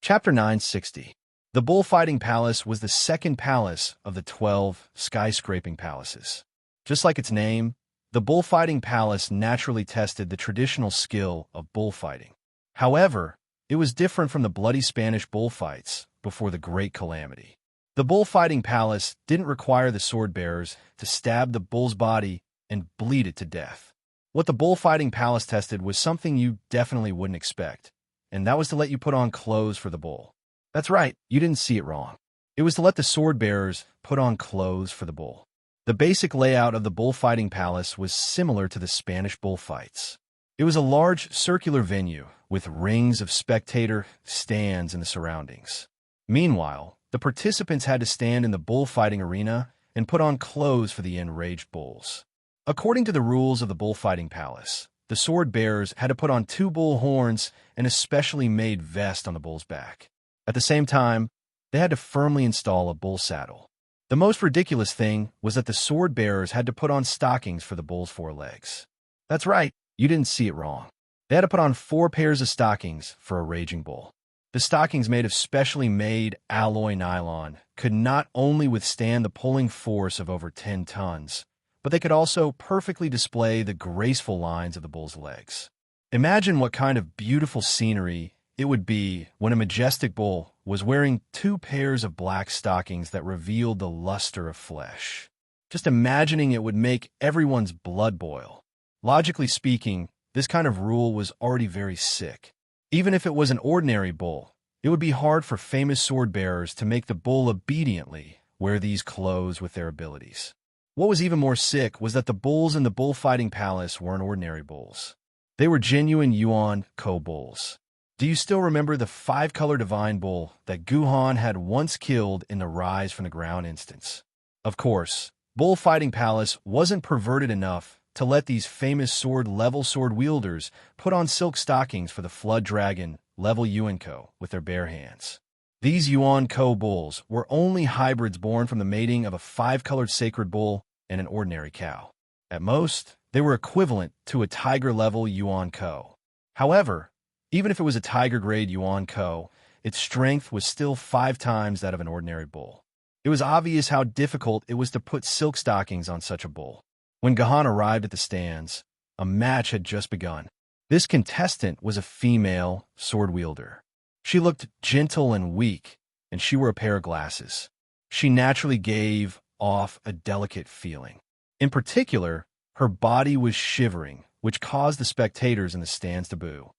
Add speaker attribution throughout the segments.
Speaker 1: Chapter 960. The Bullfighting Palace was the second palace of the 12 skyscraping palaces. Just like its name, the Bullfighting Palace naturally tested the traditional skill of bullfighting. However, it was different from the bloody Spanish bullfights before the Great Calamity. The Bullfighting Palace didn't require the sword-bearers to stab the bull's body and bleed it to death. What the Bullfighting Palace tested was something you definitely wouldn't expect, and that was to let you put on clothes for the bull. That's right, you didn't see it wrong. It was to let the sword-bearers put on clothes for the bull. The basic layout of the Bullfighting Palace was similar to the Spanish bullfights. It was a large circular venue with rings of spectator stands in the surroundings. Meanwhile, the participants had to stand in the bullfighting arena and put on clothes for the enraged bulls. According to the rules of the Bullfighting Palace, the sword-bearers had to put on 2 bull horns and a specially made vest on the bull's back. At the same time, they had to firmly install a bull saddle. The most ridiculous thing was that the sword-bearers had to put on stockings for the bull's 4 legs. That's right, you didn't see it wrong. They had to put on 4 pairs of stockings for a raging bull. The stockings, made of specially made alloy nylon, could not only withstand the pulling force of over 10 tons, but they could also perfectly display the graceful lines of the bull's legs. Imagine what kind of beautiful scenery it would be when a majestic bull was wearing 2 pairs of black stockings that revealed the luster of flesh. Just imagining it would make everyone's blood boil. Logically speaking, this kind of rule was already very sick. Even if it was an ordinary bull, it would be hard for famous sword-bearers to make the bull obediently wear these clothes with their abilities. What was even more sick was that the bulls in the Bullfighting Palace weren't ordinary bulls. They were genuine Yuan Ko bulls. Do you still remember the 5-color divine bull that Guhan had once killed in the Rise from the Ground instance? Of course, Bullfighting Palace wasn't perverted enough to let these famous sword wielders put on silk stockings for the Flood Dragon level Yuan Ko with their bare hands. These Yuan Ko bulls were only hybrids born from the mating of a 5-colored sacred bull and an ordinary cow. At most, they were equivalent to a tiger-level Yuan Ko. However, even if it was a tiger-grade Yuan Ko, its strength was still 5 times that of an ordinary bull. It was obvious how difficult it was to put silk stockings on such a bull. When Gahan arrived at the stands, a match had just begun. This contestant was a female sword wielder. She looked gentle and weak, and she wore a pair of glasses. She naturally gave off a delicate feeling. In particular, her body was shivering, which caused the spectators in the stands to boo.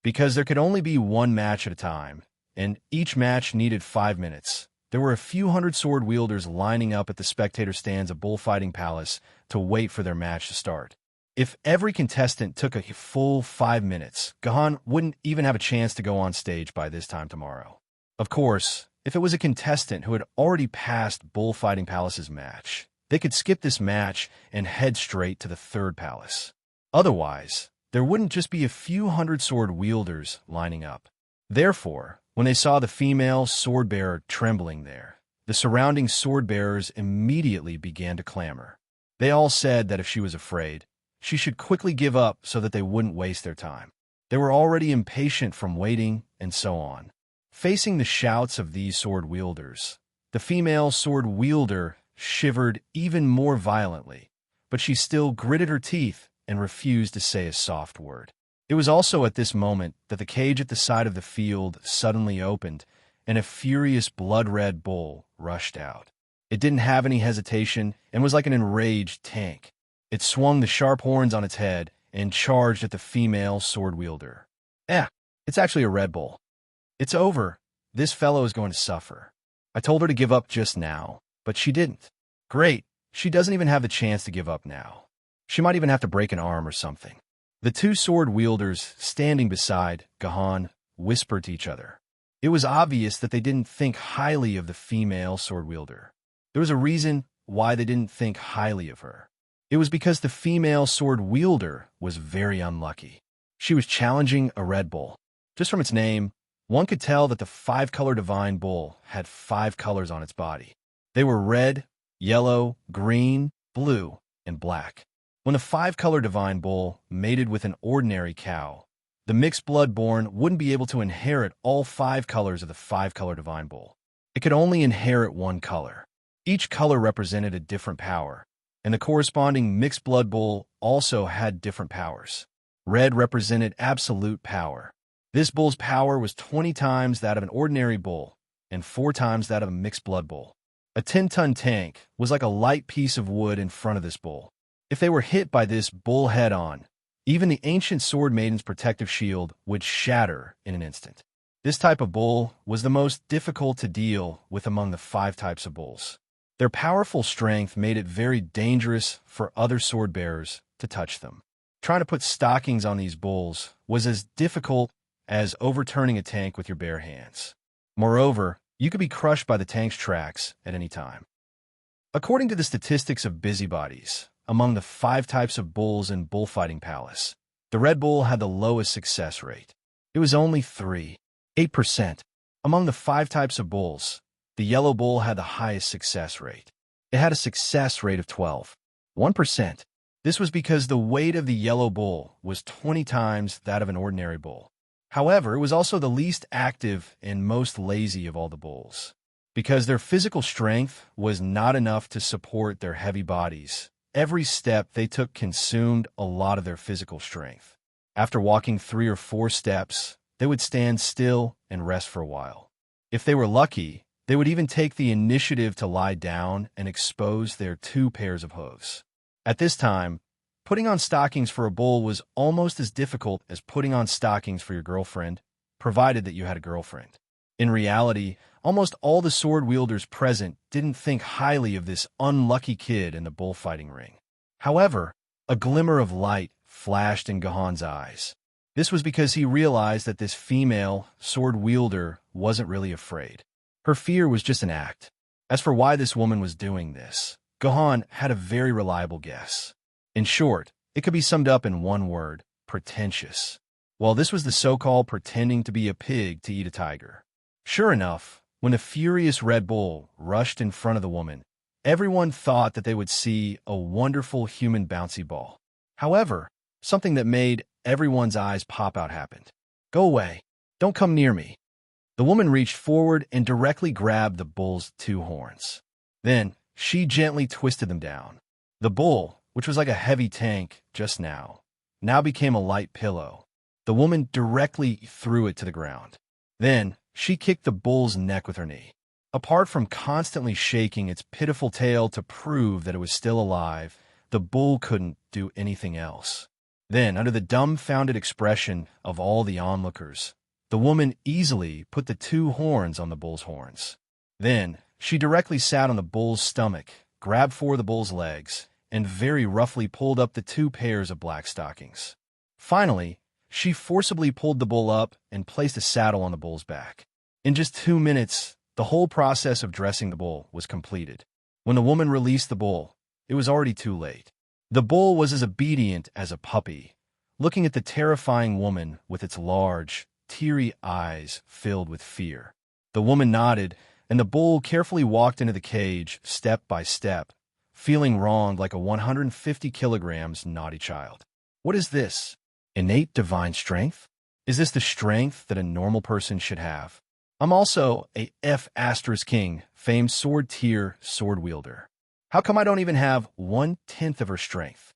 Speaker 1: Because there could only be 1 match at a time, and each match needed 5 minutes, there were a few hundred sword wielders lining up at the spectator stands of Bullfighting Palace to wait for their match to start. If every contestant took a full 5 minutes, Gahan wouldn't even have a chance to go on stage by this time tomorrow. Of course, if it was a contestant who had already passed Bullfighting Palace's match, they could skip this match and head straight to the 3rd palace. Otherwise, there wouldn't just be a few hundred sword wielders lining up. Therefore, when they saw the female sword-bearer trembling there, the surrounding sword-bearers immediately began to clamor. They all said that if she was afraid, she should quickly give up so that they wouldn't waste their time. They were already impatient from waiting, and so on. Facing the shouts of these sword wielders, the female sword wielder shivered even more violently, but she still gritted her teeth and refused to say a soft word. It was also at this moment that the cage at the side of the field suddenly opened, and a furious blood-red bull rushed out. It didn't have any hesitation and was like an enraged tank. It swung the sharp horns on its head and charged at the female sword wielder. It's actually a Red Bull. It's over. This fellow is going to suffer. I told her to give up just now, but she didn't. Great. She doesn't even have the chance to give up now. She might even have to break an arm or something. The 2 sword wielders standing beside Gahan whispered to each other. It was obvious that they didn't think highly of the female sword wielder. There was a reason why they didn't think highly of her. It was because the female sword wielder was very unlucky. She was challenging a Red Bull. Just from its name, one could tell that the 5-color divine bull had 5 colors on its body. They were red, yellow, green, blue, and black. When the 5-color divine bull mated with an ordinary cow, The mixed blood-born wouldn't be able to inherit all 5 colors of the 5-color divine bull. It could only inherit one color. Each color represented a different power, and the corresponding mixed blood bull also had different powers. Red represented absolute power. This bull's power was 20 times that of an ordinary bull and 4 times that of a mixed blood bull. A 10-ton tank was like a light piece of wood in front of this bull. If they were hit by this bull head-on, even the ancient sword maiden's protective shield would shatter in an instant. This type of bull was the most difficult to deal with among the 5 types of bulls. Their powerful strength made it very dangerous for other sword bearers to touch them. Trying to put stockings on these bulls was as difficult as overturning a tank with your bare hands. Moreover, you could be crushed by the tank's tracks at any time. According to the statistics of busybodies, among the 5 types of bulls in bullfighting palace, the red bull had the lowest success rate. It was only 8%. Among the 5 types of bulls, the yellow bull had the highest success rate. It had a success rate of 1%. This was because the weight of the yellow bull was 20 times that of an ordinary bull. However, it was also the least active and most lazy of all the bulls. Because their physical strength was not enough to support their heavy bodies, every step they took consumed a lot of their physical strength. After walking 3 or 4 steps, they would stand still and rest for a while. If they were lucky, they would even take the initiative to lie down and expose their 2 pairs of hooves. At this time, putting on stockings for a bull was almost as difficult as putting on stockings for your girlfriend, provided that you had a girlfriend. In reality, almost all the sword wielders present didn't think highly of this unlucky kid in the bullfighting ring. However, a glimmer of light flashed in Gahan's eyes. This was because he realized that this female sword wielder wasn't really afraid. Her fear was just an act. As for why this woman was doing this, Gahan had a very reliable guess. In short, it could be summed up in one word: pretentious. Well, this was the so-called pretending to be a pig to eat a tiger. Sure enough, when the furious Red Bull rushed in front of the woman, everyone thought that they would see a wonderful human bouncy ball. However, something that made everyone's eyes pop out happened. "Go away. Don't come near me." The woman reached forward and directly grabbed the bull's 2 horns. Then, she gently twisted them down. The bull, which was like a heavy tank just now became a light pillow. The woman directly threw it to the ground. Then, she kicked the bull's neck with her knee. Apart from constantly shaking its pitiful tail to prove that it was still alive, the bull couldn't do anything else. Then, under the dumbfounded expression of all the onlookers, the woman easily put the 2 horns on the bull's horns. Then, she directly sat on the bull's stomach, grabbed 4 of the bull's legs, and very roughly pulled up the 2 pairs of black stockings. Finally, she forcibly pulled the bull up and placed a saddle on the bull's back. In just 2 minutes, the whole process of dressing the bull was completed. When the woman released the bull, it was already too late. The bull was as obedient as a puppy, looking at the terrifying woman with its large, teary eyes filled with fear. The woman nodded, and the bull carefully walked into the cage step by step, feeling wronged like a 150 kilograms naughty child. What is this? Innate divine strength? Is this the strength that a normal person should have? I'm also a F***king, famed sword tier sword wielder. How come I don't even have 1/10 of her strength?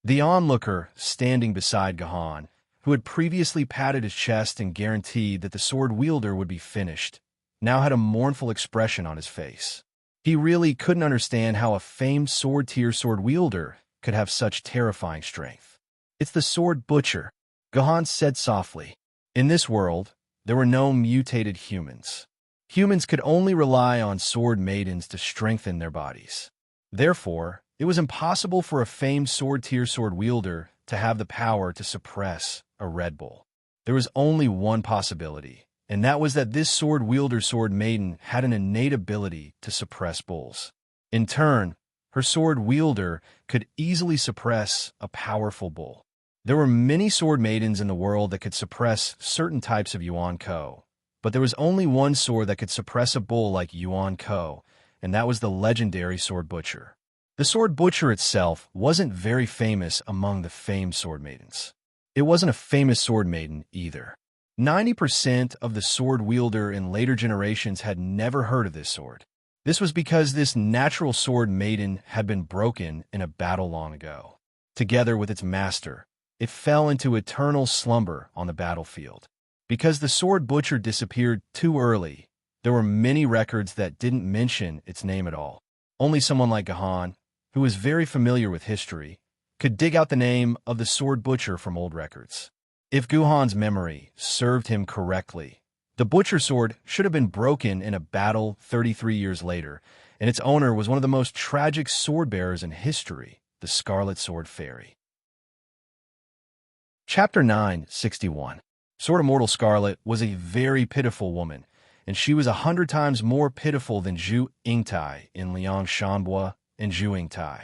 Speaker 1: The onlooker standing beside Gahan, who had previously patted his chest and guaranteed that the sword wielder would be finished, now had a mournful expression on his face. He really couldn't understand how a famed sword tier sword wielder could have such terrifying strength. "It's the sword butcher," Gahan said softly. In this world, there were no mutated humans. Humans could only rely on sword maidens to strengthen their bodies. Therefore, it was impossible for a famed sword tier sword wielder to have the power to suppress a Red Bull. There was only one possibility, and that was that this sword wielder sword maiden had an innate ability to suppress bulls. In turn, her sword wielder could easily suppress a powerful bull. There were many sword maidens in the world that could suppress certain types of Yuan Ko, but there was only one sword that could suppress a bull like Yuan Ko, and that was the legendary sword butcher. The sword butcher itself wasn't very famous among the famed sword maidens. It wasn't a famous sword maiden either. 90% of the sword wielder in later generations had never heard of this sword. This was because this natural sword maiden had been broken in a battle long ago. Together with its master, it fell into eternal slumber on the battlefield. Because the sword butcher disappeared too early, there were many records that didn't mention its name at all. Only someone like Gahan, who was very familiar with history, could dig out the name of the sword butcher from old records. If Guhan's memory served him correctly, the butcher sword should have been broken in a battle 33 years later, and its owner was one of the most tragic sword bearers in history, the Scarlet Sword Fairy. Chapter 961. Sword Immortal Scarlet was a very pitiful woman, and she was 100 times more pitiful than Zhu Yingtai in Liang Shanbua and Zhu Yingtai.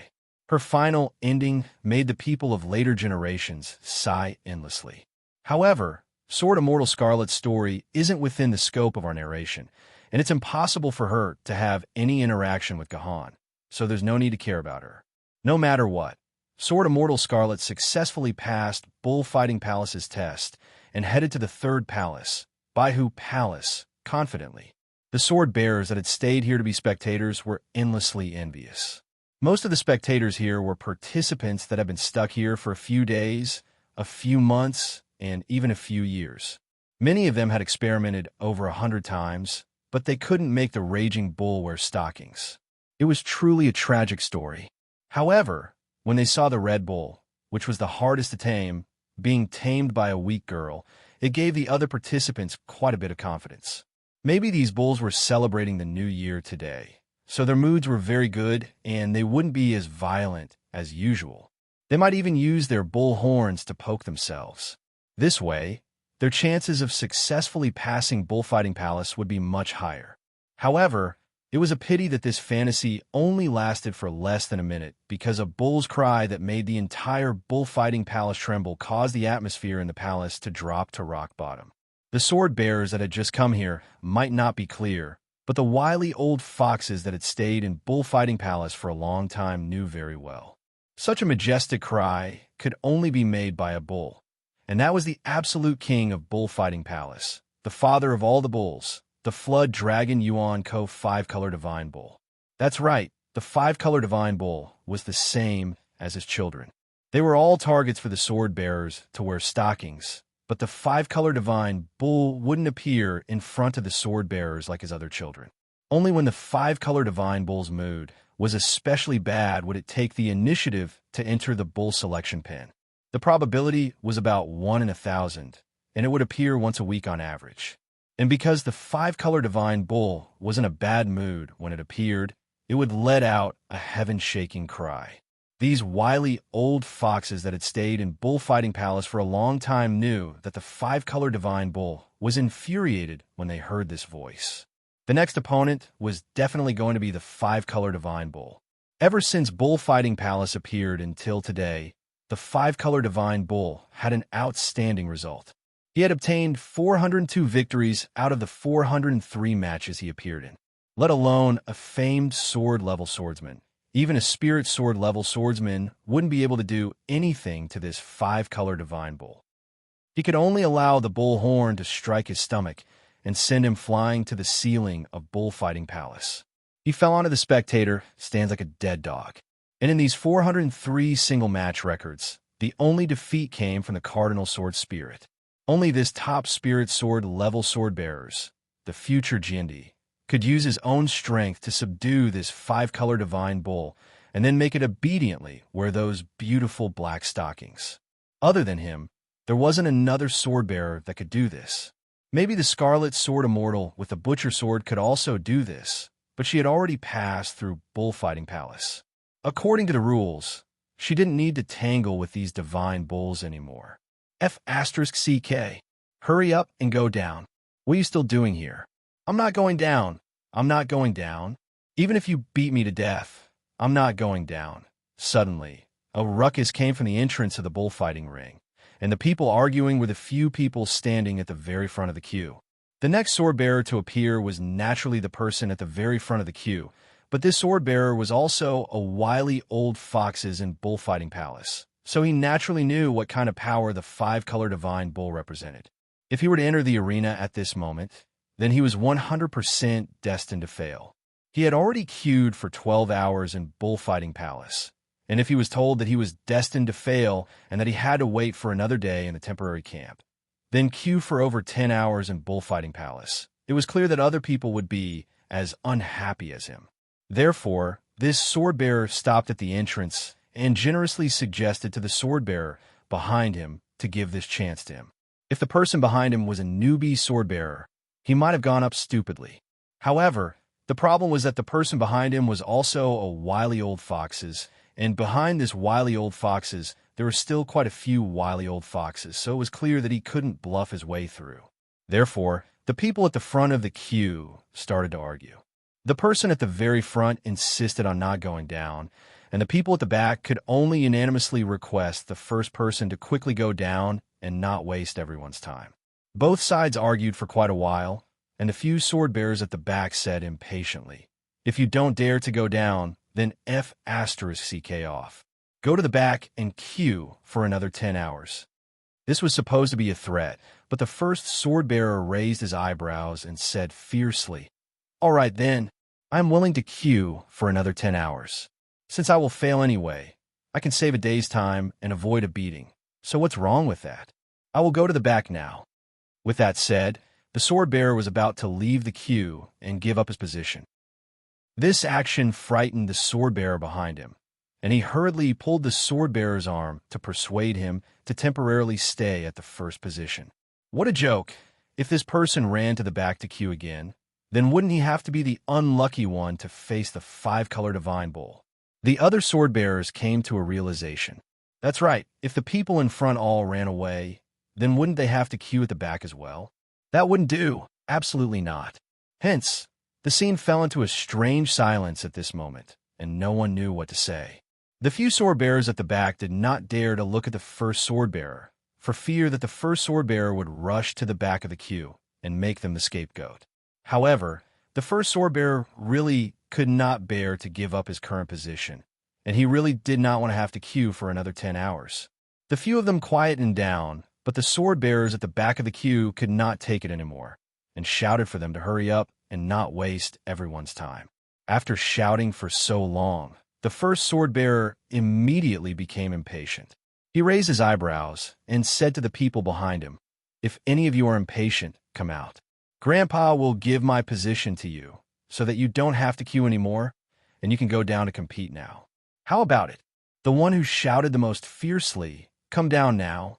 Speaker 1: Her final ending made the people of later generations sigh endlessly. However, Sword Immortal Scarlet's story isn't within the scope of our narration, and it's impossible for her to have any interaction with Gahan, so there's no need to care about her. No matter what, Sword Immortal Scarlet successfully passed Bullfighting Palace's test and headed to the third palace, Baihu Palace, confidently. The sword bearers that had stayed here to be spectators were endlessly envious. Most of the spectators here were participants that had been stuck here for a few days, a few months, and even a few years. Many of them had experimented over 100 times, but they couldn't make the raging bull wear stockings. It was truly a tragic story. However, when they saw the Red Bull, which was the hardest to tame, being tamed by a weak girl, it gave the other participants quite a bit of confidence. Maybe these bulls were celebrating the new year today, so their moods were very good and they wouldn't be as violent as usual. They might even use their bull horns to poke themselves. This way, their chances of successfully passing Bullfighting Palace would be much higher. However, it was a pity that this fantasy only lasted for less than a minute because a bull's cry that made the entire Bullfighting Palace tremble caused the atmosphere in the palace to drop to rock bottom. The sword bearers that had just come here might not be clear, but the wily old foxes that had stayed in Bullfighting Palace for a long time knew very well. Such a majestic cry could only be made by a bull, and that was the absolute king of Bullfighting Palace, the father of all the bulls, the Flood Dragon Yuan Ko Five-Color Divine Bull. That's right, the Five-Color Divine Bull was the same as his children. They were all targets for the sword bearers to wear stockings, but the Five-Color Divine Bull wouldn't appear in front of the sword bearers like his other children. Only when the Five-Color Divine Bull's mood was especially bad would it take the initiative to enter the bull selection pen. The probability was about 1 in 1,000, and it would appear once a week on average. And because the Five-Color Divine Bull was in a bad mood when it appeared, it would let out a heaven-shaking cry. These wily old foxes that had stayed in Bullfighting Palace for a long time knew that the Five-Color Divine Bull was infuriated when they heard this voice. The next opponent was definitely going to be the Five-Color Divine Bull. Ever since Bullfighting Palace appeared until today, the Five-Color Divine Bull had an outstanding result. He had obtained 402 victories out of the 403 matches he appeared in. Let alone a famed sword-level swordsman. Even a spirit sword-level swordsman wouldn't be able to do anything to this Five-Color Divine Bull. He could only allow the bull horn to strike his stomach and send him flying to the ceiling of Bullfighting Palace. He fell onto the spectator, stands like a dead dog. And in these 403 single-match records, the only defeat came from the Cardinal Sword Spirit. Only this top spirit sword-level sword-bearers, the future Jindy, could use his own strength to subdue this Five-Color Divine Bull and then make it obediently wear those beautiful black stockings. Other than him, there wasn't another sword-bearer that could do this. Maybe the Scarlet Sword Immortal with the Butcher Sword could also do this, but she had already passed through Bullfighting Palace. According to the rules, she didn't need to tangle with these divine bulls anymore. F***CK. Hurry up and go down. What are you still doing here? I'm not going down. I'm not going down. Even if you beat me to death, I'm not going down. Suddenly, a ruckus came from the entrance of the bullfighting ring, and the people arguing were the few people standing at the very front of the queue. The next sword-bearer to appear was naturally the person at the very front of the queue, but this sword-bearer was also a wily old foxes in Bullfighting Palace, so he naturally knew what kind of power the five-color divine bull represented. If he were to enter the arena at this moment, then he was 100% destined to fail. He had already queued for 12 hours in Bullfighting Palace, and if he was told that he was destined to fail and that he had to wait for another day in the temporary camp, then queue for over 10 hours in Bullfighting Palace, it was clear that other people would be as unhappy as him. Therefore, this sword-bearer stopped at the entrance and generously suggested to the sword-bearer behind him to give this chance to him. If the person behind him was a newbie sword-bearer, he might have gone up stupidly. However, the problem was that the person behind him was also a wily old foxes, and behind this wily old foxes, there were still quite a few wily old foxes, so it was clear that he couldn't bluff his way through. Therefore, the people at the front of the queue started to argue. The person at the very front insisted on not going down, and the people at the back could only unanimously request the first person to quickly go down and not waste everyone's time. Both sides argued for quite a while, and the few sword-bearers at the back said impatiently, "If you don't dare to go down, then F***CK off. Go to the back and queue for another 10 hours." This was supposed to be a threat, but the first sword-bearer raised his eyebrows and said fiercely, "All right then, I am willing to queue for another 10 hours. Since I will fail anyway, I can save a day's time and avoid a beating. So what's wrong with that? I will go to the back now." With that said, the sword-bearer was about to leave the queue and give up his position. This action frightened the sword-bearer behind him, and he hurriedly pulled the sword-bearer's arm to persuade him to temporarily stay at the first position. What a joke! If this person ran to the back to queue again, then wouldn't he have to be the unlucky one to face the five-color divine bull? The other sword-bearers came to a realization. That's right, if the people in front all ran away, then wouldn't they have to queue at the back as well? That wouldn't do. Absolutely not. Hence, the scene fell into a strange silence at this moment, and no one knew what to say. The few sword-bearers at the back did not dare to look at the first sword-bearer, for fear that the first sword-bearer would rush to the back of the queue and make them the scapegoat. However, the first sword-bearer really could not bear to give up his current position, and he really did not want to have to queue for another 10 hours. The few of them quietened down, but the sword-bearers at the back of the queue could not take it anymore, and shouted for them to hurry up and not waste everyone's time. After shouting for so long, the first sword-bearer immediately became impatient. He raised his eyebrows and said to the people behind him, "If any of you are impatient, come out. Grandpa will give my position to you, so that you don't have to queue anymore, and you can go down to compete now. How about it?" The one who shouted the most fiercely, "Come down now."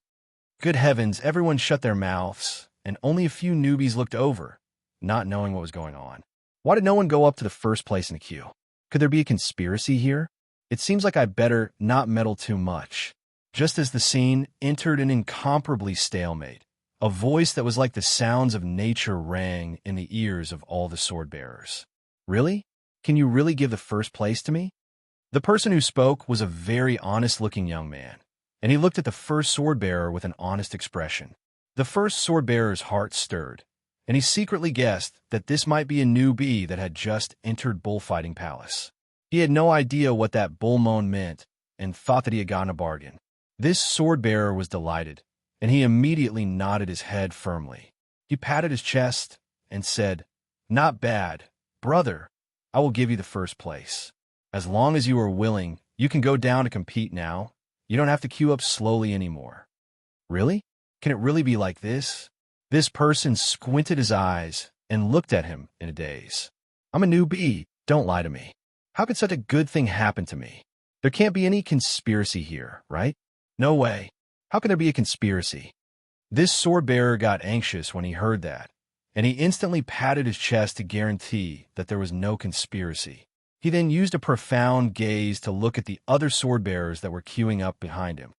Speaker 1: Good heavens, everyone shut their mouths, and only a few newbies looked over, not knowing what was going on. Why did no one go up to the first place in the queue? Could there be a conspiracy here? It seems like I'd better not meddle too much. Just as the scene entered an incomparably stalemate, a voice that was like the sounds of nature rang in the ears of all the sword-bearers. "Really? Can you really give the first place to me?" The person who spoke was a very honest-looking young man, and he looked at the first sword-bearer with an honest expression. The first sword-bearer's heart stirred, and he secretly guessed that this might be a newbie that had just entered Bullfighting Palace. He had no idea what that bull moan meant, and thought that he had gotten a bargain. This sword-bearer was delighted, and he immediately nodded his head firmly. He patted his chest and said, "Not bad, brother. I will give you the first place. As long as you are willing, you can go down to compete now. You don't have to queue up slowly anymore." Really? Can it really be like this? This person squinted his eyes and looked at him in a daze. "I'm a newbie. Don't lie to me. How could such a good thing happen to me? There can't be any conspiracy here, right? No way. How can there be a conspiracy?" This sword-bearer got anxious when he heard that, and he instantly patted his chest to guarantee that there was no conspiracy. He then used a profound gaze to look at the other sword-bearers that were queuing up behind him.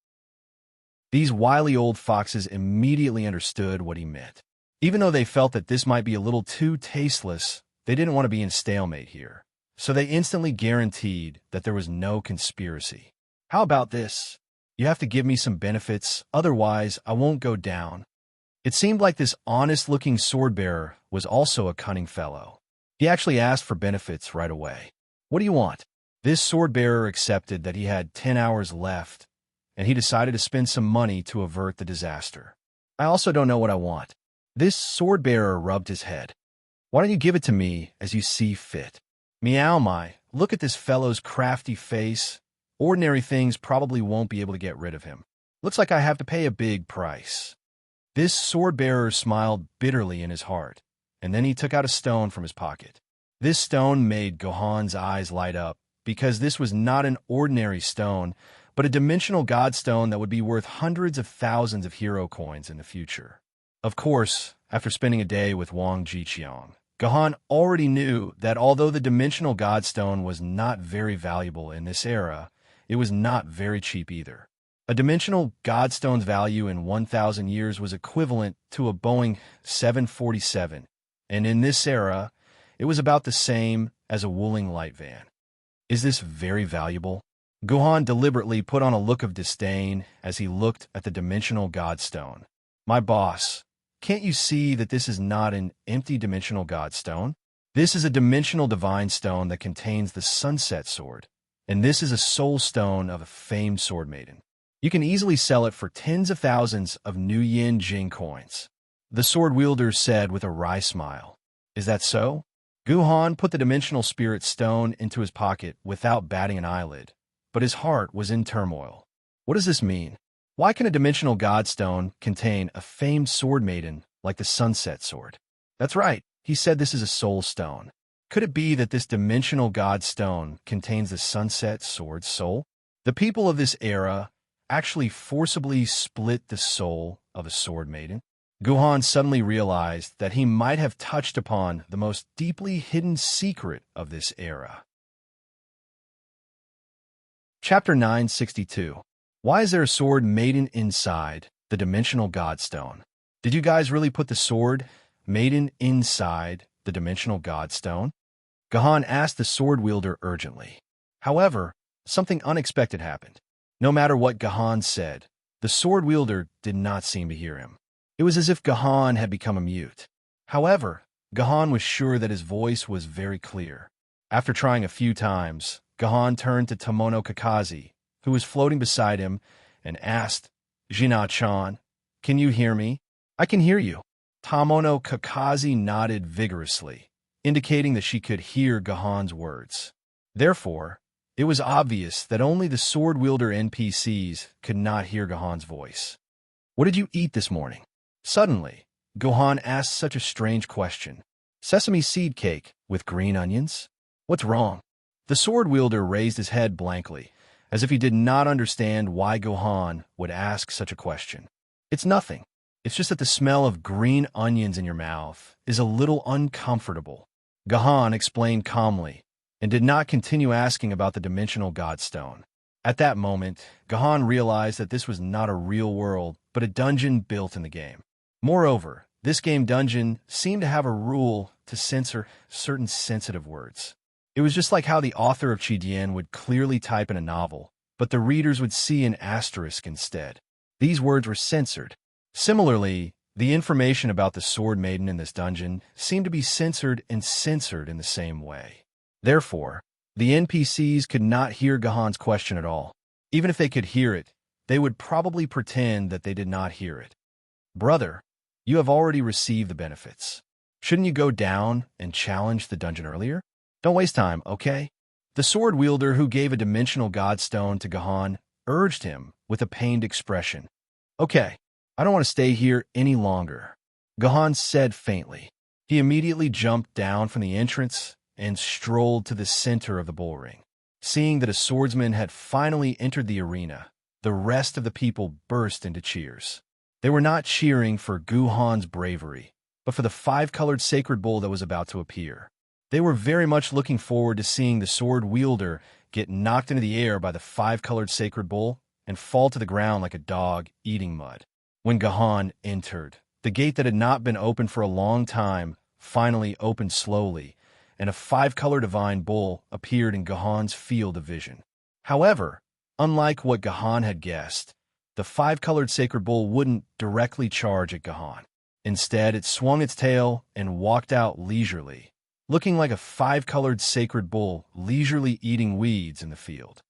Speaker 1: These wily old foxes immediately understood what he meant. Even though they felt that this might be a little too tasteless, they didn't want to be in stalemate here, so they instantly guaranteed that there was no conspiracy. "How about this? You have to give me some benefits, otherwise I won't go down." It seemed like this honest-looking sword-bearer was also a cunning fellow. He actually asked for benefits right away. "What do you want?" This sword-bearer accepted that he had 10 hours left, and he decided to spend some money to avert the disaster. I also don't know what I want. This sword-bearer rubbed his head. Why don't you give it to me as you see fit? Meow my, look at this fellow's crafty face. Ordinary things probably won't be able to get rid of him. Looks like I have to pay a big price. This sword-bearer smiled bitterly in his heart, and then he took out a stone from his pocket. This stone made Gohan's eyes light up, because this was not an ordinary stone, but a dimensional godstone that would be worth hundreds of thousands of hero coins in the future. Of course, after spending a day with Wang Jiqiang, Gohan already knew that although the dimensional godstone was not very valuable in this era, it was not very cheap either. A dimensional godstone's value in 1,000 years was equivalent to a Boeing 747, and in this era, it was about the same as a Wuling light van. Is this very valuable? Gohan deliberately put on a look of disdain as he looked at the dimensional godstone. My boss, can't you see that this is not an empty dimensional godstone? This is a dimensional divine stone that contains the sunset sword, and this is a soul stone of a famed sword maiden. You can easily sell it for tens of thousands of new yen Jing coins. The sword wielder said with a wry smile. Is that so? Gohan put the dimensional spirit stone into his pocket without batting an eyelid, but his heart was in turmoil. What does this mean? Why can a dimensional godstone contain a famed sword maiden like the sunset sword? That's right, he said this is a soul stone. Could it be that this dimensional godstone contains the sunset sword's soul? The people of this era actually forcibly split the soul of a sword maiden. Gohan suddenly realized that he might have touched upon the most deeply hidden secret of this era. Chapter 962. Why is there a sword maiden inside the dimensional godstone? Did you guys really put the sword maiden inside the dimensional godstone? Gohan asked the sword wielder urgently. However, something unexpected happened. No matter what Gohan said, the sword wielder did not seem to hear him. It was as if Gohan had become a mute. However, Gohan was sure that his voice was very clear. After trying a few times, Gohan turned to Tomono Kakashi, who was floating beside him, and asked, Jina-chan, can you hear me? I can hear you. Tomono Kakashi nodded vigorously, indicating that she could hear Gohan's words. Therefore, it was obvious that only the sword-wielder NPCs could not hear Gohan's voice. What did you eat this morning? Suddenly, Gohan asked such a strange question. Sesame seed cake with green onions? What's wrong? The sword-wielder raised his head blankly, as if he did not understand why Gohan would ask such a question. It's nothing. It's just that the smell of green onions in your mouth is a little uncomfortable. Gohan explained calmly, and did not continue asking about the dimensional godstone. At that moment, Gohan realized that this was not a real world, but a dungeon built in the game. Moreover, this game dungeon seemed to have a rule to censor certain sensitive words. It was just like how the author of Qidian would clearly type in a novel, but the readers would see an asterisk instead. These words were censored. Similarly, the information about the sword maiden in this dungeon seemed to be censored and censored in the same way. Therefore, the NPCs could not hear Gohan's question at all. Even if they could hear it, they would probably pretend that they did not hear it. Brother, you have already received the benefits. Shouldn't you go down and challenge the dungeon earlier? Don't waste time, okay? The sword wielder who gave a dimensional godstone to Gohan urged him with a pained expression. Okay, I don't want to stay here any longer, Gohan said faintly. He immediately jumped down from the entrance and strolled to the center of the bullring. Seeing that a swordsman had finally entered the arena, the rest of the people burst into cheers. They were not cheering for Gohan's bravery, but for the five-colored sacred bull that was about to appear. They were very much looking forward to seeing the sword wielder get knocked into the air by the five-colored sacred bull and fall to the ground like a dog eating mud. When Gohan entered, the gate that had not been opened for a long time finally opened slowly, and a five-color divine bull appeared in Gohan's field of vision. However, unlike what Gohan had guessed, the five-colored sacred bull wouldn't directly charge at Gohan. Instead, it swung its tail and walked out leisurely, looking like a five-colored sacred bull leisurely eating weeds in the field.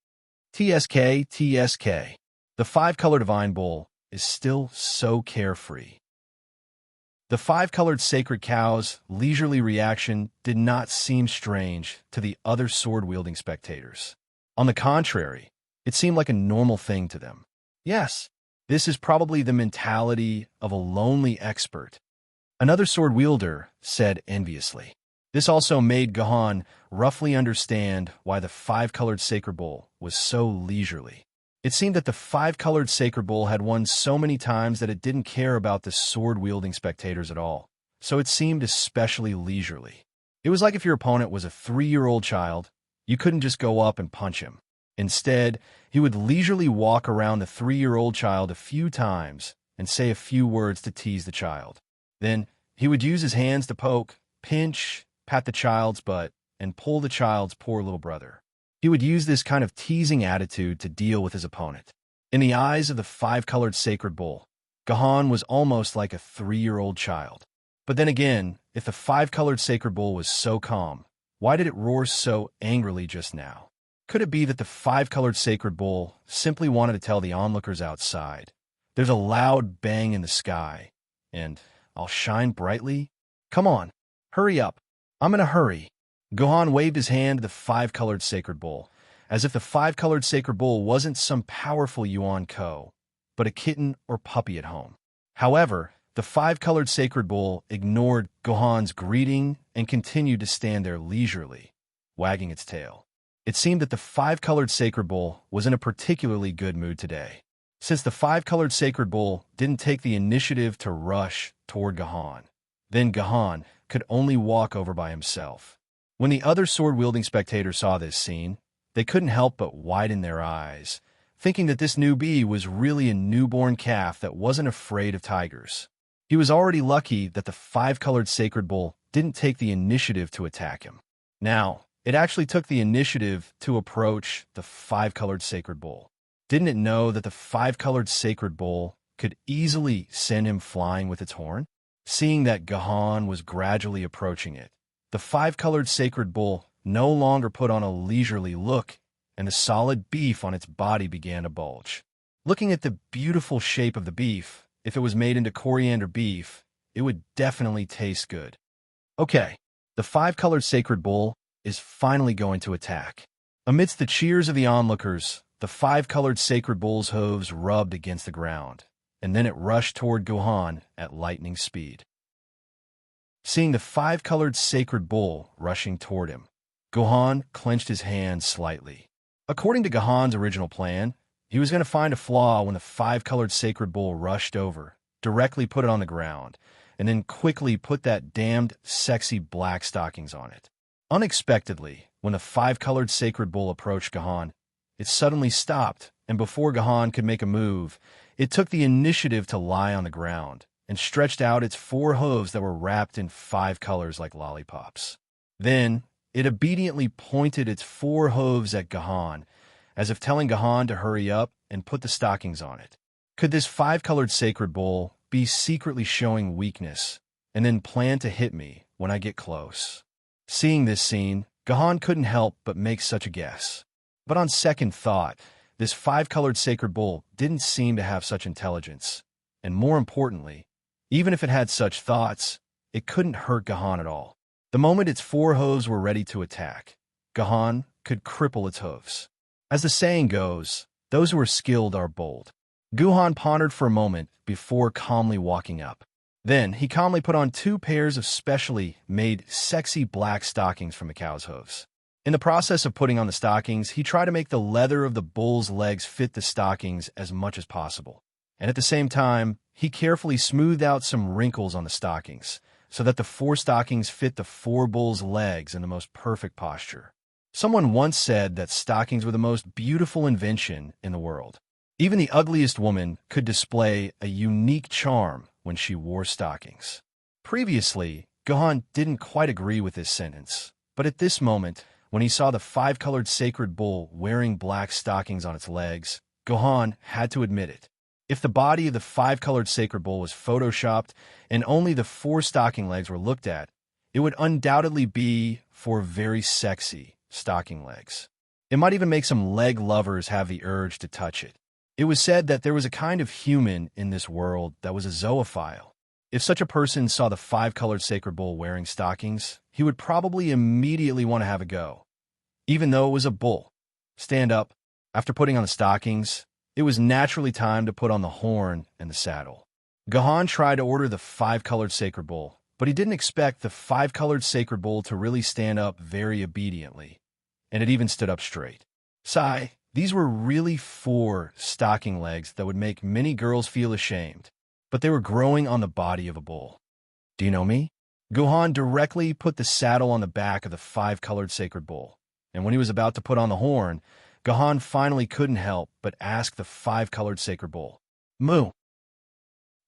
Speaker 1: TSK, TSK. The five-colored divine bull is still so carefree. The five-colored sacred cow's leisurely reaction did not seem strange to the other sword-wielding spectators. On the contrary, it seemed like a normal thing to them. Yes, this is probably the mentality of a lonely expert, another sword wielder said enviously. This also made Gahan roughly understand why the five-colored sacred bull was so leisurely. It seemed that the five-colored sacred bull had won so many times that it didn't care about the sword-wielding spectators at all, so it seemed especially leisurely. It was like if your opponent was a 3-year-old child, you couldn't just go up and punch him. Instead, he would leisurely walk around the 3-year-old child a few times and say a few words to tease the child. Then, he would use his hands to poke, pinch, pat the child's butt, and pull the child's poor little brother. He would use this kind of teasing attitude to deal with his opponent. In the eyes of the five-colored sacred bull, Gahan was almost like a 3-year-old child. But then again, if the five-colored sacred bull was so calm, why did it roar so angrily just now? Could it be that the five-colored sacred bull simply wanted to tell the onlookers outside, "There's a loud bang in the sky, and I'll shine brightly? Come on, hurry up. I'm in a hurry." Gahan waved his hand to the five-colored sacred bull, as if the five-colored sacred bull wasn't some powerful Yuan Ko, but a kitten or puppy at home. However, the five-colored sacred bull ignored Gahan's greeting and continued to stand there leisurely, wagging its tail. It seemed that the five-colored sacred bull was in a particularly good mood today. Since the five-colored sacred bull didn't take the initiative to rush toward Gahan, then Gahan could only walk over by himself. When the other sword-wielding spectators saw this scene, they couldn't help but widen their eyes, thinking that this newbie was really a newborn calf that wasn't afraid of tigers. He was already lucky that the five-colored sacred bull didn't take the initiative to attack him. Now, it actually took the initiative to approach the five-colored sacred bull. Didn't it know that the five-colored sacred bull could easily send him flying with its horn? Seeing that Gahan was gradually approaching it, the five-colored sacred bull no longer put on a leisurely look, and the solid beef on its body began to bulge. Looking at the beautiful shape of the beef, if it was made into coriander beef, it would definitely taste good. Okay, the five-colored sacred bull is finally going to attack. Amidst the cheers of the onlookers, the five-colored sacred bull's hooves rubbed against the ground, and then it rushed toward Gahan at lightning speed. Seeing the five-colored sacred bull rushing toward him, Gahan clenched his hands slightly. According to Gahan's original plan, he was going to find a flaw when the five-colored sacred bull rushed over, directly put it on the ground, and then quickly put that damned sexy black stockings on it. Unexpectedly, when the five-colored sacred bull approached Gahan, it suddenly stopped, and before Gahan could make a move, it took the initiative to lie on the ground and stretched out its 4 hooves that were wrapped in 5 colors like lollipops. Then, it obediently pointed its 4 hooves at Gahan, as if telling Gahan to hurry up and put the stockings on it. Could this 5-colored sacred bull be secretly showing weakness, and then plan to hit me when I get close? Seeing this scene, Gahan couldn't help but make such a guess. But on second thought, this 5-colored sacred bull didn't seem to have such intelligence, and more importantly, even if it had such thoughts, it couldn't hurt Gahan at all. The moment its 4 hooves were ready to attack, Gahan could cripple its hooves. As the saying goes, those who are skilled are bold. Gahan pondered for a moment before calmly walking up. Then he calmly put on 2 pairs of specially made sexy black stockings from the cow's hooves. In the process of putting on the stockings, he tried to make the leather of the bull's legs fit the stockings as much as possible. And at the same time, he carefully smoothed out some wrinkles on the stockings, so that the 4 stockings fit the 4 bulls' legs in the most perfect posture. Someone once said that stockings were the most beautiful invention in the world. Even the ugliest woman could display a unique charm when she wore stockings. Previously, Gahan didn't quite agree with this sentence, but at this moment, when he saw the 5-colored sacred bull wearing black stockings on its legs, Gahan had to admit it. If the body of the 5-colored sacred bull was photoshopped and only the 4 stocking legs were looked at, it would undoubtedly be 4 very sexy stocking legs. It might even make some leg lovers have the urge to touch it. It was said that there was a kind of human in this world that was a zoophile. If such a person saw the five-colored sacred bull wearing stockings, he would probably immediately want to have a go, even though it was a bull. Stand up. After putting on the stockings, it was naturally time to put on the horn and the saddle. Gahan tried to order the five-colored sacred bull, but he didn't expect the five-colored sacred bull to really stand up very obediently, and it even stood up straight. Sigh, these were really 4 stocking legs that would make many girls feel ashamed, but they were growing on the body of a bull. Do you know me? Gahan directly put the saddle on the back of the five-colored sacred bull, and when he was about to put on the horn, Gahan finally couldn't help but ask the five-colored sacred bull, "Moo."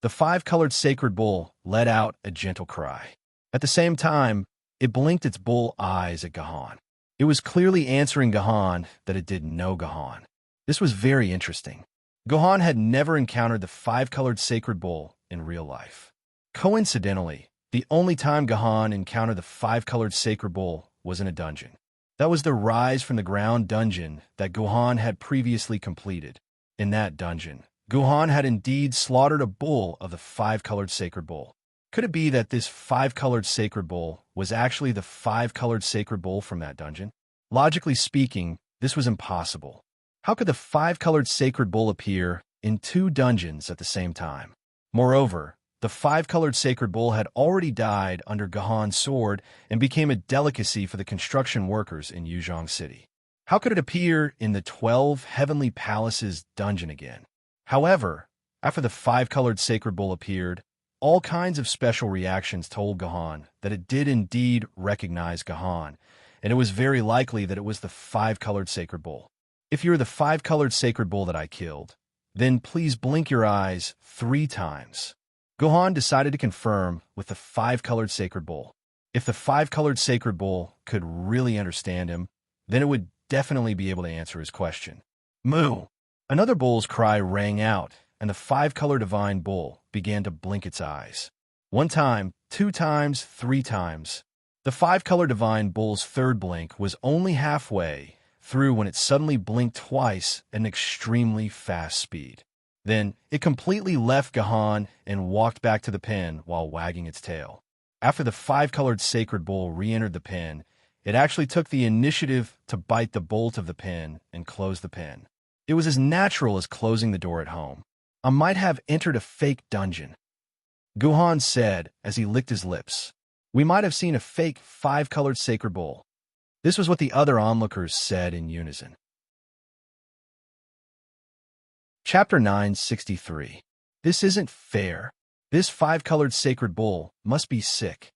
Speaker 1: The five-colored sacred bull let out a gentle cry. At the same time, it blinked its bull eyes at Gahan. It was clearly answering Gahan that it didn't know Gahan. This was very interesting. Gahan had never encountered the five-colored sacred bull in real life. Coincidentally, the only time Gahan encountered the five-colored sacred bull was in a dungeon. That was the Rise from the Ground dungeon that Gahan had previously completed. In that dungeon, Gahan had indeed slaughtered a bull of the five-colored sacred bull. Could it be that this five-colored sacred bull was actually the five-colored sacred bull from that dungeon? Logically speaking, this was impossible. How could the five-colored sacred bull appear in 2 dungeons at the same time? Moreover, the five-colored sacred bull had already died under Gahan's sword and became a delicacy for the construction workers in Yuzhong City. How could it appear in the 12 Heavenly Palaces dungeon again? However, after the five-colored sacred bull appeared, all kinds of special reactions told Gahan that it did indeed recognize Gahan, and it was very likely that it was the five-colored sacred bull. If you're the five-colored sacred bull that I killed, then please blink your eyes 3 times. Gahan decided to confirm with the five-colored sacred bull. If the five-colored sacred bull could really understand him, then it would definitely be able to answer his question. Moo! Another bull's cry rang out, and the five-colored divine bull began to blink its eyes. 1 time, 2 times, 3 times. The five-colored divine bull's third blink was only halfway through when it suddenly blinked twice at an extremely fast speed. Then, it completely left Gahan and walked back to the pen while wagging its tail. After the five-colored sacred bull re-entered the pen, it actually took the initiative to bite the bolt of the pen and close the pen. It was as natural as closing the door at home. I might have entered a fake dungeon, Gahan said as he licked his lips. We might have seen a fake five-colored sacred bull. This was what the other onlookers said in unison. Chapter 963. This isn't fair. This five-colored sacred bull must be sick.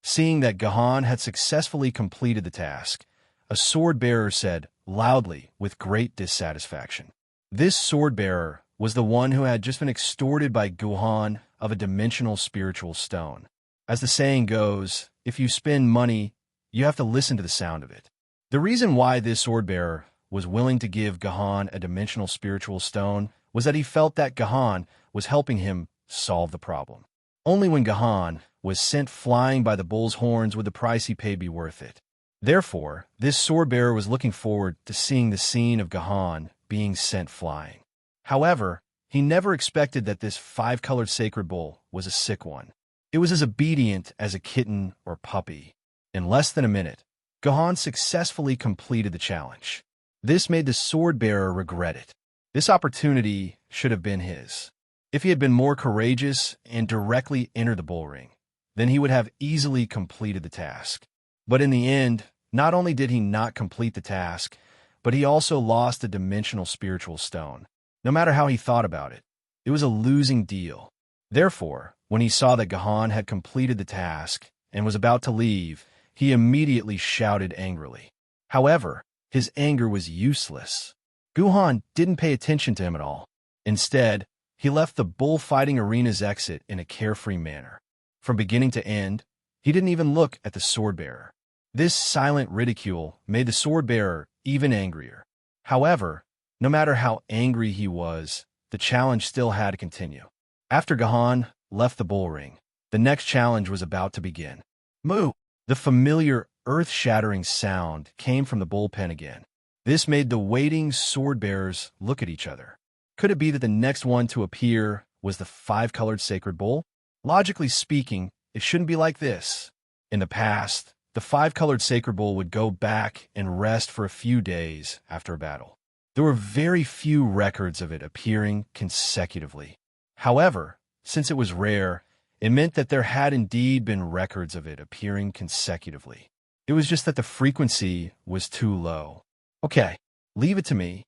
Speaker 1: Seeing that Gahan had successfully completed the task, a sword-bearer said loudly with great dissatisfaction. This sword-bearer was the one who had just been extorted by Gahan of a dimensional spiritual stone. As the saying goes, if you spend money, you have to listen to the sound of it. The reason why this sword-bearer was willing to give Gahan a dimensional spiritual stone was that he felt that Gahan was helping him solve the problem. Only when Gahan was sent flying by the bull's horns would the price he paid be worth it. Therefore, this sword-bearer was looking forward to seeing the scene of Gahan being sent flying. However, he never expected that this five-colored sacred bull was a sick one. It was as obedient as a kitten or puppy. In less than a minute, Gahan successfully completed the challenge. This made the sword-bearer regret it. This opportunity should have been his. If he had been more courageous and directly entered the bull ring, then he would have easily completed the task. But in the end, not only did he not complete the task, but he also lost a dimensional spiritual stone. No matter how he thought about it, it was a losing deal. Therefore, when he saw that Gahan had completed the task and was about to leave, he immediately shouted angrily. However, his anger was useless. Gahan didn't pay attention to him at all. Instead, he left the bullfighting arena's exit in a carefree manner. From beginning to end, he didn't even look at the sword-bearer. This silent ridicule made the sword-bearer even angrier. However, no matter how angry he was, the challenge still had to continue. After Gahan left the bull ring, the next challenge was about to begin. Moo! The familiar, earth-shattering sound came from the bullpen again. This made the waiting sword-bearers look at each other. Could it be that the next one to appear was the five-colored sacred bull? Logically speaking, it shouldn't be like this. In the past, the five-colored sacred bull would go back and rest for a few days after a battle. There were very few records of it appearing consecutively. However, since it was rare, it meant that there had indeed been records of it appearing consecutively. It was just that the frequency was too low. Okay, leave it to me.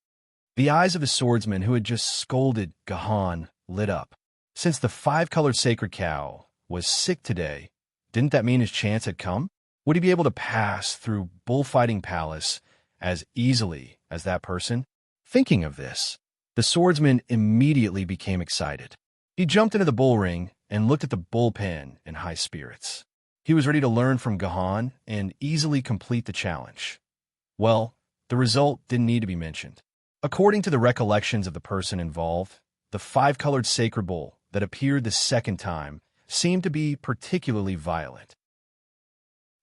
Speaker 1: The eyes of the swordsman who had just scolded Gahan lit up. Since the five-colored sacred cow was sick today, didn't that mean his chance had come? Would he be able to pass through Bullfighting Palace as easily as that person? Thinking of this, the swordsman immediately became excited. He jumped into the bull ring and looked at the bullpen in high spirits. He was ready to learn from Gahan and easily complete the challenge. Well, the result didn't need to be mentioned. According to the recollections of the person involved, the five-colored sacred bull that appeared the second time seemed to be particularly violent.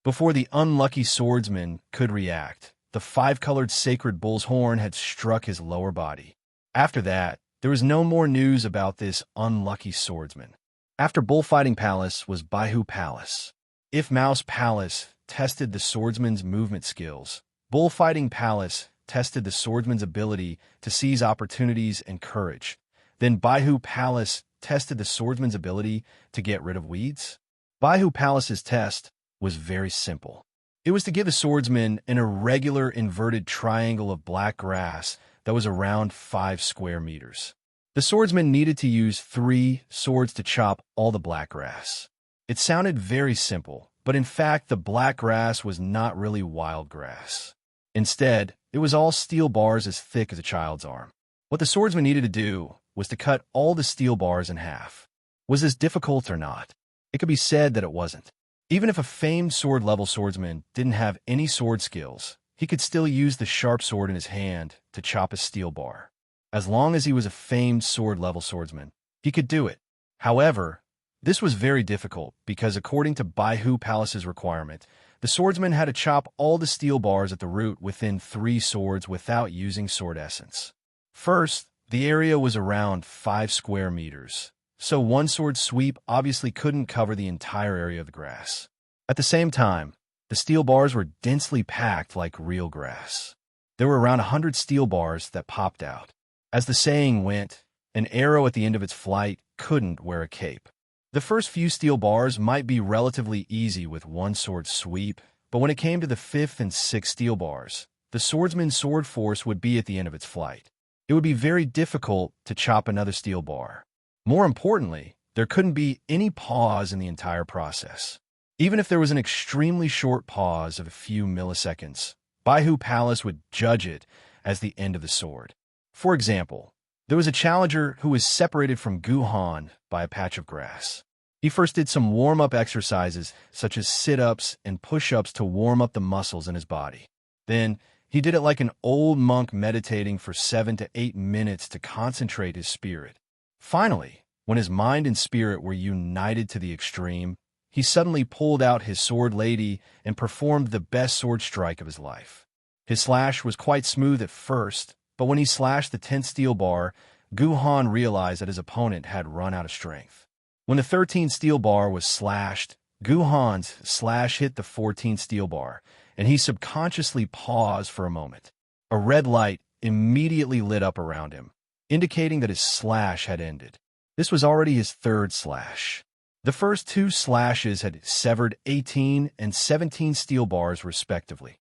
Speaker 1: Before the unlucky swordsman could react, the five-colored sacred bull's horn had struck his lower body. After that, there was no more news about this unlucky swordsman. After Bullfighting Palace was Baihu Palace. If Mouse Palace tested the swordsman's movement skills, Bullfighting Palace tested the swordsman's ability to seize opportunities and courage. Then Baihu Palace tested the swordsman's ability to get rid of weeds. Baihu Palace's test was very simple. It was to give the swordsman an irregular inverted triangle of black grass that was around 5 square meters. The swordsman needed to use 3 swords to chop all the black grass. It sounded very simple, but in fact the black grass was not really wild grass. Instead, it was all steel bars as thick as a child's arm. What the swordsman needed to do was to cut all the steel bars in half. Was this difficult or not? It could be said that it wasn't. Even if a famed sword-level swordsman didn't have any sword skills, he could still use the sharp sword in his hand to chop a steel bar. As long as he was a famed sword-level swordsman, he could do it. However, this was very difficult because according to Baihu Palace's requirement, the swordsman had to chop all the steel bars at the root within 3 swords without using sword essence. First, the area was around 5 square meters, so one sword sweep obviously couldn't cover the entire area of the grass. At the same time, the steel bars were densely packed like real grass. There were around 100 steel bars that popped out. As the saying went, an arrow at the end of its flight couldn't wear a cape. The first few steel bars might be relatively easy with one sword sweep, but when it came to the 5th and 6th steel bars, the swordsman's sword force would be at the end of its flight. It would be very difficult to chop another steel bar. More importantly, there couldn't be any pause in the entire process. Even if there was an extremely short pause of a few milliseconds, Baihu Palace would judge it as the end of the sword. For example, there was a challenger who was separated from Guhan by a patch of grass. He first did some warm-up exercises such as sit-ups and push-ups to warm up the muscles in his body. Then, he did it like an old monk meditating for 7 to 8 minutes to concentrate his spirit. Finally, when his mind and spirit were united to the extreme, he suddenly pulled out his sword lady and performed the best sword strike of his life. His slash was quite smooth at first, but when he slashed the 10th steel bar, Guhan realized that his opponent had run out of strength. When the 13th steel bar was slashed, Guhan's slash hit the 14th steel bar, and he subconsciously paused for a moment. A red light immediately lit up around him, indicating that his slash had ended. This was already his 3rd slash. The first 2 slashes had severed 18 and 17 steel bars respectively.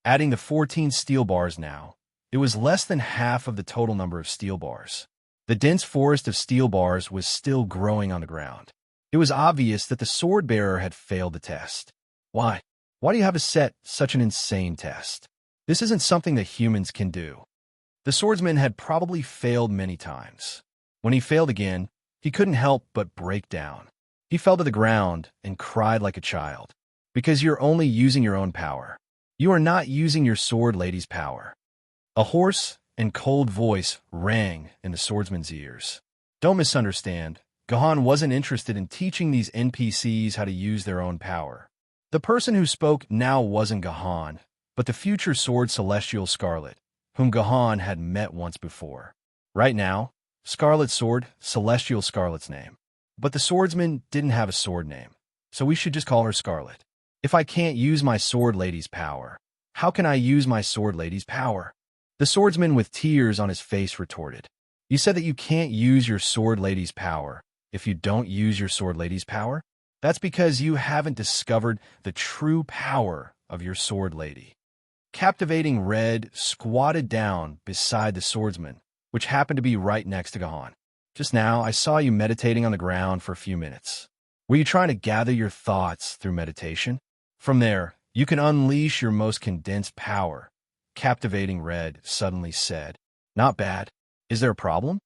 Speaker 1: Adding the 14 steel bars now, it was less than half of the total number of steel bars. The dense forest of steel bars was still growing on the ground. It was obvious that the sword bearer had failed the test. Why? Why do you have to set such an insane test? This isn't something that humans can do. The swordsman had probably failed many times. When he failed again, he couldn't help but break down. He fell to the ground and cried like a child. Because you're only using your own power. You are not using your sword lady's power. A hoarse and cold voice rang in the swordsman's ears. Don't misunderstand. Gahan wasn't interested in teaching these NPCs how to use their own power. The person who spoke now wasn't Gahan, but the future sword celestial Scarlet, whom Gahan had met once before. Right now, Scarlet Sword, Celestial Scarlet's name. But the swordsman didn't have a sword name, so we should just call her Scarlet. If I can't use my sword lady's power, how can I use my sword lady's power? The swordsman with tears on his face retorted. You said that you can't use your sword lady's power if you don't use your sword lady's power? That's because you haven't discovered the true power of your sword lady. Captivating Red squatted down beside the swordsman, which happened to be right next to Gahan. Just now, I saw you meditating on the ground for a few minutes. Were you trying to gather your thoughts through meditation? From there, you can unleash your most condensed power, Captivating Red suddenly said. Not bad. Is there a problem?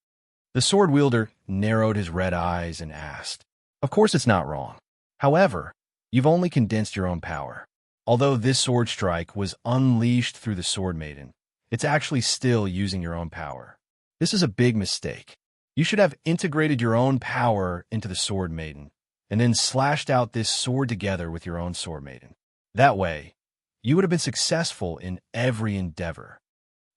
Speaker 1: The sword wielder narrowed his red eyes and asked. Of course it's not wrong. However, you've only condensed your own power. Although this sword strike was unleashed through the Sword Maiden, it's actually still using your own power. This is a big mistake. You should have integrated your own power into the Sword Maiden, and then slashed out this sword together with your own Sword Maiden. That way, you would have been successful in every endeavor.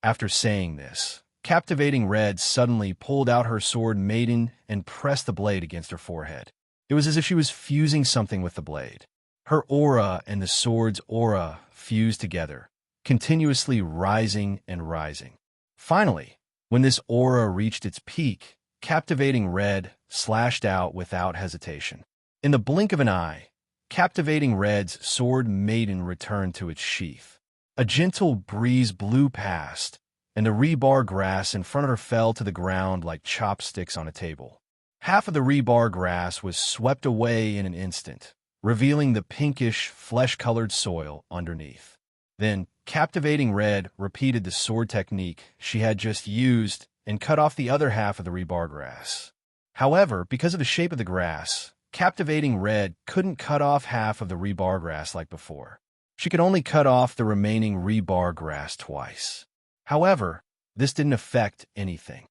Speaker 1: After saying this, Captivating Red suddenly pulled out her Sword Maiden and pressed the blade against her forehead. It was as if she was fusing something with the blade. Her aura and the sword's aura fused together, continuously rising and rising. Finally, when this aura reached its peak, Captivating Red slashed out without hesitation. In the blink of an eye, Captivating Red's Sword Maiden returned to its sheath. A gentle breeze blew past, and the rebar grass in front of her fell to the ground like chopsticks on a table. Half of the rebar grass was swept away in an instant, revealing the pinkish, flesh-colored soil underneath. Then, Captivating Red repeated the sword technique she had just used and cut off the other half of the rebar grass. However, because of the shape of the grass, Captivating Red couldn't cut off half of the rebar grass like before. She could only cut off the remaining rebar grass twice. However, this didn't affect anything.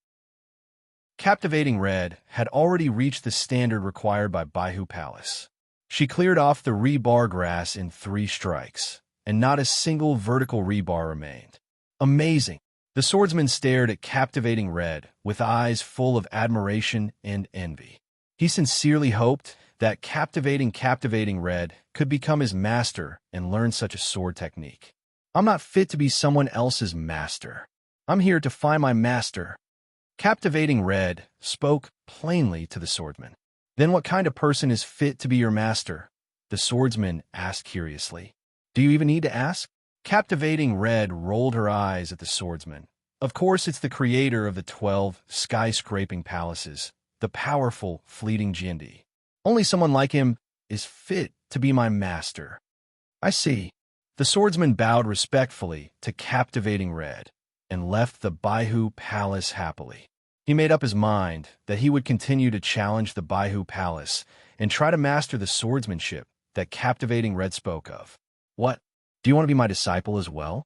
Speaker 1: Captivating Red had already reached the standard required by Baihu Palace. She cleared off the rebar grass in 3 strikes, and not a single vertical rebar remained. Amazing! The swordsman stared at Captivating Red with eyes full of admiration and envy. He sincerely hoped that Captivating Red could become his master and learn such a sword technique. I'm not fit to be someone else's master. I'm here to find my master. Captivating Red spoke plainly to the swordsman. Then what kind of person is fit to be your master? The swordsman asked curiously. Do you even need to ask? Captivating Red rolled her eyes at the swordsman. Of course, it's the creator of the 12 skyscraping palaces, the powerful, fleeting Jindy. Only someone like him is fit to be my master. I see. The swordsman bowed respectfully to Captivating Red and left the Baihu Palace happily. He made up his mind that he would continue to challenge the Baihu Palace and try to master the swordsmanship that Captivating Red spoke of. What? Do you want to be my disciple as well?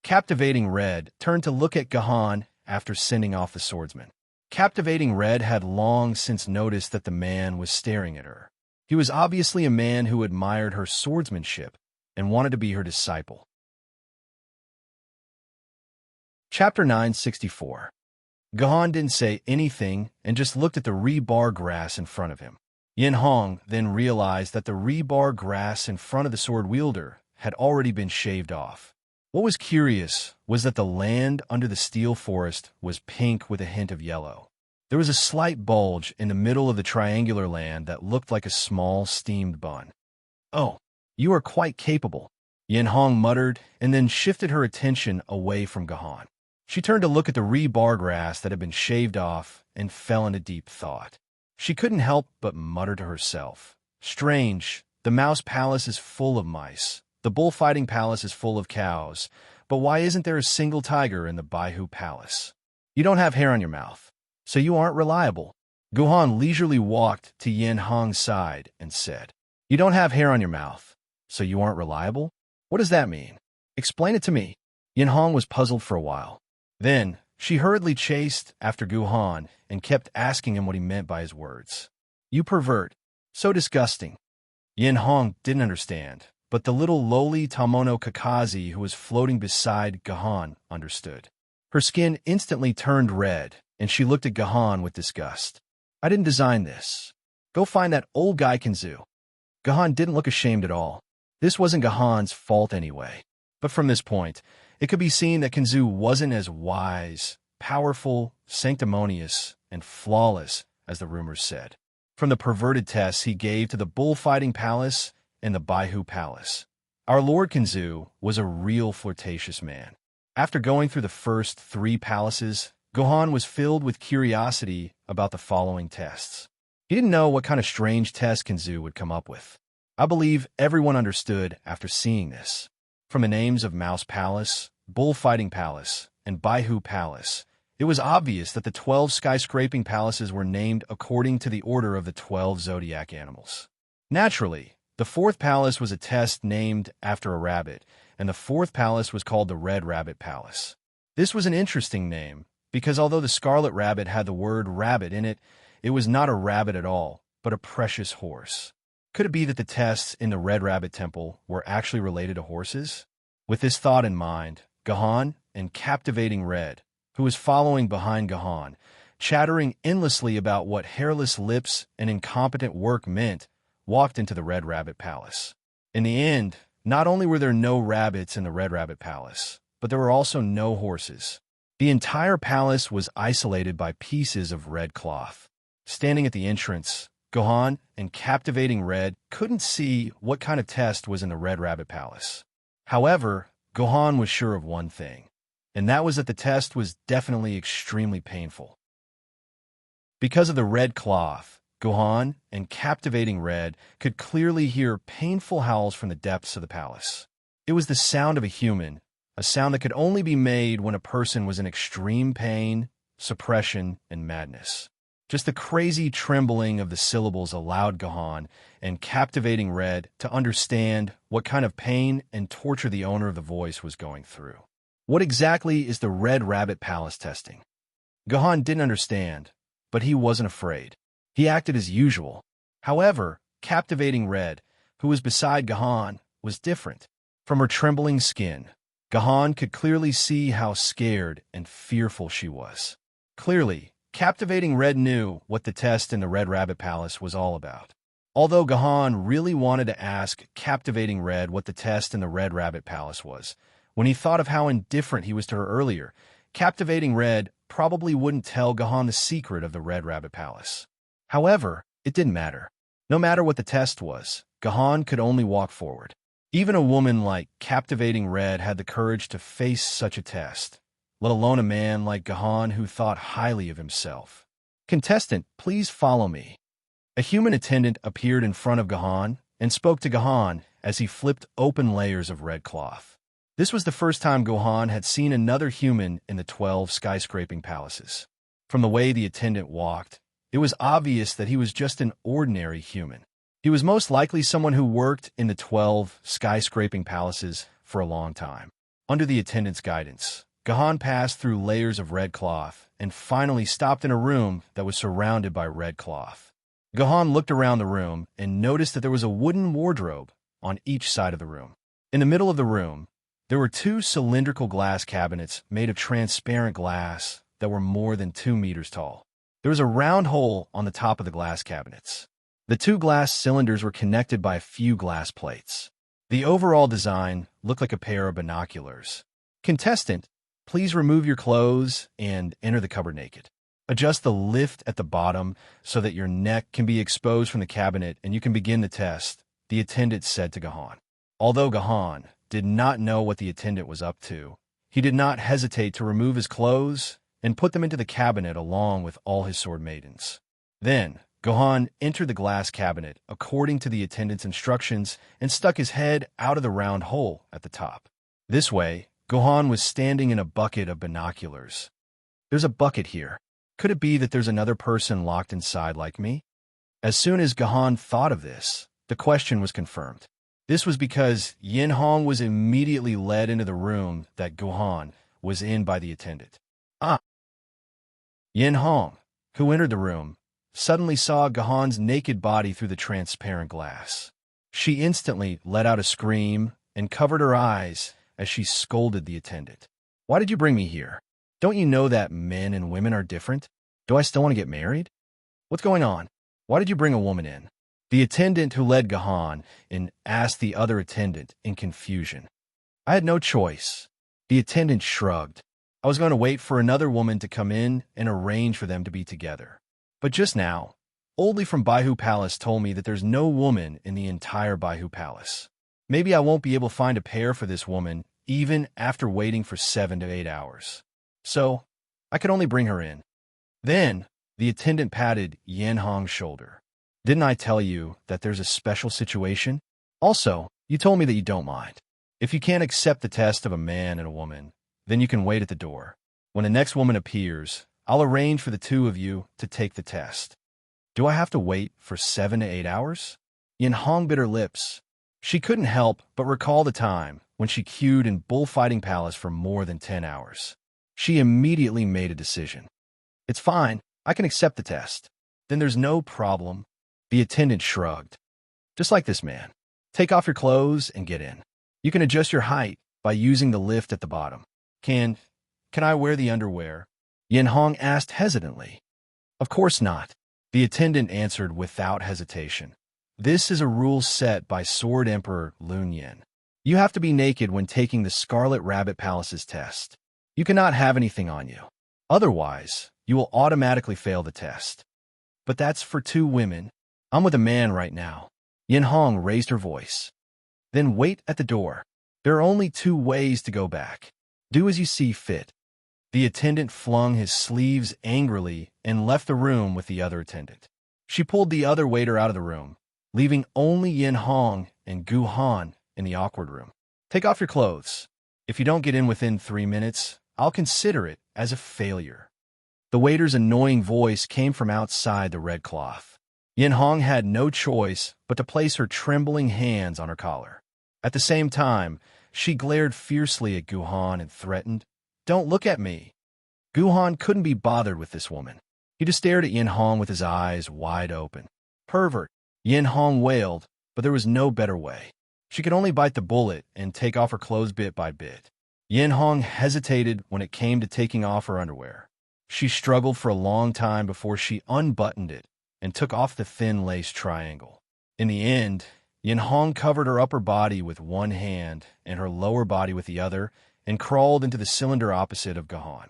Speaker 1: Captivating Red turned to look at Gahan after sending off the swordsman. Captivating Red had long since noticed that the man was staring at her. He was obviously a man who admired her swordsmanship and wanted to be her disciple. Chapter 964. Gahan didn't say anything and just looked at the rebar grass in front of him. Yin Hong then realized that the rebar grass in front of the sword wielder had already been shaved off. What was curious was that the land under the steel forest was pink with a hint of yellow. There was a slight bulge in the middle of the triangular land that looked like a small steamed bun. Oh, you are quite capable, Yin Hong muttered and then shifted her attention away from Gahan. She turned to look at the rebar grass that had been shaved off and fell into deep thought. She couldn't help but mutter to herself. Strange, the mouse palace is full of mice. The bullfighting palace is full of cows. But why isn't there a single tiger in the Baihu Palace? You don't have hair on your mouth, so you aren't reliable. Gahan leisurely walked to Yin Hong's side and said, You don't have hair on your mouth, so you aren't reliable? What does that mean? Explain it to me. Yin Hong was puzzled for a while. Then, she hurriedly chased after Gahan and kept asking him what he meant by his words. You pervert. So disgusting. Yin Hong didn't understand, but the little lowly Tamono Kakazi who was floating beside Gahan understood. Her skin instantly turned red, and she looked at Gahan with disgust. I didn't design this. Go find that old guy Kinzu. Gahan didn't look ashamed at all. This wasn't Gahan's fault anyway. But from this point, it could be seen that Kinzu wasn't as wise, powerful, sanctimonious, and flawless as the rumors said. From the perverted tests he gave to the bullfighting palace and the Baihu palace, our Lord Kinzu was a real flirtatious man. After going through the first 3 palaces, Gohan was filled with curiosity about the following tests. He didn't know what kind of strange test Kinzu would come up with. I believe everyone understood after seeing this. From the names of Mouse Palace, Bullfighting Palace, and Baihu Palace, it was obvious that the 12 skyscraping palaces were named according to the order of the 12 zodiac animals. Naturally, the 4th palace was a test named after a rabbit, and the 4th palace was called the Red Rabbit Palace. This was an interesting name, because although the Scarlet Rabbit had the word rabbit in it, it was not a rabbit at all, but a precious horse. Could it be that the tests in the Red Rabbit Temple were actually related to horses? With this thought in mind, Gahan and Captivating Red, who was following behind Gahan, chattering endlessly about what hairless lips and incompetent work meant, walked into the Red Rabbit Palace. In the end, not only were there no rabbits in the Red Rabbit Palace, but there were also no horses. The entire palace was isolated by pieces of red cloth. Standing at the entrance, Gohan and Captivating Red couldn't see what kind of test was in the Red Rabbit Palace. However, Gohan was sure of one thing, and that was that the test was definitely extremely painful. Because of the red cloth, Gohan and Captivating Red could clearly hear painful howls from the depths of the palace. It was the sound of a human, a sound that could only be made when a person was in extreme pain, suppression, and madness. Just the crazy trembling of the syllables allowed Gahan and Captivating Red to understand what kind of pain and torture the owner of the voice was going through. What exactly is the Red Rabbit Palace testing? Gahan didn't understand, but he wasn't afraid. He acted as usual. However, Captivating Red, who was beside Gahan, was different. From her trembling skin, Gahan could clearly see how scared and fearful she was. Clearly, Captivating Red knew what the test in the Red Rabbit Palace was all about. Although Gahan really wanted to ask Captivating Red what the test in the Red Rabbit Palace was, when he thought of how indifferent he was to her earlier, Captivating Red probably wouldn't tell Gahan the secret of the Red Rabbit Palace. However, it didn't matter. No matter what the test was, Gahan could only walk forward. Even a woman like Captivating Red had the courage to face such a test, let alone a man like Gahan who thought highly of himself. Contestant, please follow me. A human attendant appeared in front of Gahan and spoke to Gahan as he flipped open layers of red cloth. This was the first time Gahan had seen another human in the 12 skyscraping palaces. From the way the attendant walked, it was obvious that he was just an ordinary human. He was most likely someone who worked in the 12 skyscraping palaces for a long time. Under the attendant's guidance, Gahan passed through layers of red cloth and finally stopped in a room that was surrounded by red cloth. Gahan looked around the room and noticed that there was a wooden wardrobe on each side of the room. In the middle of the room, there were 2 cylindrical glass cabinets made of transparent glass that were more than 2 meters tall. There was a round hole on the top of the glass cabinets. The 2 glass cylinders were connected by a few glass plates. The overall design looked like a pair of binoculars. Contestant, please remove your clothes and enter the cupboard naked. Adjust the lift at the bottom so that your neck can be exposed from the cabinet and you can begin the test, the attendant said to Gahan. Although Gahan did not know what the attendant was up to, he did not hesitate to remove his clothes and put them into the cabinet along with all his sword maidens. Then, Gahan entered the glass cabinet according to the attendant's instructions and stuck his head out of the round hole at the top. This way, Gahan was standing in a bucket of binoculars. There's a bucket here. Could it be that there's another person locked inside like me? As soon as Gahan thought of this, the question was confirmed. This was because Yin Hong was immediately led into the room that Gahan was in by the attendant. Yin Hong, who entered the room, suddenly saw Gahan's naked body through the transparent glass. She instantly let out a scream and covered her eyes as she scolded the attendant. Why did you bring me here? Don't you know that men and women are different? Do I still want to get married? What's going on? Why did you bring a woman in? The attendant who led Gahan in asked the other attendant in confusion. I had no choice. The attendant shrugged. I was going to wait for another woman to come in and arrange for them to be together. But just now, Oldie from Baihu Palace told me that there's no woman in the entire Baihu Palace. Maybe I won't be able to find a pair for this woman even after waiting for 7 to 8 hours. So, I could only bring her in. Then, the attendant patted Yen Hong's shoulder. Didn't I tell you that there's a special situation? Also, you told me that you don't mind. If you can't accept the test of a man and a woman, then you can wait at the door. When the next woman appears, I'll arrange for the two of you to take the test. Do I have to wait for 7 to 8 hours? Yen Hong bit her lips. She couldn't help but recall the time when she queued in Bullfighting Palace for more than 10 hours. She immediately made a decision. It's fine. I can accept the test. Then there's no problem. The attendant shrugged. Just like this man. Take off your clothes and get in. You can adjust your height by using the lift at the bottom. Can I wear the underwear? Yen Hong asked hesitantly. Of course not. The attendant answered without hesitation. This is a rule set by Sword Emperor Lun Yen. You have to be naked when taking the Scarlet Rabbit Palace's test. You cannot have anything on you. Otherwise, you will automatically fail the test. But that's for 2 women. I'm with a man right now. Yen Hong raised her voice. Then wait at the door. There are only 2 ways to go back. Do as you see fit. The attendant flung his sleeves angrily and left the room with the other attendant. She pulled the other waiter out of the room, leaving only Yen Hong and Gu Han in the awkward room. Take off your clothes. If you don't get in within 3 minutes, I'll consider it as a failure. The waiter's annoying voice came from outside the red cloth. Yen Hong had no choice but to place her trembling hands on her collar. At the same time, she glared fiercely at Gu Han and threatened, Don't look at me. Gu Han couldn't be bothered with this woman. He just stared at Yen Hong with his eyes wide open. Pervert, Yen Hong wailed, but there was no better way. She could only bite the bullet and take off her clothes bit by bit. Yen Hong hesitated when it came to taking off her underwear. She struggled for a long time before she unbuttoned it and took off the thin lace triangle. In the end, Yen Hong covered her upper body with one hand and her lower body with the other and crawled into the cylinder opposite of Gahan.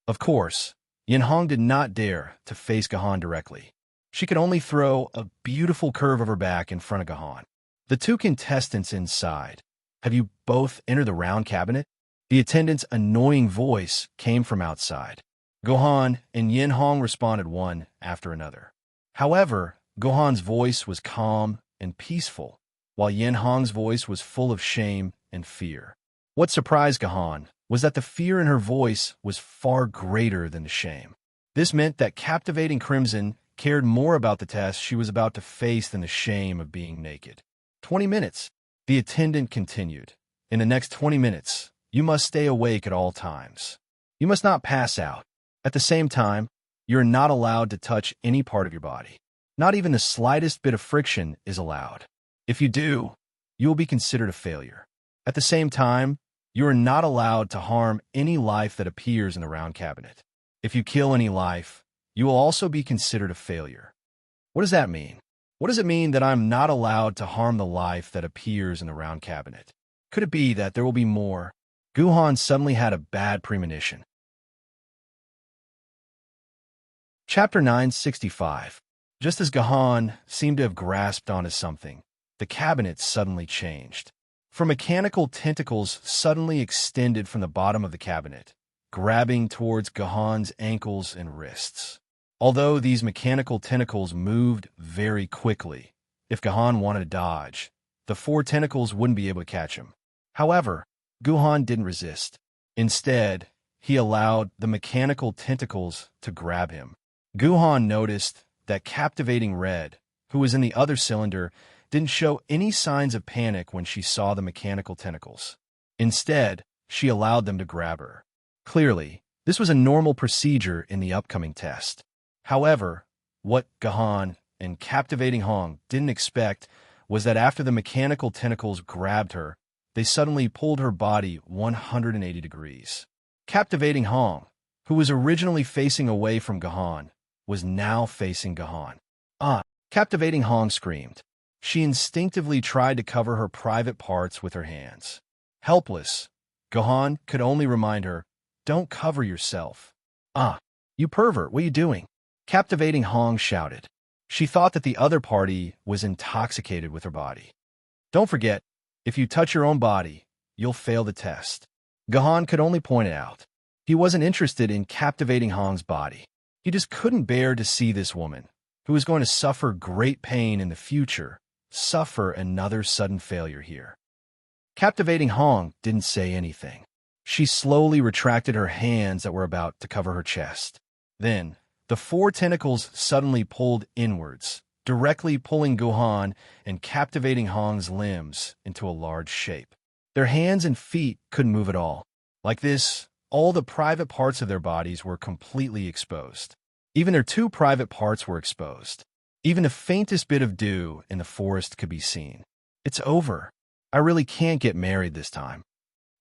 Speaker 1: Of course, Yen Hong did not dare to face Gahan directly. She could only throw a beautiful curve of her back in front of Gahan. The 2 contestants inside. Have you both entered the round cabinet? The attendant's annoying voice came from outside. Gohan and Yen Hong responded one after another. However, Gohan's voice was calm and peaceful, while Yen Hong's voice was full of shame and fear. What surprised Gahan was that the fear in her voice was far greater than the shame. This meant that captivating Crimson cared more about the test she was about to face than the shame of being naked. 20 minutes. The attendant continued. In the next 20 minutes, you must stay awake at all times. You must not pass out. At the same time, you're not allowed to touch any part of your body. Not even the slightest bit of friction is allowed. If you do, you will be considered a failure. At the same time, you are not allowed to harm any life that appears in the round cabinet. If you kill any life, you will also be considered a failure. What does that mean? What does it mean that I'm not allowed to harm the life that appears in the round cabinet? Could it be that there will be more? Guhan suddenly had a bad premonition. Chapter 965. Just as Gahan seemed to have grasped onto something, the cabinet suddenly changed. For mechanical tentacles suddenly extended from the bottom of the cabinet, grabbing towards Gahan's ankles and wrists. Although these mechanical tentacles moved very quickly, if Gahan wanted to dodge, the 4 tentacles wouldn't be able to catch him. However, Guhan didn't resist. Instead, he allowed the mechanical tentacles to grab him. Guhan noticed that Captivating Red, who was in the other cylinder, didn't show any signs of panic when she saw the mechanical tentacles. Instead, she allowed them to grab her. Clearly, this was a normal procedure in the upcoming test. However, what Gahan and Captivating Hong didn't expect was that after the mechanical tentacles grabbed her, they suddenly pulled her body 180 degrees. Captivating Hong, who was originally facing away from Gahan, was now facing Gahan. Ah! Captivating Hong screamed. She instinctively tried to cover her private parts with her hands. Helpless, Gahan could only remind her, "Don't cover yourself." "Ah! You pervert, what are you doing?" Captivating Hong shouted. She thought that the other party was intoxicated with her body. "Don't forget, if you touch your own body, you'll fail the test." Gahan could only point it out. He wasn't interested in captivating Hong's body. He just couldn't bear to see this woman, who was going to suffer great pain in the future, suffer another sudden failure here. Captivating Hong didn't say anything. She slowly retracted her hands that were about to cover her chest. Then, the 4 tentacles suddenly pulled inwards, directly pulling Gahan and captivating Hong's limbs into a large shape. Their hands and feet couldn't move at all. Like this, all the private parts of their bodies were completely exposed. Even their 2 private parts were exposed. Even the faintest bit of dew in the forest could be seen. "It's over. I really can't get married this time."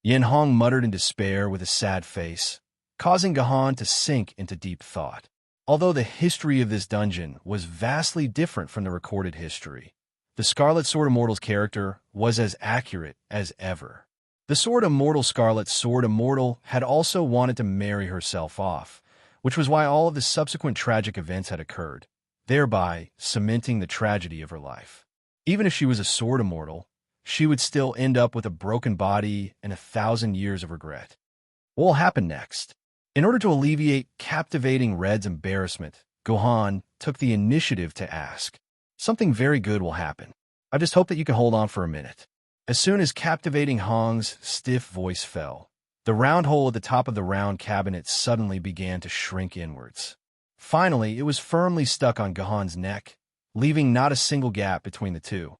Speaker 1: Yin Hong muttered in despair with a sad face, causing Gahan to sink into deep thought. Although the history of this dungeon was vastly different from the recorded history, the Scarlet Sword Immortal's character was as accurate as ever. The Sword Immortal Scarlet Sword Immortal had also wanted to marry herself off, which was why all of the subsequent tragic events had occurred, thereby cementing the tragedy of her life. Even if she was a Sword Immortal, she would still end up with a broken body and 1,000 years of regret. What will happen next? In order to alleviate Captivating Red's embarrassment, Gahan took the initiative to ask, "Something very good will happen. I just hope that you can hold on for a minute." As soon as Captivating Hong's stiff voice fell, the round hole at the top of the round cabinet suddenly began to shrink inwards. Finally, it was firmly stuck on Gahan's neck, leaving not a single gap between the two.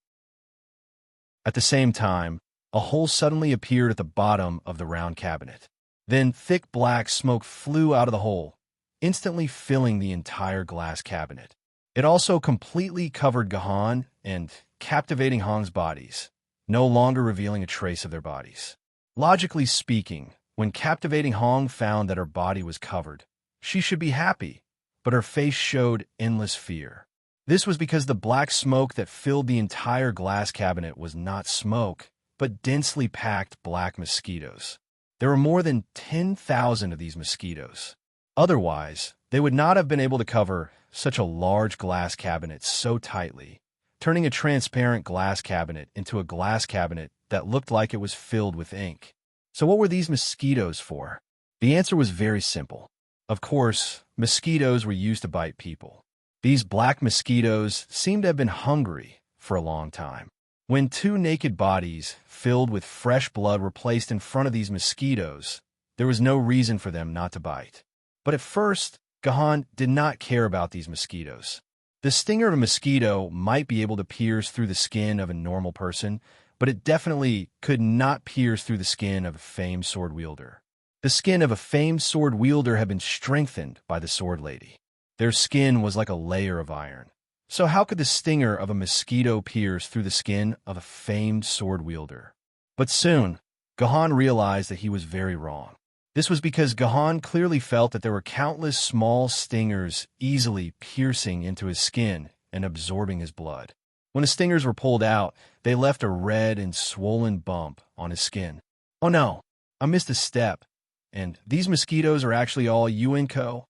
Speaker 1: At the same time, a hole suddenly appeared at the bottom of the round cabinet. Then thick black smoke flew out of the hole, instantly filling the entire glass cabinet. It also completely covered Gahan and Captivating Hong's bodies, no longer revealing a trace of their bodies. Logically speaking, when Captivating Hong found that her body was covered, she should be happy, but her face showed endless fear. This was because the black smoke that filled the entire glass cabinet was not smoke, but densely packed black mosquitoes. There were more than 10,000 of these mosquitoes. Otherwise, they would not have been able to cover such a large glass cabinet so tightly, turning a transparent glass cabinet into a glass cabinet that looked like it was filled with ink. So what were these mosquitoes for? The answer was very simple. Of course, mosquitoes were used to bite people. These black mosquitoes seemed to have been hungry for a long time. When 2 naked bodies filled with fresh blood were placed in front of these mosquitoes, there was no reason for them not to bite. But at first, Gahan did not care about these mosquitoes. The stinger of a mosquito might be able to pierce through the skin of a normal person, but it definitely could not pierce through the skin of a famed sword wielder. The skin of a famed sword wielder had been strengthened by the sword lady. Their skin was like a layer of iron. So how could the stinger of a mosquito pierce through the skin of a famed sword wielder? But soon, Gahan realized that he was very wrong. This was because Gahan clearly felt that there were countless small stingers easily piercing into his skin and absorbing his blood. When the stingers were pulled out, they left a red and swollen bump on his skin. "Oh no, I missed a step, and these mosquitoes are actually all Yuan-ko?"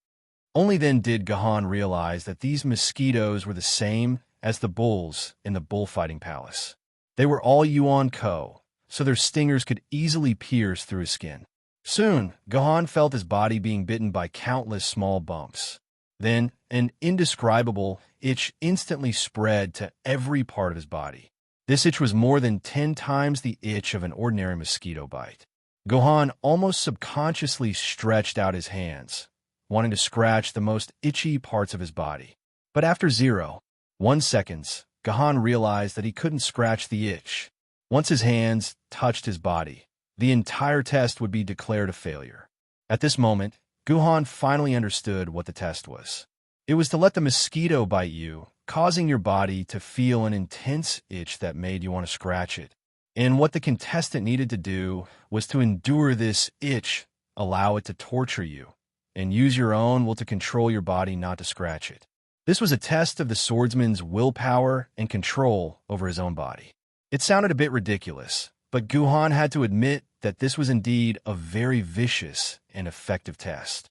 Speaker 1: Only then did Gahan realize that these mosquitoes were the same as the bulls in the bullfighting palace. They were all Yuan-ko, so their stingers could easily pierce through his skin. Soon, Gahan felt his body being bitten by countless small bumps. Then, an indescribable itch instantly spread to every part of his body. This itch was more than 10 times the itch of an ordinary mosquito bite. Gahan almost subconsciously stretched out his hands, wanting to scratch the most itchy parts of his body. But after 0.1 seconds, Gahan realized that he couldn't scratch the itch. Once his hands touched his body, the entire test would be declared a failure. At this moment, Gahan finally understood what the test was. It was to let the mosquito bite you, causing your body to feel an intense itch that made you want to scratch it. And what the contestant needed to do was to endure this itch allow it to torture you, and use your own will to control your body not to scratch it. This was a test of the swordsman's willpower and control over his own body. It sounded a bit ridiculous, but Guhan had to admit that this was indeed a very vicious and effective test.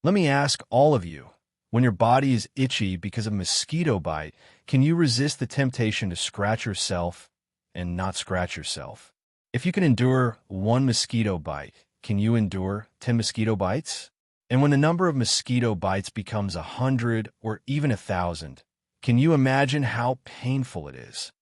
Speaker 1: Let me ask all of you, when your body is itchy because of a mosquito bite, can you resist the temptation to scratch yourself and not scratch yourself? If you can endure one mosquito bite, can you endure 10 mosquito bites? And when the number of mosquito bites becomes 100 or even 1,000, can you imagine how painful it is?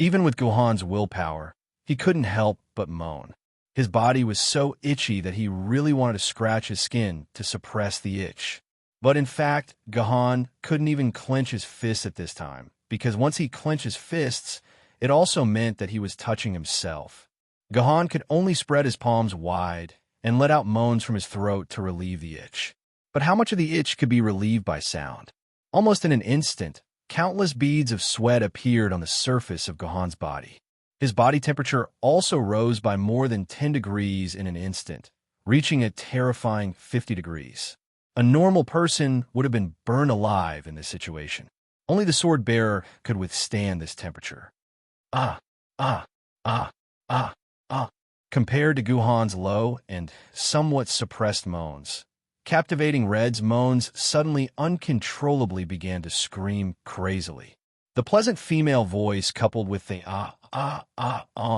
Speaker 1: Even with Guhan's willpower, he couldn't help but moan. His body was so itchy that he really wanted to scratch his skin to suppress the itch. But in fact, Guhan couldn't even clench his fists at this time, because once he clenched his fists, it also meant that he was touching himself. Guhan could only spread his palms wide and let out moans from his throat to relieve the itch. But how much of the itch could be relieved by sound? Almost in an instant, countless beads of sweat appeared on the surface of Guhan's body. His body temperature also rose by more than 10 degrees in an instant, reaching a terrifying 50 degrees. A normal person would have been burned alive in this situation. Only the sword bearer could withstand this temperature. Compared to Guhan's low and somewhat suppressed moans, Captivating Red's moans suddenly uncontrollably began to scream crazily. The pleasant female voice coupled with the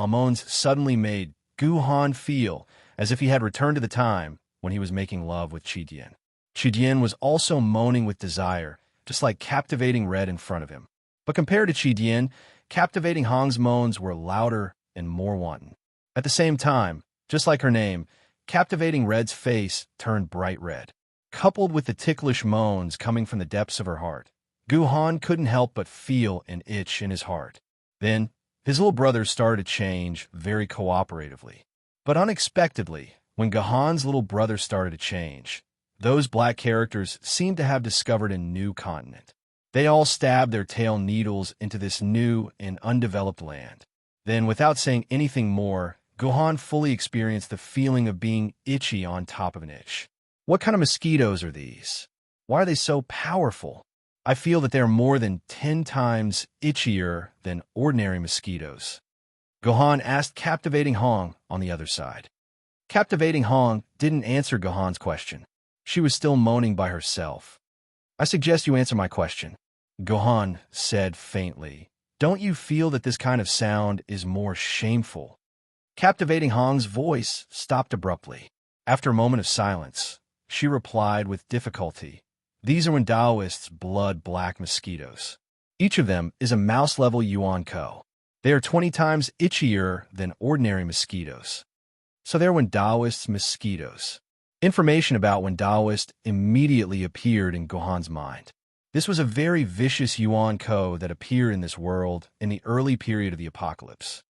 Speaker 1: moans suddenly made Guhan feel as if he had returned to the time when he was making love with Chidian. Chidian was also moaning with desire, just like Captivating Red in front of him. But compared to Chidian, Captivating Hong's moans were louder and more wanton. At the same time, just like her name, Captivating Red's face turned bright red. Coupled with the ticklish moans coming from the depths of her heart, Guhan couldn't help but feel an itch in his heart. Then, his little brother started to change very cooperatively. But unexpectedly, when Guhan's little brother started to change, those black characters seemed to have discovered a new continent. They all stabbed their tail needles into this new and undeveloped land. Then, without saying anything more, Guhan fully experienced the feeling of being itchy on top of an itch. What kind of mosquitoes are these? Why are they so powerful? I feel that they are more than 10 times itchier than ordinary mosquitoes. Guhan asked Captivating Hong on the other side. Captivating Hong didn't answer Guhan's question. She was still moaning by herself. I suggest you answer my question. Guhan said faintly, don't you feel that this kind of sound is more shameful? Captivating Hong's voice stopped abruptly. After a moment of silence, she replied with difficulty, these are Wendaoist's blood-black mosquitoes. Each of them is a mouse-level Yuan Ko. They are 20 times itchier than ordinary mosquitoes. So they're Wendaoist's mosquitoes. Information about Wendaoist immediately appeared in Guhan's mind. This was a very vicious Yuan Ko that appeared in this world in the early period of the apocalypse.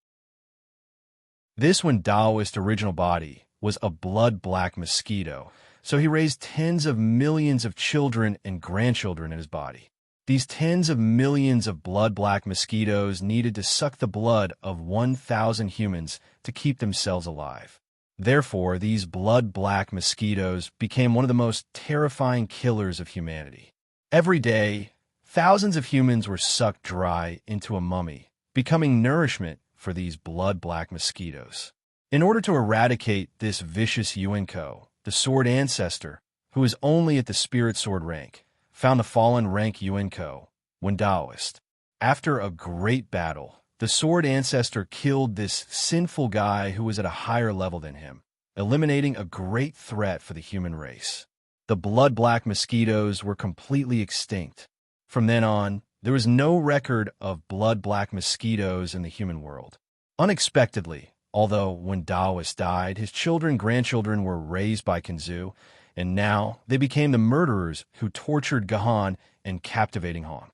Speaker 1: This Wendaoist original body was a blood-black mosquito, so he raised tens of millions of children and grandchildren in his body. These tens of millions of blood-black mosquitoes needed to suck the blood of 1,000 humans to keep themselves alive. Therefore, these blood-black mosquitoes became one of the most terrifying killers of humanity. Every day, thousands of humans were sucked dry into a mummy, becoming nourishment for these blood-black mosquitoes. In order to eradicate this vicious Yuanko, the sword ancestor, who is only at the spirit sword rank, found the fallen rank Yuanko, Wendaoist. After a great battle, the sword ancestor killed this sinful guy who was at a higher level than him, eliminating a great threat for the human race. The blood-black mosquitoes were completely extinct. From then on, there was no record of blood-black mosquitoes in the human world. Unexpectedly, although when Daoist died, his children and grandchildren were raised by Kinzu, and now they became the murderers who tortured Guhan and Captivating Hong.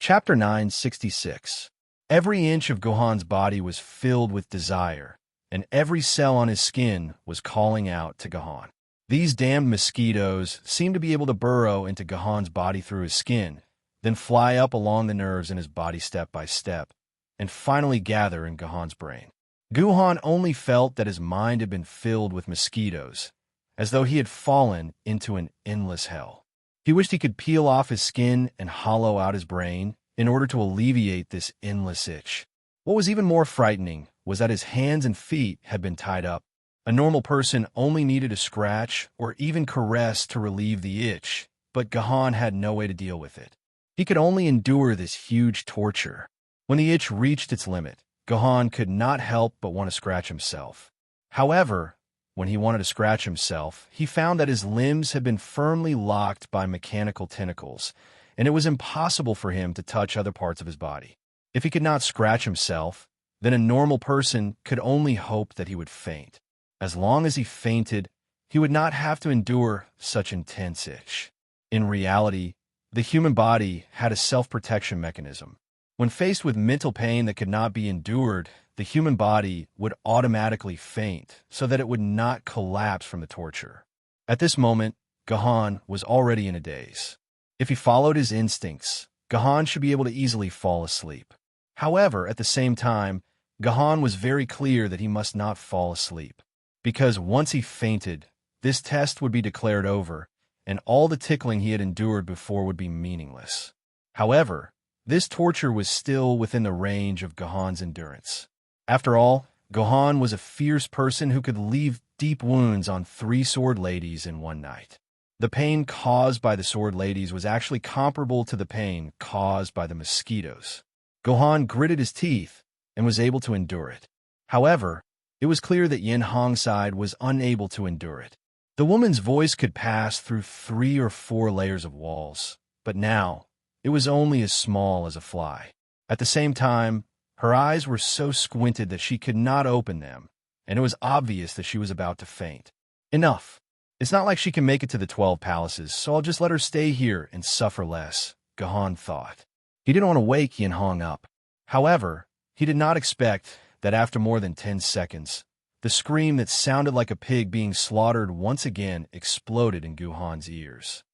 Speaker 1: Chapter 966. Every inch of Guhan's body was filled with desire, and every cell on his skin was calling out to Guhan. These damned mosquitoes seemed to be able to burrow into Guhan's body through his skin, then fly up along the nerves in his body step by step, and finally gather in Guhan's brain. Guhan only felt that his mind had been filled with mosquitoes, as though he had fallen into an endless hell. He wished he could peel off his skin and hollow out his brain in order to alleviate this endless itch. What was even more frightening was that his hands and feet had been tied up. A normal person only needed a scratch or even caress to relieve the itch, but Guhan had no way to deal with it. He could only endure this huge torture. When the itch reached its limit, Guhan could not help but want to scratch himself. However, when he wanted to scratch himself, he found that his limbs had been firmly locked by mechanical tentacles, and it was impossible for him to touch other parts of his body. If he could not scratch himself, then a normal person could only hope that he would faint. As long as he fainted, he would not have to endure such intense itch. In reality, the human body had a self-protection mechanism. When faced with mental pain that could not be endured, the human body would automatically faint so that it would not collapse from the torture. At this moment, Guhan was already in a daze. If he followed his instincts, Guhan should be able to easily fall asleep. However, at the same time, Guhan was very clear that he must not fall asleep, because once he fainted, this test would be declared over, and all the tickling he had endured before would be meaningless. However, this torture was still within the range of Guhan's endurance. After all, Guhan was a fierce person who could leave deep wounds on 3 sword ladies in one night. The pain caused by the sword ladies was actually comparable to the pain caused by the mosquitoes. Guhan gritted his teeth and was able to endure it. However, it was clear that Yin Hong's side was unable to endure it. The woman's voice could pass through 3 or 4 layers of walls, but now it was only as small as a fly. At the same time, her eyes were so squinted that she could not open them, and it was obvious that she was about to faint. Enough. It's not like she can make it to the 12 palaces, so I'll just let her stay here and suffer less, Guhan thought. He didn't want to wake Yin Hong up. However, he did not expect that after more than 10 seconds, the scream that sounded like a pig being slaughtered once again exploded in Guhan's ears.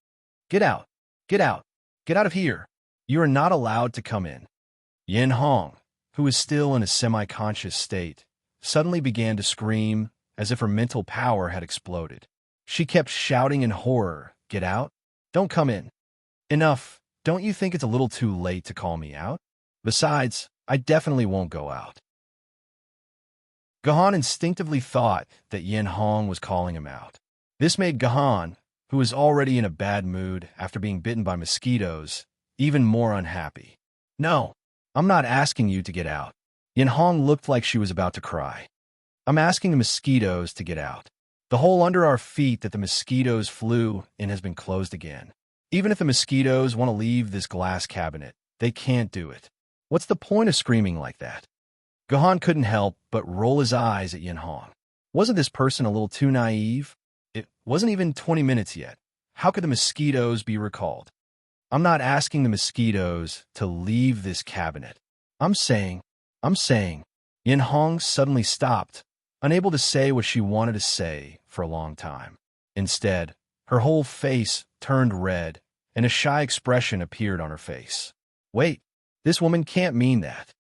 Speaker 1: Get out! Get out! Get out of here! You are not allowed to come in. Yin Hong, who was still in a semi-conscious state, suddenly began to scream as if her mental power had exploded. She kept shouting in horror, "Get out! Don't come in! Enough! Don't you think it's a little too late to call me out? Besides, I definitely won't go out." Guhan instinctively thought that Yin Hong was calling him out. This made Guhan, who was already in a bad mood after being bitten by mosquitoes, even more unhappy. "No, I'm not asking you to get out." Yin Hong looked like she was about to cry. "I'm asking the mosquitoes to get out. The hole under our feet that the mosquitoes flew in has been closed again. Even if the mosquitoes want to leave this glass cabinet, they can't do it. What's the point of screaming like that?" Guhan couldn't help but roll his eyes at Yin Hong. Wasn't this person a little too naive? It wasn't even 20 minutes yet. How could the mosquitoes be recalled? "I'm not asking the mosquitoes to leave this cabinet. I'm saying. Yin Hong suddenly stopped, unable to say what she wanted to say for a long time. Instead, her whole face turned red, and a shy expression appeared on her face. Wait, this woman can't mean that.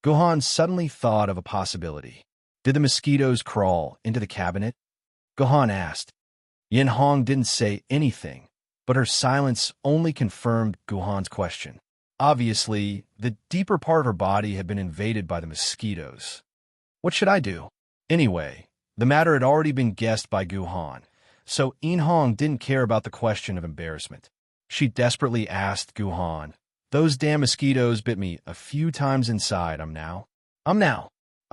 Speaker 1: Guhan suddenly thought of a possibility. Did the mosquitoes crawl into the cabinet? Guhan asked. Yin Hong didn't say anything, but her silence only confirmed Guhan's question. Obviously, the deeper part of her body had been invaded by the mosquitoes. What should I do? Anyway, the matter had already been guessed by Guhan, so Yin Hong didn't care about the question of embarrassment. She desperately asked Guhan, "Those damn mosquitoes bit me a few times inside. I'm now.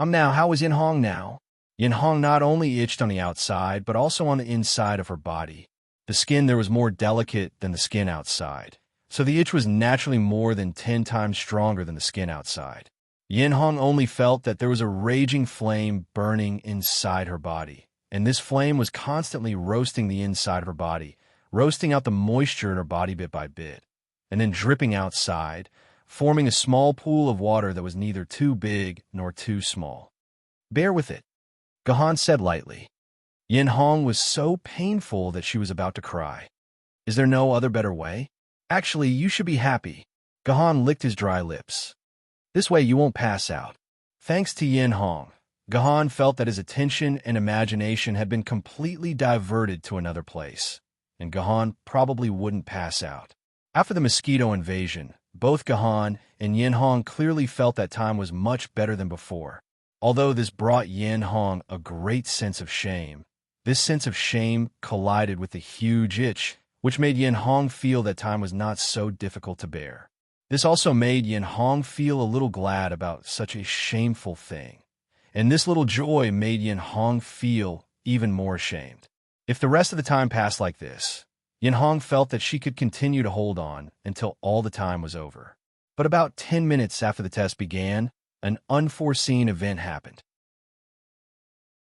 Speaker 1: How is Yin Hong now?" Yin Hong not only itched on the outside, but also on the inside of her body. The skin there was more delicate than the skin outside, so the itch was naturally more than 10 times stronger than the skin outside. Yin Hong only felt that there was a raging flame burning inside her body, and this flame was constantly roasting the inside of her body, roasting out the moisture in her body bit by bit, and then dripping outside, forming a small pool of water that was neither too big nor too small. "Bear with it," Guhan said lightly. Yin Hong was so painful that she was about to cry. "Is there no other better way? Actually, you should be happy." Guhan licked his dry lips. This way you won't pass out. Thanks to Yin Hong, Gahan felt that his attention and imagination had been completely diverted to another place, and Gahan probably wouldn't pass out. After the mosquito invasion, both Gahan and Yin Hong clearly felt that time was much better than before. Although this brought Yin Hong a great sense of shame, this sense of shame collided with the huge itch, which made Yin Hong feel that time was not so difficult to bear. This also made Yin Hong feel a little glad about such a shameful thing, and this little joy made Yin Hong feel even more ashamed. If the rest of the time passed like this, Yin Hong felt that she could continue to hold on until all the time was over. But about 10 minutes after the test began, an unforeseen event happened.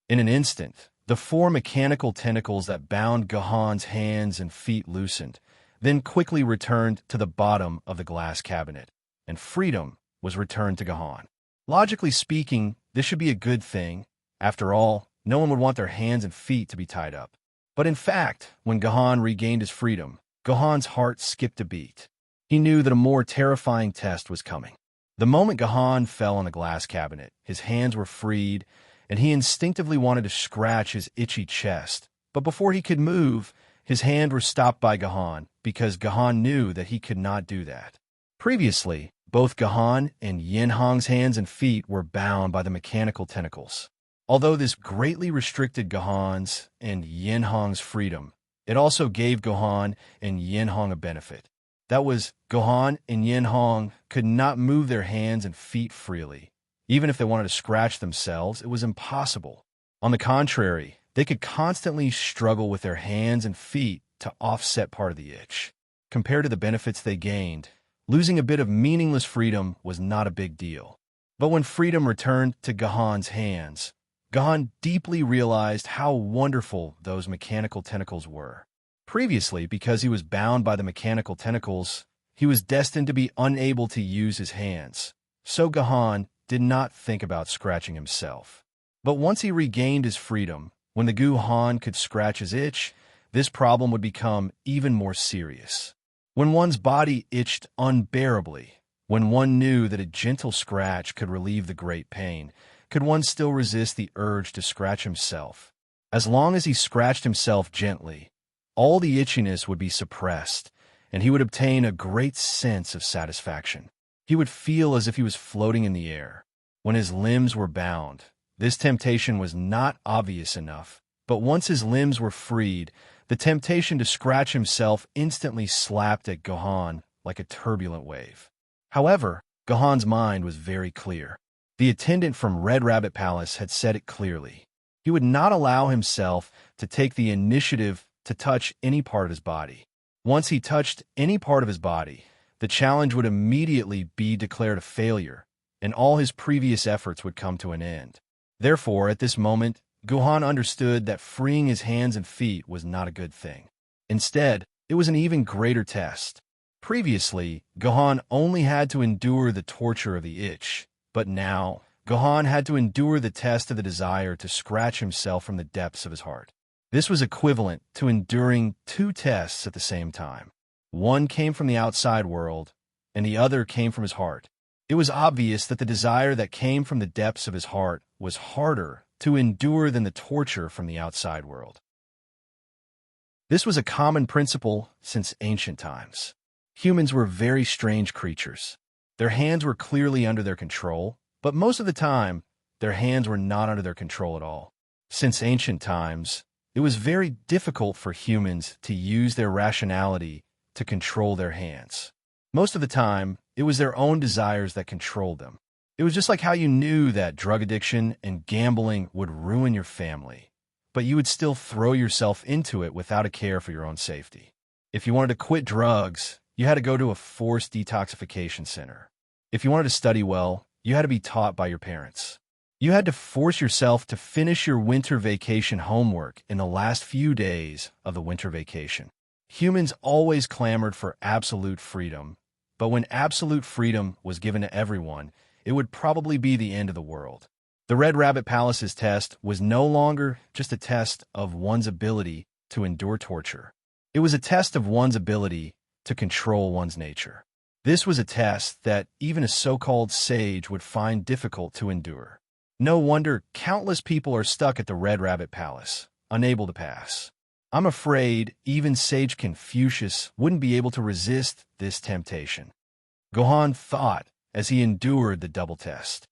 Speaker 1: In an instant, the 4 mechanical tentacles that bound Gahan's hands and feet loosened, then quickly returned to the bottom of the glass cabinet, and freedom was returned to Gahan. Logically speaking, this should be a good thing. After all, no one would want their hands and feet to be tied up. But in fact, when Gahan regained his freedom, Gahan's heart skipped a beat. He knew that a more terrifying test was coming. The moment Gahan fell on the glass cabinet, his hands were freed, and he instinctively wanted to scratch his itchy chest. But before he could move, his hands were stopped by Gahan, because Gahan knew that he could not do that. Previously, both Gahan and Yin Hong's hands and feet were bound by the mechanical tentacles. Although this greatly restricted Gahan's and Yin Hong's freedom, it also gave Gahan and Yin Hong a benefit. That was, Gahan and Yin Hong could not move their hands and feet freely. Even if they wanted to scratch themselves, it was impossible. On the contrary, they could constantly struggle with their hands and feet to offset part of the itch. Compared to the benefits they gained, losing a bit of meaningless freedom was not a big deal. But when freedom returned to Gahan's hands, Gahan deeply realized how wonderful those mechanical tentacles were. Previously, because he was bound by the mechanical tentacles, he was destined to be unable to use his hands. So Gahan did not think about scratching himself. But once he regained his freedom, when the Gahan could scratch his itch, this problem would become even more serious. When one's body itched unbearably, when one knew that a gentle scratch could relieve the great pain, could one still resist the urge to scratch himself? As long as he scratched himself gently, all the itchiness would be suppressed, and he would obtain a great sense of satisfaction. He would feel as if he was floating in the air. When his limbs were bound, this temptation was not obvious enough, but once his limbs were freed, the temptation to scratch himself instantly slapped at Gahan like a turbulent wave. However, Gahan's mind was very clear. The attendant from Red Rabbit Palace had said it clearly. He would not allow himself to take the initiative to touch any part of his body. Once he touched any part of his body, the challenge would immediately be declared a failure, and all his previous efforts would come to an end. Therefore, at this moment, Gahan understood that freeing his hands and feet was not a good thing. Instead, it was an even greater test. Previously, Gahan only had to endure the torture of the itch, but now, Gahan had to endure the test of the desire to scratch himself from the depths of his heart. This was equivalent to enduring 2 tests at the same time. One came from the outside world, and the other came from his heart. It was obvious that the desire that came from the depths of his heart was harder to endure than the torture from the outside world. This was a common principle since ancient times. Humans were very strange creatures. Their hands were clearly under their control, but most of the time, their hands were not under their control at all. Since ancient times, it was very difficult for humans to use their rationality to control their hands. Most of the time, it was their own desires that controlled them. It was just like how you knew that drug addiction and gambling would ruin your family, but you would still throw yourself into it without a care for your own safety. If you wanted to quit drugs, you had to go to a forced detoxification center. If you wanted to study well, you had to be taught by your parents. You had to force yourself to finish your winter vacation homework in the last few days of the winter vacation. Humans always clamored for absolute freedom, but when absolute freedom was given to everyone, it would probably be the end of the world. The Red Rabbit Palace's test was no longer just a test of one's ability to endure torture. It was a test of one's ability to control one's nature. This was a test that even a so-called sage would find difficult to endure. No wonder countless people are stuck at the Red Rabbit Palace, unable to pass. I'm afraid even Sage Confucius wouldn't be able to resist this temptation, Gohan thought as he endured the double test.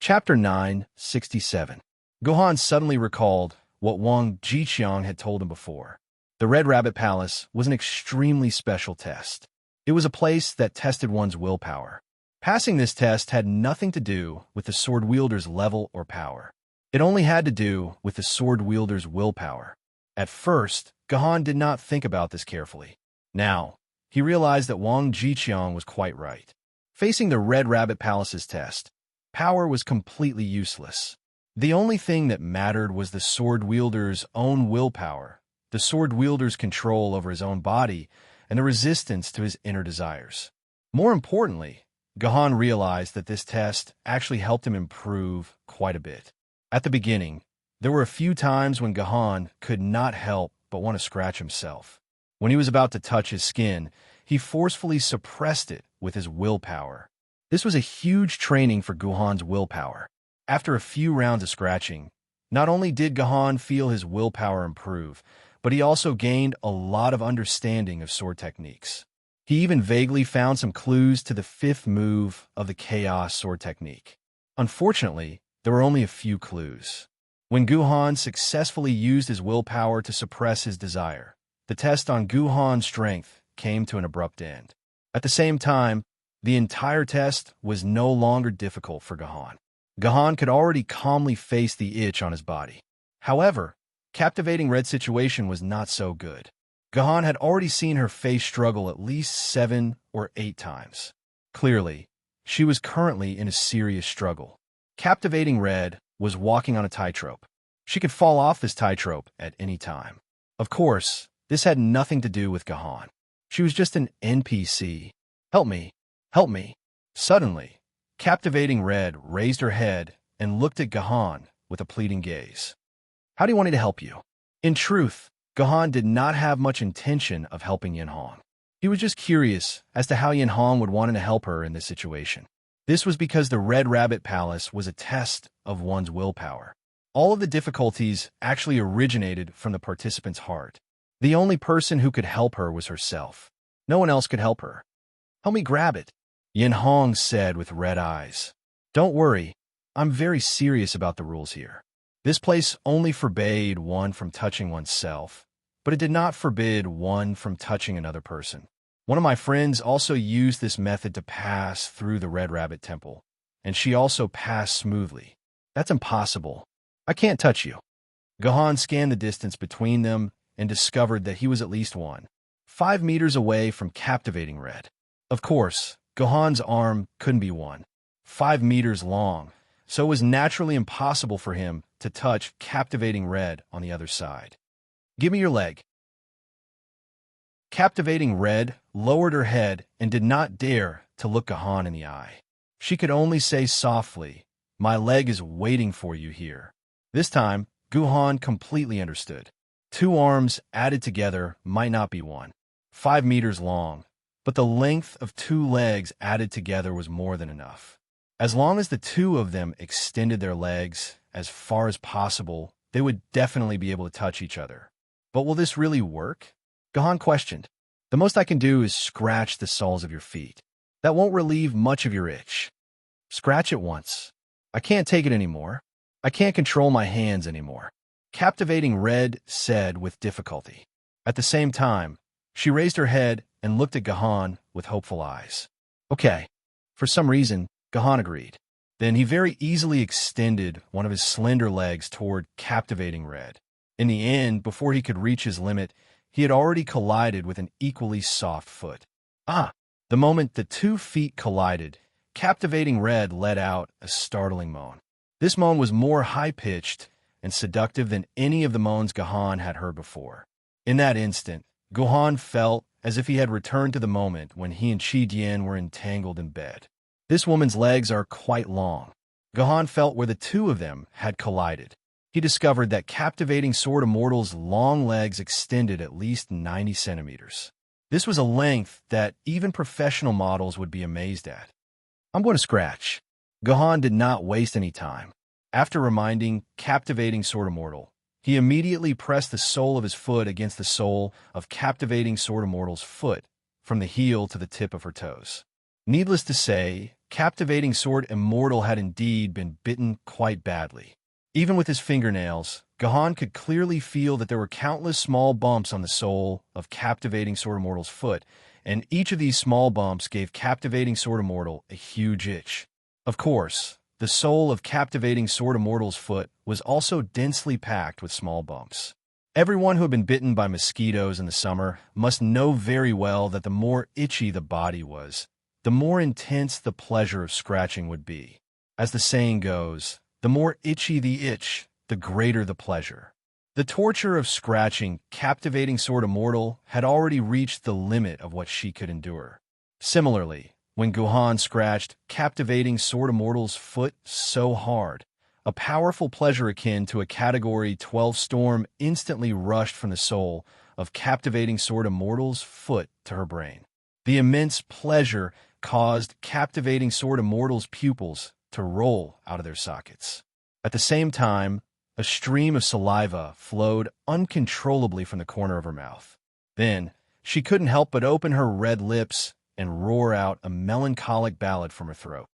Speaker 1: Chapter 967. Gohan suddenly recalled what Wang Jiqiang had told him before. The Red Rabbit Palace was an extremely special test. It was a place that tested one's willpower. Passing this test had nothing to do with the sword wielder's level or power. It only had to do with the sword wielder's willpower. At first, Gohan did not think about this carefully. Now, he realized that Wang Jiqiang was quite right. Facing the Red Rabbit Palace's test, power was completely useless. The only thing that mattered was the sword wielder's own willpower, the sword wielder's control over his own body, and the resistance to his inner desires. More importantly, Gohan realized that this test actually helped him improve quite a bit. At the beginning, there were a few times when Gohan could not help but want to scratch himself. When he was about to touch his skin, he forcefully suppressed it with his willpower. This was a huge training for Gohan's willpower. After a few rounds of scratching, not only did Gohan feel his willpower improve, but he also gained a lot of understanding of sword techniques. He even vaguely found some clues to the fifth move of the Chaos Sword technique. Unfortunately, there were only a few clues. When Gohan successfully used his willpower to suppress his desire, the test on Gohan's strength came to an abrupt end. At the same time, the entire test was no longer difficult for Gohan. Gohan could already calmly face the itch on his body. However, Captivating Red's situation was not so good. Gohan had already seen her face struggle at least 7 or 8 times. Clearly, she was currently in a serious struggle. Captivating Red was walking on a tightrope. She could fall off this tightrope at any time. Of course, this had nothing to do with Gohan. She was just an NPC. Help me! Help me! Suddenly, Captivating Red raised her head and looked at Gohan with a pleading gaze. How do you want me to help you? In truth, Gohan did not have much intention of helping Yin-Hong. He was just curious as to how Yin-Hong would want to help her in this situation. This was because the Red Rabbit Palace was a test of one's willpower. All of the difficulties actually originated from the participant's heart. The only person who could help her was herself. No one else could help her. Help me grab it, Yin-Hong said with red eyes. Don't worry, I'm very serious about the rules here. This place only forbade one from touching oneself, but it did not forbid one from touching another person. One of my friends also used this method to pass through the Red Rabbit Temple, and she also passed smoothly. That's impossible. I can't touch you. Gohan scanned the distance between them and discovered that he was at least 5 meters away from Captivating Red. Of course, Gohan's arm couldn't be 5 meters long, so it was naturally impossible for him to touch Captivating Red on the other side. Give me your leg. Captivating Red lowered her head and did not dare to look Gohan in the eye. She could only say softly, "My leg is waiting for you here." This time, Gohan completely understood. 2 arms added together might not be 5 meters long, but the length of 2 legs added together was more than enough. As long as the 2 of them extended their legs as far as possible, they would definitely be able to touch each other. But will this really work? Gohan questioned. The most I can do is scratch the soles of your feet. That won't relieve much of your itch. Scratch it once. I can't take it anymore. I can't control my hands anymore, Captivating Red said with difficulty. At the same time, she raised her head and looked at Gohan with hopeful eyes. Okay. For some reason, Gohan agreed. Then he very easily extended one of his slender legs toward Captivating Red. In the end, before he could reach his limit, he had already collided with an equally soft foot. The moment the 2 feet collided, Captivating Red let out a startling moan. This moan was more high-pitched and seductive than any of the moans Gohan had heard before. In that instant, Gohan felt as if he had returned to the moment when he and Qi Dian were entangled in bed. This woman's legs are quite long. Gohan felt where the 2 of them had collided. He discovered that Captivating Sword Immortal's long legs extended at least 90 centimeters. This was a length that even professional models would be amazed at. I'm going to scratch. Gohan did not waste any time. After reminding captivating Sword Immortal, he immediately pressed the sole of his foot against the sole of captivating Sword Immortal's foot, from the heel to the tip of her toes. Needless to say, captivating Sword Immortal had indeed been bitten quite badly. Even with his fingernails, Gohan could clearly feel that there were countless small bumps on the sole of captivating Sword Immortal's foot, and each of these small bumps gave captivating Sword Immortal a huge itch. Of course, the sole of captivating Sword Immortal's foot was also densely packed with small bumps. Everyone who had been bitten by mosquitoes in the summer must know very well that the more itchy the body was, the more intense the pleasure of scratching would be. As the saying goes, the more itchy the itch, the greater the pleasure. The torture of scratching captivating Sword Immortal had already reached the limit of what she could endure. Similarly, when Gohan scratched captivating Sword Immortal's foot so hard, a powerful pleasure akin to a Category 12 storm instantly rushed from the soul of captivating Sword Immortal's foot to her brain. The immense pleasure caused captivating Sword Immortal's pupils to roll out of their sockets. At the same time, a stream of saliva flowed uncontrollably from the corner of her mouth. Then, she couldn't help but open her red lips and roar out a melancholic ballad from her throat.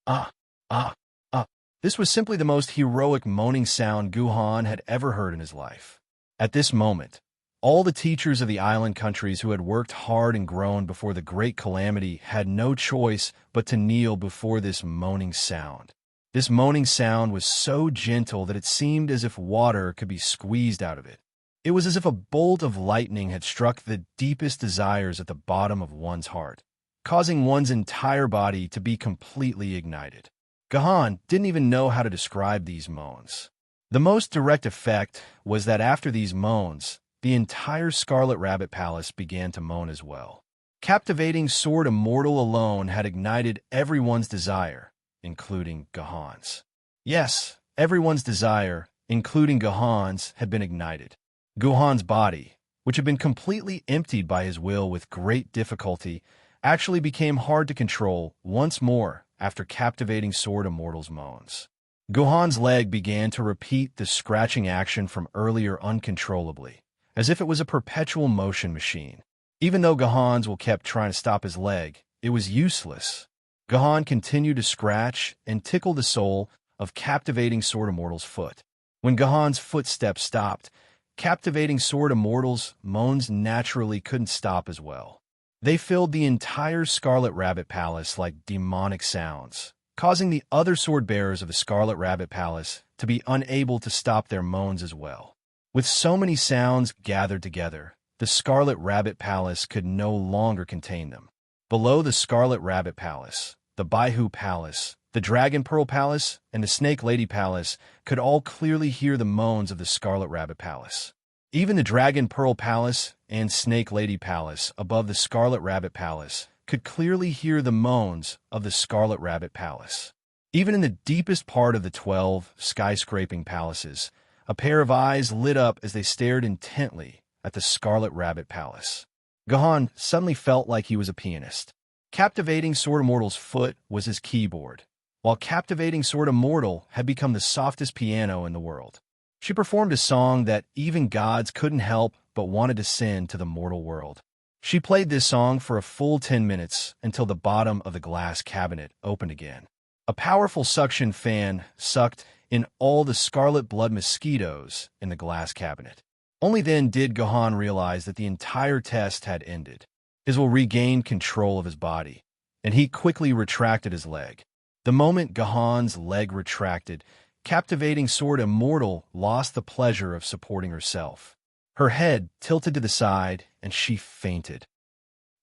Speaker 1: Ah, ah, ah. This was simply the most heroic moaning sound Gohan had ever heard in his life. At this moment, all the teachers of the island countries who had worked hard and grown before the great calamity had no choice but to kneel before this moaning sound. This moaning sound was so gentle that it seemed as if water could be squeezed out of it. It was as if a bolt of lightning had struck the deepest desires at the bottom of one's heart, causing one's entire body to be completely ignited. Gohan didn't even know how to describe these moans. The most direct effect was that after these moans, the entire Scarlet Rabbit Palace began to moan as well. Captivating Sword Immortal alone had ignited everyone's desire, including Gohan's. Yes, everyone's desire, including Gohan's, had been ignited. Gohan's body, which had been completely emptied by his will with great difficulty, actually became hard to control once more after captivating Sword Immortal's moans. Gohan's leg began to repeat the scratching action from earlier uncontrollably, as if it was a perpetual motion machine. Even though Gohan's will kept trying to stop his leg, it was useless. Gohan continued to scratch and tickle the sole of captivating Sword Immortal's foot. When Gohan's footsteps stopped, captivating Sword Immortal's moans naturally couldn't stop as well. They filled the entire Scarlet Rabbit Palace like demonic sounds, causing the other sword bearers of the Scarlet Rabbit Palace to be unable to stop their moans as well. With so many sounds gathered together, the Scarlet Rabbit Palace could no longer contain them. Below the Scarlet Rabbit Palace, the Baihu Palace, the Dragon Pearl Palace, and the Snake Lady Palace could all clearly hear the moans of the Scarlet Rabbit Palace. Even the Dragon Pearl Palace and Snake Lady Palace above the Scarlet Rabbit Palace could clearly hear the moans of the Scarlet Rabbit Palace. Even in the deepest part of the 12 skyscraping palaces, a pair of eyes lit up as they stared intently at the Scarlet Rabbit Palace. Gohan suddenly felt like he was a pianist. Captivating Sword Immortal's foot was his keyboard, while captivating Sword Immortal had become the softest piano in the world. She performed a song that even gods couldn't help but wanted to send to the mortal world. She played this song for a full 10 minutes until the bottom of the glass cabinet opened again. A powerful suction fan sucked in all the scarlet blood mosquitoes in the glass cabinet. Only then did Gohan realize that the entire test had ended. His will regained control of his body, and he quickly retracted his leg. The moment Gohan's leg retracted, captivating Sword Immortal lost the pleasure of supporting herself. Her head tilted to the side, and she fainted.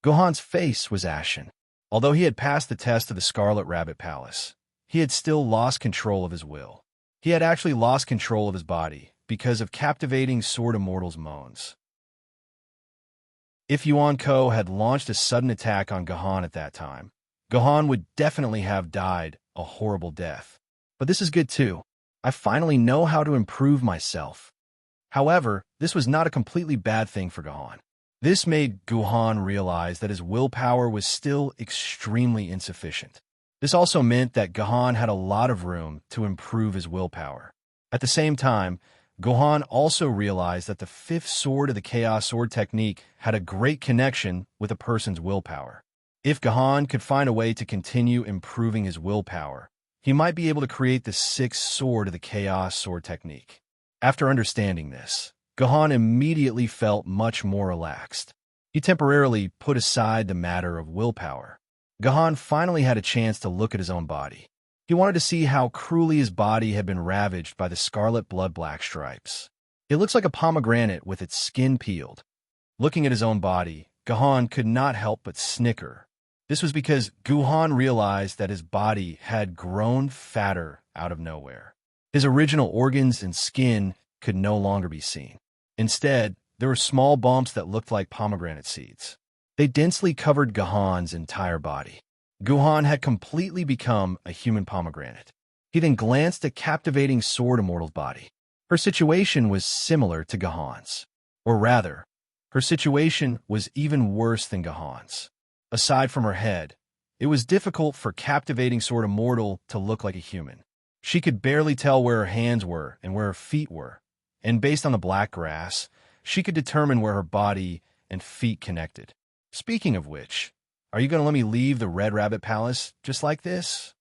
Speaker 1: Gohan's face was ashen. Although he had passed the test of the Scarlet Rabbit Palace, he had still lost control of his will. He had actually lost control of his body because of captivating Sword Immortal's moans. If Yuan Ko had launched a sudden attack on Gohan at that time, Gohan would definitely have died a horrible death. But this is good too. I finally know how to improve myself. However, this was not a completely bad thing for Gohan. This made Guhan realize that his willpower was still extremely insufficient. This also meant that Guhan had a lot of room to improve his willpower. At the same time, Guhan also realized that the fifth sword of the Chaos Sword technique had a great connection with a person's willpower. If Guhan could find a way to continue improving his willpower, he might be able to create the sixth sword of the Chaos Sword technique. After understanding this, Guhan immediately felt much more relaxed. He temporarily put aside the matter of willpower. Guhan finally had a chance to look at his own body. He wanted to see how cruelly his body had been ravaged by the scarlet blood-black stripes. It looks like a pomegranate with its skin peeled. Looking at his own body, Guhan could not help but snicker. This was because Guhan realized that his body had grown fatter out of nowhere. His original organs and skin could no longer be seen. Instead, there were small bumps that looked like pomegranate seeds. They densely covered Guhan's entire body. Guhan had completely become a human pomegranate. He then glanced at captivating Sword Immortal's body. Her situation was similar to Guhan's. Or rather, her situation was even worse than Guhan's. Aside from her head, it was difficult for captivating Sword Immortal to look like a human. She could barely tell where her hands were and where her feet were, and based on the black grass, she could determine where her body and feet connected. Speaking of which, are you going to let me leave the Red Rabbit Palace just like this?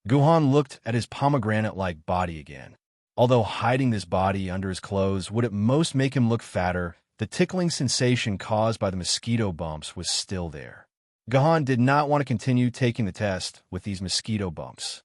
Speaker 1: Guhan looked at his pomegranate-like body again. Although hiding this body under his clothes would at most make him look fatter, the tickling sensation caused by the mosquito bumps was still there. Guhan did not want to continue taking the test with these mosquito bumps.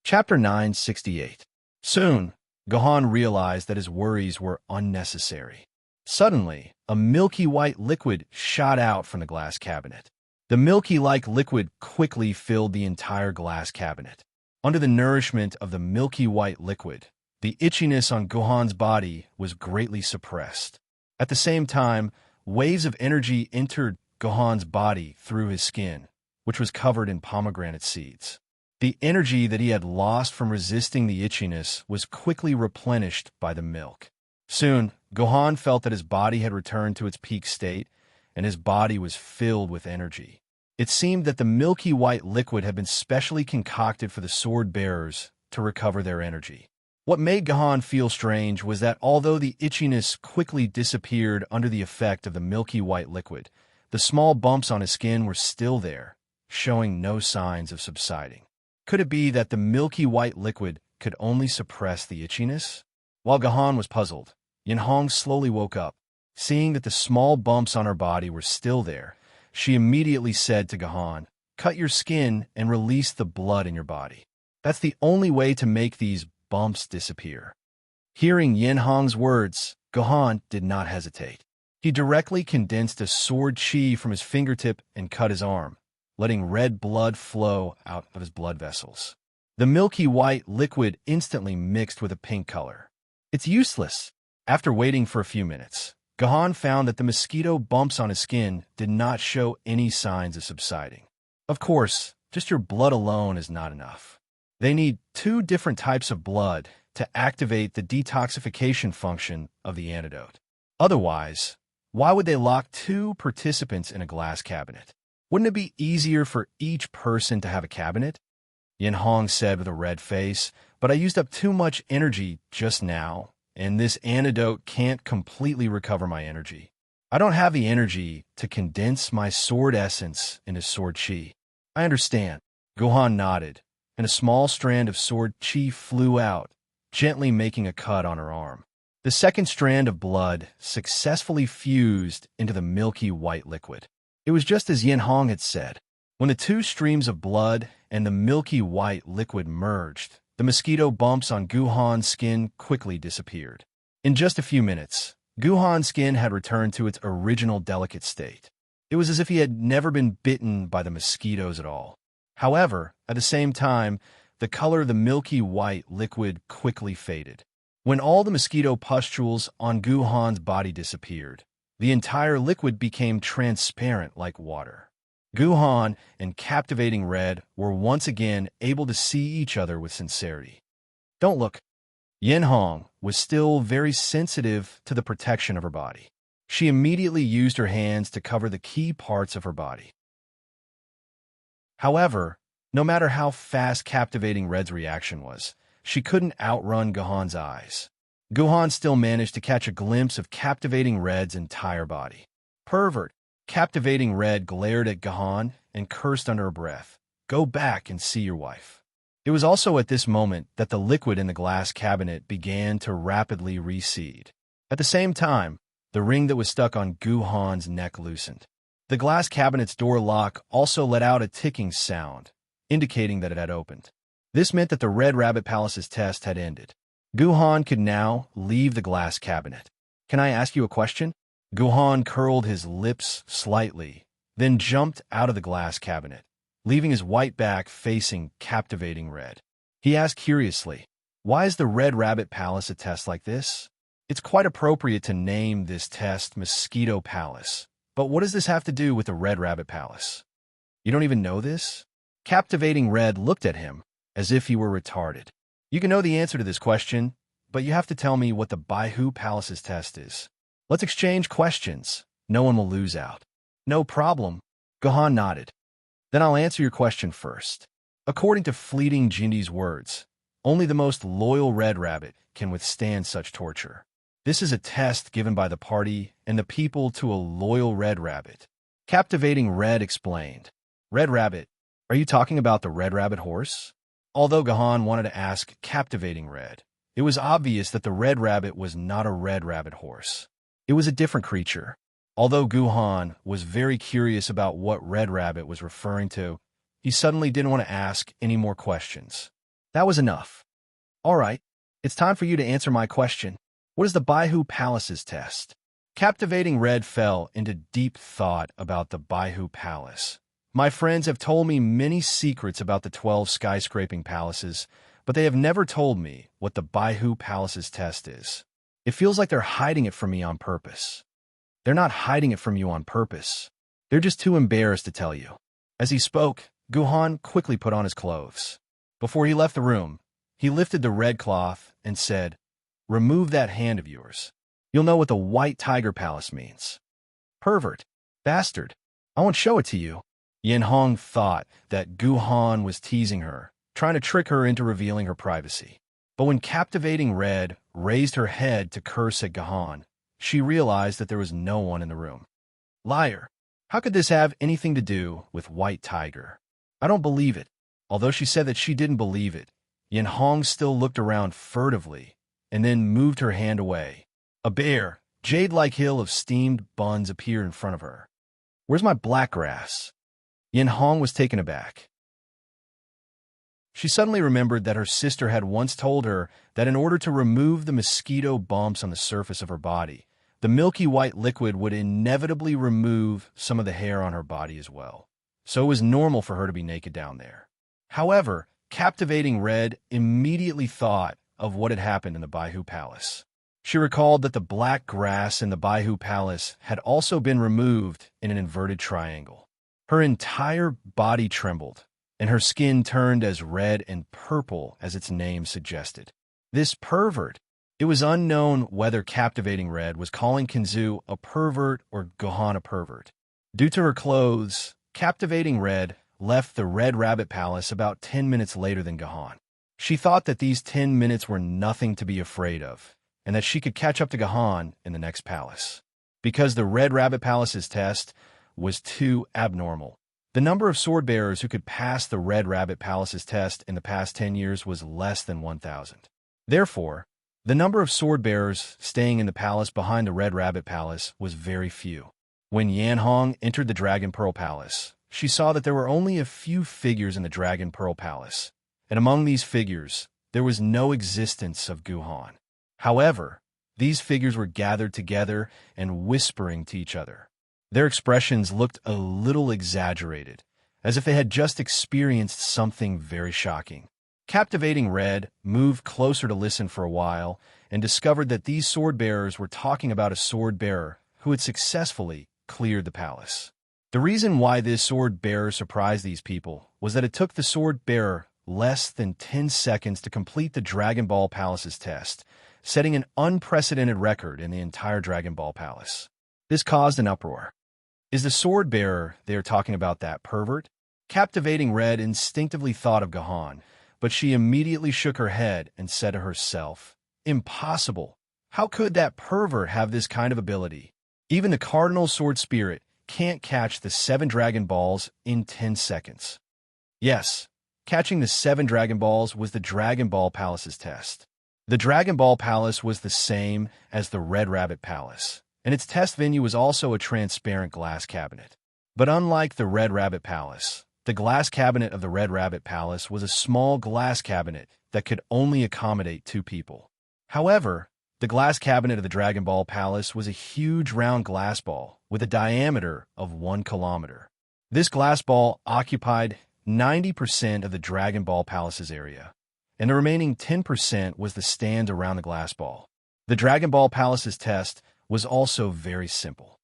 Speaker 1: Chapter 968. Soon, Guhan realized that his worries were unnecessary. Suddenly, a milky white liquid shot out from the glass cabinet. The milky-like liquid quickly filled the entire glass cabinet. Under the nourishment of the milky white liquid, the itchiness on Guhan's body was greatly suppressed. At the same time, waves of energy entered Guhan's body through his skin, which was covered in pomegranate seeds. The energy that he had lost from resisting the itchiness was quickly replenished by the milk. Soon, Guhan felt that his body had returned to its peak state, and his body was filled with energy. It seemed that the milky white liquid had been specially concocted for the sword bearers to recover their energy. What made Guhan feel strange was that although the itchiness quickly disappeared under the effect of the milky white liquid, the small bumps on his skin were still there, showing no signs of subsiding. Could it be that the milky white liquid could only suppress the itchiness? While Guhan was puzzled, Yanhong slowly woke up. Seeing that the small bumps on her body were still there, she immediately said to Guhan, "Cut your skin and release the blood in your body. That's the only way to make these bumps disappear." Hearing Yanhong's words, Guhan did not hesitate. He directly condensed a sword chi from his fingertip and cut his arm, letting red blood flow out of his blood vessels. The milky white liquid instantly mixed with a pink color. "It's useless." After waiting for a few minutes, Guhan found that the mosquito bumps on his skin did not show any signs of subsiding. Of course, just your blood alone is not enough. They need 2 different types of blood to activate the detoxification function of the antidote. Otherwise, why would they lock 2 participants in a glass cabinet? Wouldn't it be easier for each person to have a cabinet? Yanhong said with a red face, "But I used up too much energy just now, and this antidote can't completely recover my energy. I don't have the energy to condense my sword essence into sword chi." "I understand." Guhan nodded, and a small strand of sword chi flew out, gently making a cut on her arm. The second strand of blood successfully fused into the milky white liquid. It was just as Yanhong had said. When the 2 streams of blood and the milky white liquid merged, the mosquito bumps on Guhan's skin quickly disappeared. In just a few minutes, Guhan's skin had returned to its original delicate state. It was as if he had never been bitten by the mosquitoes at all. However, at the same time, the color of the milky white liquid quickly faded. When all the mosquito pustules on Guhan's body disappeared, the entire liquid became transparent like water. Guhan and Captivating Red were once again able to see each other with sincerity. "Don't look." Yen Hong was still very sensitive to the protection of her body. She immediately used her hands to cover the key parts of her body. However, no matter how fast Captivating Red's reaction was, she couldn't outrun Guhan's eyes. Guhan still managed to catch a glimpse of Captivating Red's entire body. Pervert! Captivating Red glared at Guhan and cursed under her breath. Go back and see your wife. It was also at this moment that the liquid in the glass cabinet began to rapidly recede. At the same time, the ring that was stuck on Guhan's neck loosened. The glass cabinet's door lock also let out a ticking sound, indicating that it had opened. This meant that the Red Rabbit Palace's test had ended. Guhan could now leave the glass cabinet. Can I ask you a question? Guhan curled his lips slightly, then jumped out of the glass cabinet, leaving his white back facing Captivating Red. He asked curiously, why is the Red Rabbit Palace a test like this? It's quite appropriate to name this test Mosquito Palace. But what does this have to do with the Red Rabbit Palace? You don't even know this? Captivating Red looked at him as if he were retarded. You can know the answer to this question, but you have to tell me what the Baihu Palace's test is. Let's exchange questions. No one will lose out. No problem. Guhan nodded. Then I'll answer your question first. According to Fleeting Jindi's words, only the most loyal Red Rabbit can withstand such torture. This is a test given by the party and the people to a loyal Red Rabbit. Captivating Red explained. Red Rabbit, are you talking about the Red Rabbit horse? Although Guhan wanted to ask Captivating Red, it was obvious that the Red Rabbit was not a Red Rabbit horse. It was a different creature. Although Guhan was very curious about what Red Rabbit was referring to, he suddenly didn't want to ask any more questions. That was enough. All right, it's time for you to answer my question. What is the Baihu Palace's test? Captivating Red fell into deep thought about the Baihu Palace. My friends have told me many secrets about the 12 skyscraping palaces, but they have never told me what the Baihu Palace's test is. It feels like they're hiding it from me on purpose. They're not hiding it from you on purpose. They're just too embarrassed to tell you. As he spoke, Guhan quickly put on his clothes. Before he left the room, he lifted the red cloth and said, Remove that hand of yours. You'll know what the White Tiger Palace means. Pervert. Bastard. I won't show it to you. Yen Hong thought that Guhan was teasing her, trying to trick her into revealing her privacy. But when Captivating Red raised her head to curse at Guhan, she realized that there was no one in the room. Liar. How could this have anything to do with White Tiger? I don't believe it. Although she said that she didn't believe it, Yen Hong still looked around furtively and then moved her hand away. A bare, jade-like hill of steamed buns appeared in front of her. Where's my black grass? Yen Hong was taken aback. She suddenly remembered that her sister had once told her that in order to remove the mosquito bumps on the surface of her body, the milky white liquid would inevitably remove some of the hair on her body as well. So it was normal for her to be naked down there. However, Captivating Red immediately thought of what had happened in the Baihu Palace. She recalled that the black grass in the Baihu Palace had also been removed in an inverted triangle. Her entire body trembled, and her skin turned as red and purple as its name suggested. This pervert! It was unknown whether Captivating Red was calling Kinzu a pervert or Guhan a pervert. Due to her clothes, Captivating Red left the Red Rabbit Palace about 10 minutes later than Guhan. She thought that these 10 minutes were nothing to be afraid of, and that she could catch up to Guhan in the next palace. Because the Red Rabbit Palace's test was too abnormal. The number of sword-bearers who could pass the Red Rabbit Palace's test in the past 10 years was less than 1,000. Therefore, the number of sword-bearers staying in the palace behind the Red Rabbit Palace was very few. When Yan Hong entered the Dragon Pearl Palace, she saw that there were only a few figures in the Dragon Pearl Palace, and among these figures, there was no existence of Guhan. However, these figures were gathered together and whispering to each other. Their expressions looked a little exaggerated, as if they had just experienced something very shocking. Captivating Red moved closer to listen for a while and discovered that these sword-bearers were talking about a sword-bearer who had successfully cleared the palace. The reason why this sword-bearer surprised these people was that it took the sword-bearer less than 10 seconds to complete the Dragon Ball Palace's test, setting an unprecedented record in the entire Dragon Ball Palace. This caused an uproar. Is the sword bearer they are talking about that pervert? Captivating Red instinctively thought of Gahan, but she immediately shook her head and said to herself, "Impossible! How could that pervert have this kind of ability? Even the Cardinal Sword Spirit can't catch the 7 Dragon Balls in 10 seconds. Yes, catching the 7 Dragon Balls was the Dragon Ball Palace's test. The Dragon Ball Palace was the same as the Red Rabbit Palace, and its test venue was also a transparent glass cabinet. But unlike the Red Rabbit Palace, the glass cabinet of the Red Rabbit Palace was a small glass cabinet that could only accommodate 2 people. However, the glass cabinet of the Dragon Ball Palace was a huge round glass ball with a diameter of 1 kilometer. This glass ball occupied 90% of the Dragon Ball Palace's area, and the remaining 10% was the stand around the glass ball. The Dragon Ball Palace's test was also very simple.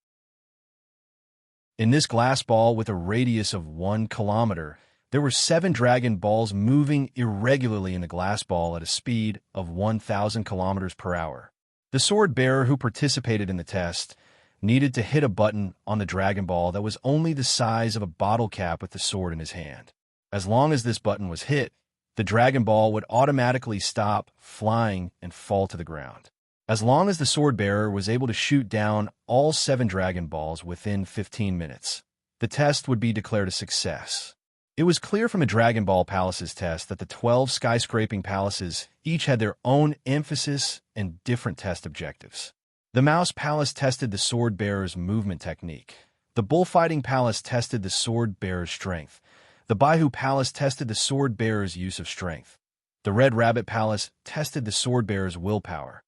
Speaker 1: In this glass ball with a radius of 1 kilometer, there were 7 Dragon Balls moving irregularly in the glass ball at a speed of 1,000 kilometers per hour. The sword bearer who participated in the test needed to hit a button on the Dragon Ball that was only the size of a bottle cap with the sword in his hand. As long as this button was hit, the Dragon Ball would automatically stop flying and fall to the ground. As long as the sword bearer was able to shoot down all 7 Dragon Balls within 15 minutes, the test would be declared a success. It was clear from the Dragon Ball Palace's test that the 12 skyscraping palaces each had their own emphasis and different test objectives. The Mouse Palace tested the sword bearer's movement technique. The Bullfighting Palace tested the sword bearer's strength. The Baihu Palace tested the sword bearer's use of strength. The Red Rabbit Palace tested the sword bearer's willpower.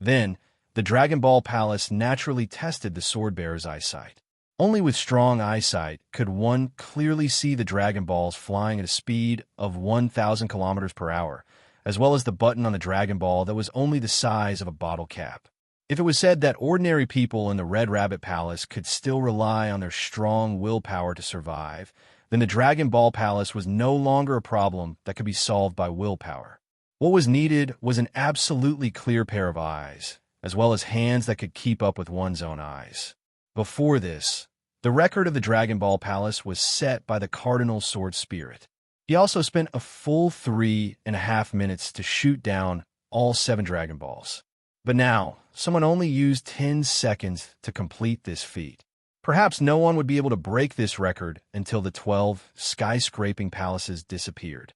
Speaker 1: Then, the Dragon Ball Palace naturally tested the sword bearer's eyesight. Only with strong eyesight could one clearly see the Dragon Balls flying at a speed of 1,000 kilometers per hour, as well as the button on the Dragon Ball that was only the size of a bottle cap. If it was said that ordinary people in the Red Rabbit Palace could still rely on their strong willpower to survive, then the Dragon Ball Palace was no longer a problem that could be solved by willpower. What was needed was an absolutely clear pair of eyes, as well as hands that could keep up with one's own eyes. Before this, the record of the Dragon Ball Palace was set by the Cardinal Sword Spirit. He also spent a full 3.5 minutes to shoot down all 7 Dragon Balls. But now, someone only used 10 seconds to complete this feat. Perhaps no one would be able to break this record until the 12 skyscraping palaces disappeared.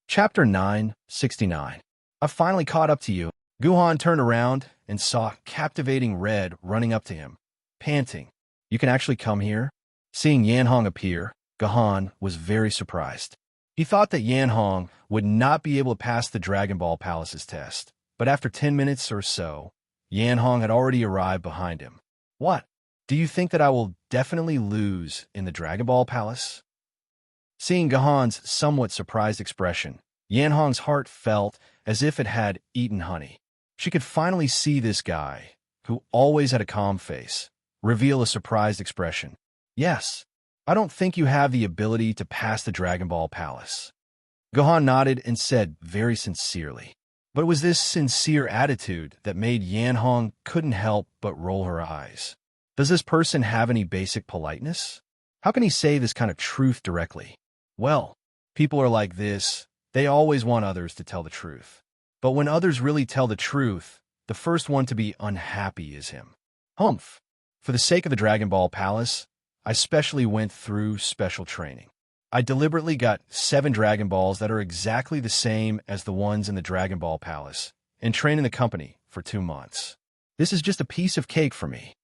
Speaker 1: Chapter 969. I've finally caught up to you. Guhan turned around and saw captivating Red running up to him, panting. You can actually come here? Seeing Yanhong appear, Gahan was very surprised. He thought that Yanhong would not be able to pass the Dragon Ball Palace's test, but after 10 minutes or so, Yanhong had already arrived behind him. What? Do you think that I will definitely lose in the Dragon Ball Palace? Seeing Gahan's somewhat surprised expression, Yanhong's heart felt as if it had eaten honey. She could finally see this guy, who always had a calm face, reveal a surprised expression. Yes, I don't think you have the ability to pass the Dragon Ball Palace. Gahan nodded and said very sincerely. But it was this sincere attitude that made Yanhong couldn't help but roll her eyes. Does this person have any basic politeness? How can he say this kind of truth directly? Well, people are like this. They always want others to tell the truth. But when others really tell the truth, the first one to be unhappy is him. Humph. For the sake of the Dragon Ball Palace, I specially went through special training. I deliberately got 7 Dragon Balls that are exactly the same as the ones in the Dragon Ball Palace, and trained in the company for 2 months. This is just a piece of cake for me,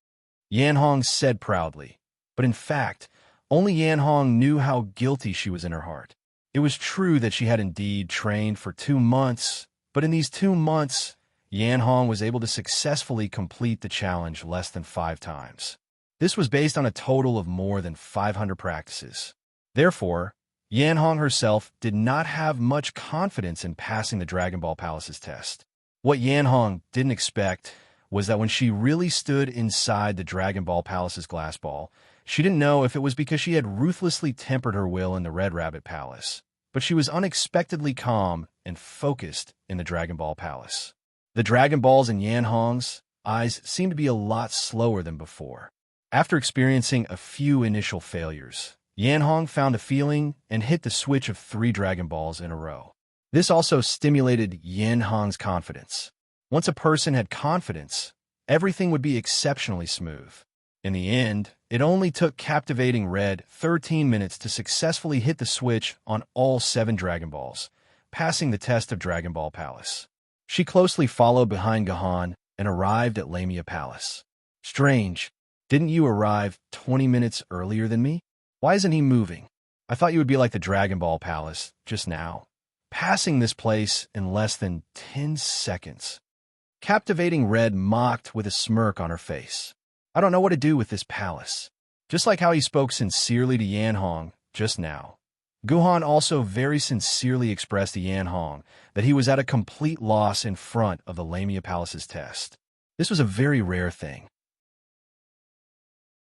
Speaker 1: Yanhong said proudly. But in fact, only Yanhong knew how guilty she was in her heart. It was true that she had indeed trained for 2 months, but in these 2 months, Yanhong was able to successfully complete the challenge less than 5 times. This was based on a total of more than 500 practices. Therefore, Yanhong herself did not have much confidence in passing the Dragon Ball Palace's test. What Yanhong didn't expect was that when she really stood inside the Dragon Ball Palace's glass ball, She didn't know if it was because she had ruthlessly tempered her will in the Red Rabbit Palace, but she was unexpectedly calm and focused in the Dragon Ball Palace. The Dragon Balls in Yan Hong's eyes seemed to be a lot slower than before. After experiencing a few initial failures, Yan Hong found a feeling and hit the switch of 3 Dragon Balls in a row. This also stimulated Yan Hong's confidence. Once a person had confidence, everything would be exceptionally smooth. In the end, it only took captivating Red 13 minutes to successfully hit the switch on all 7 Dragon Balls, passing the test of Dragon Ball Palace. She closely followed behind Gohan and arrived at Lamia Palace. Strange, didn't you arrive 20 minutes earlier than me? Why isn't he moving? I thought you would be like the Dragon Ball Palace just now, passing this place in less than 10 seconds. Captivating Red mocked with a smirk on her face. I don't know what to do with this palace. Just like how he spoke sincerely to Yan Hong just now. Gohan also very sincerely expressed to Yan Hong that he was at a complete loss in front of the Lamia Palace's test. This was a very rare thing.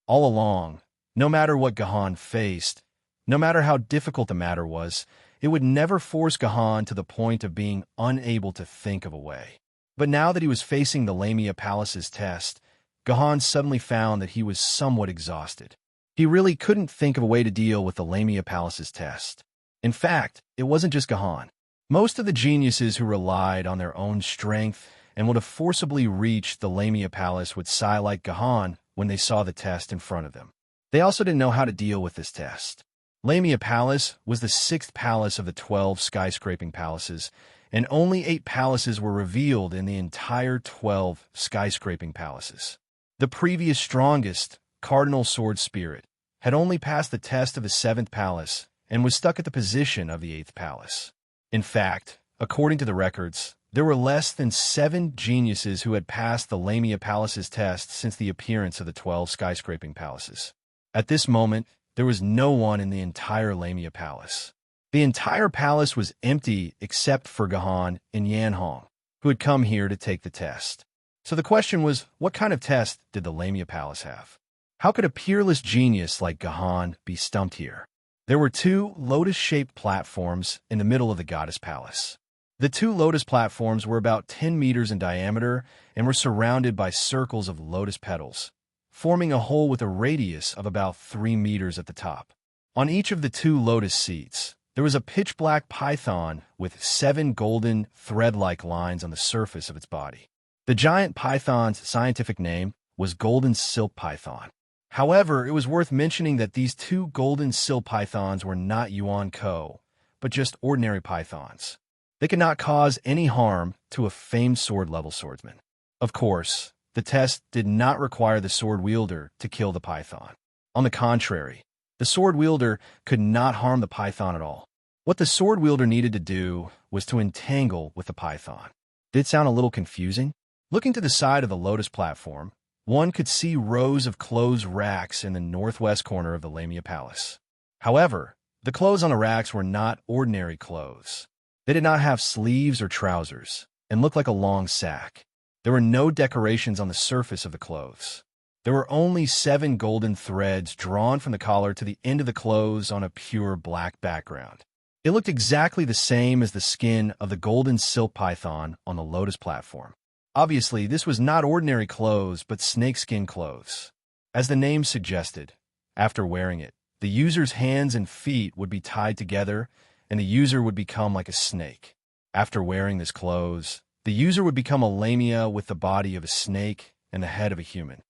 Speaker 1: All along, no matter what Gohan faced, no matter how difficult the matter was, it would never force Gohan to the point of being unable to think of a way. But now that he was facing the Lamia Palace's test, Gohan suddenly found that he was somewhat exhausted. He really couldn't think of a way to deal with the Lamia Palace's test. In fact, it wasn't just Gohan. Most of the geniuses who relied on their own strength and would have forcibly reached the Lamia Palace would sigh like Gohan when they saw the test in front of them. They also didn't know how to deal with this test. Lamia Palace was the 6th palace of the 12 skyscraping palaces, and only 8 palaces were revealed in the entire 12 skyscraping palaces. The previous strongest, Cardinal Sword Spirit, had only passed the test of the 7th palace and was stuck at the position of the 8th palace. In fact, according to the records, there were less than 7 geniuses who had passed the Lamia Palace's test since the appearance of the 12 skyscraping palaces. At this moment, there was no one in the entire Lamia Palace. The entire palace was empty except for Gohan and Yan Hong, who had come here to take the test. So the question was, what kind of test did the Lamia Palace have? How could a peerless genius like Gohan be stumped here? There were 2 lotus-shaped platforms in the middle of the Goddess Palace. The 2 lotus platforms were about 10 meters in diameter and were surrounded by circles of lotus petals, forming a hole with a radius of about 3 meters at the top. On each of the 2 lotus seats, there was a pitch-black python with 7 golden, thread-like lines on the surface of its body. The giant python's scientific name was golden silk python. However, it was worth mentioning that these 2 golden silk pythons were not Yuan Ko, but just ordinary pythons. They could not cause any harm to a famed sword-level swordsman. Of course, the test did not require the sword wielder to kill the python. On the contrary, the sword wielder could not harm the python at all. What the sword wielder needed to do was to entangle with the python. Did it sound a little confusing? Looking to the side of the lotus platform, one could see rows of clothes racks in the northwest corner of the Lamia Palace. However, the clothes on the racks were not ordinary clothes. They did not have sleeves or trousers and looked like a long sack. There were no decorations on the surface of the clothes. There were only 7 golden threads drawn from the collar to the end of the clothes on a pure black background. It looked exactly the same as the skin of the golden silk python on the lotus platform. Obviously, this was not ordinary clothes, but snakeskin clothes. As the name suggested, after wearing it, the user's hands and feet would be tied together, and the user would become like a snake. After wearing this clothes, the user would become a Lamia with the body of a snake and the head of a human.